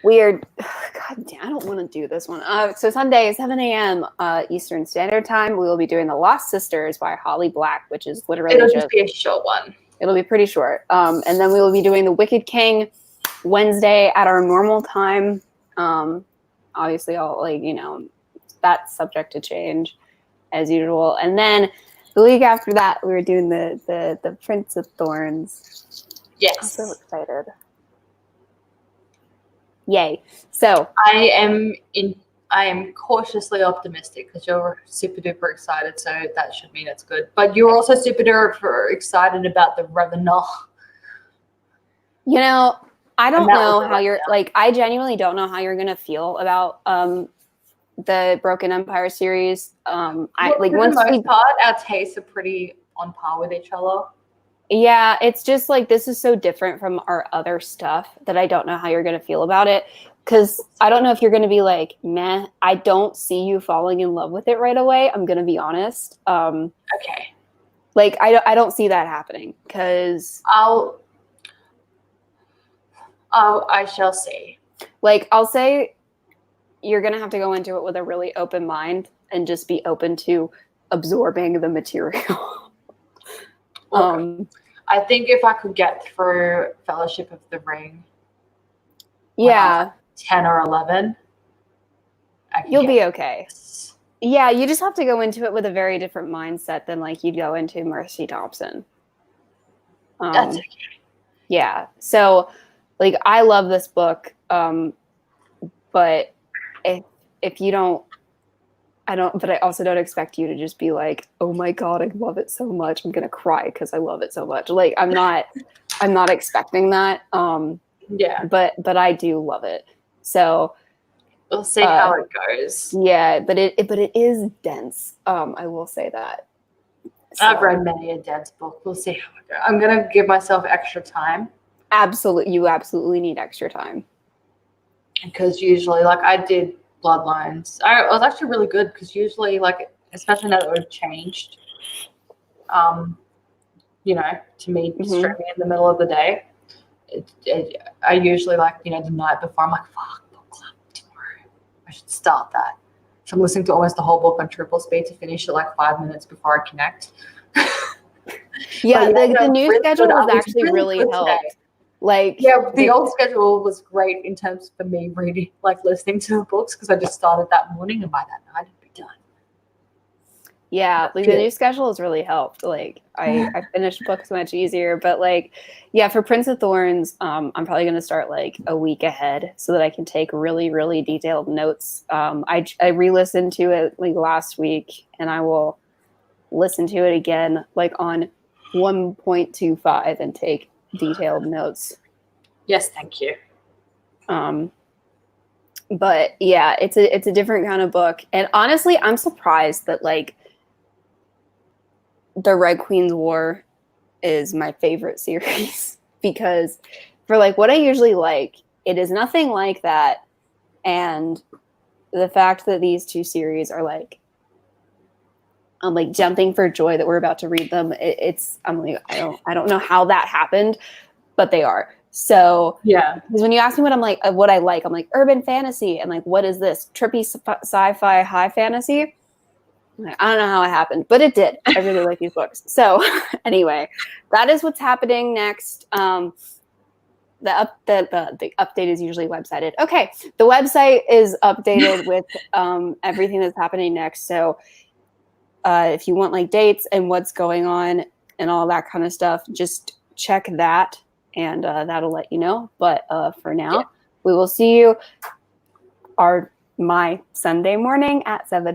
we are, God damn, I don't want to do this one. So Sunday, 7 a.m. Eastern Standard Time, we will be doing The Lost Sisters by Holly Black, which is literally It'll just be a short one. It'll be pretty short. And then we will be doing The Wicked King Wednesday at our normal time. Obviously, that's subject to change as usual. And then the week after that, we were doing the Prince of Thorns. Yes. I'm so excited. Yay. So I am cautiously optimistic, because you're super duper excited, so that should mean it's good. But you're also super duper excited about the Revenant. I don't know how you're I genuinely don't know how you're gonna feel about the Broken Empire series. For the most part, our tastes are pretty on par with each other. Yeah, it's just this is so different from our other stuff that I don't know how you're going to feel about it. because I don't know if you're going to be like, meh, I don't see you falling in love with it right away. I'm going to be honest. Okay. Like, I don't see that happening because I shall see. like, I'll say you're going to have to go into it with a really open mind and just be open to absorbing the material. Okay. I think if I could get through Fellowship of the Ring, yeah, 10 or 11, you'll be okay. Yeah, you just have to go into it with a very different mindset than like you'd go into Mercy Thompson. That's okay. Yeah. So like I love this book. But if you don't, but I also don't expect you to just be like, oh my God, I love it so much. I'm going to cry because I love it so much. Like I'm not expecting that. Yeah. But I do love it. So we'll see how it goes. Yeah. But it is dense. I will say that. So, I've read many a dense book. We'll see how it goes. I'm going to give myself extra time. Absolutely. You absolutely need extra time. Because usually, like I did Bloodlines. I was actually really good because usually, like, especially now that we've changed, you know, to me streaming in the middle of the day, I usually like, you know, the night before, I'm like, fuck, book club tomorrow. I should start that. So I'm listening to almost the whole book on triple speed to finish it like 5 minutes before I connect. Yeah, the new schedule has actually really helped. Like, yeah, the old schedule was great in terms for me reading, like listening to the books, because I just started that morning and by that night it'd be done. Yeah, like the new schedule has really helped. Like I finished books much easier, but like, yeah, for Prince of Thorns, I'm probably going to start like a week ahead so that I can take really, really detailed notes. I re-listened to it like last week, and I will listen to it again like on 1.25 and take detailed notes. Yes, thank you. But yeah, it's a different kind of book, and honestly, I'm surprised that like the Red Queen's War is my favorite series because for like what I usually like, it is nothing like that, and the fact that these two series are like I'm like jumping for joy that we're about to read them. I'm like I don't know how that happened, but they are. So yeah, because when you ask me what I'm like, what I like, I'm like urban fantasy, and like what is this trippy sci-fi high fantasy? Like, I don't know how it happened, but it did. I really like these books. So anyway, that is what's happening next. The update is usually websited. Okay, the website is updated with everything that's happening next. So if you want like dates and what's going on and all that kind of stuff, just check that, and that'll let you know. But for now, we will see you my Sunday morning at 7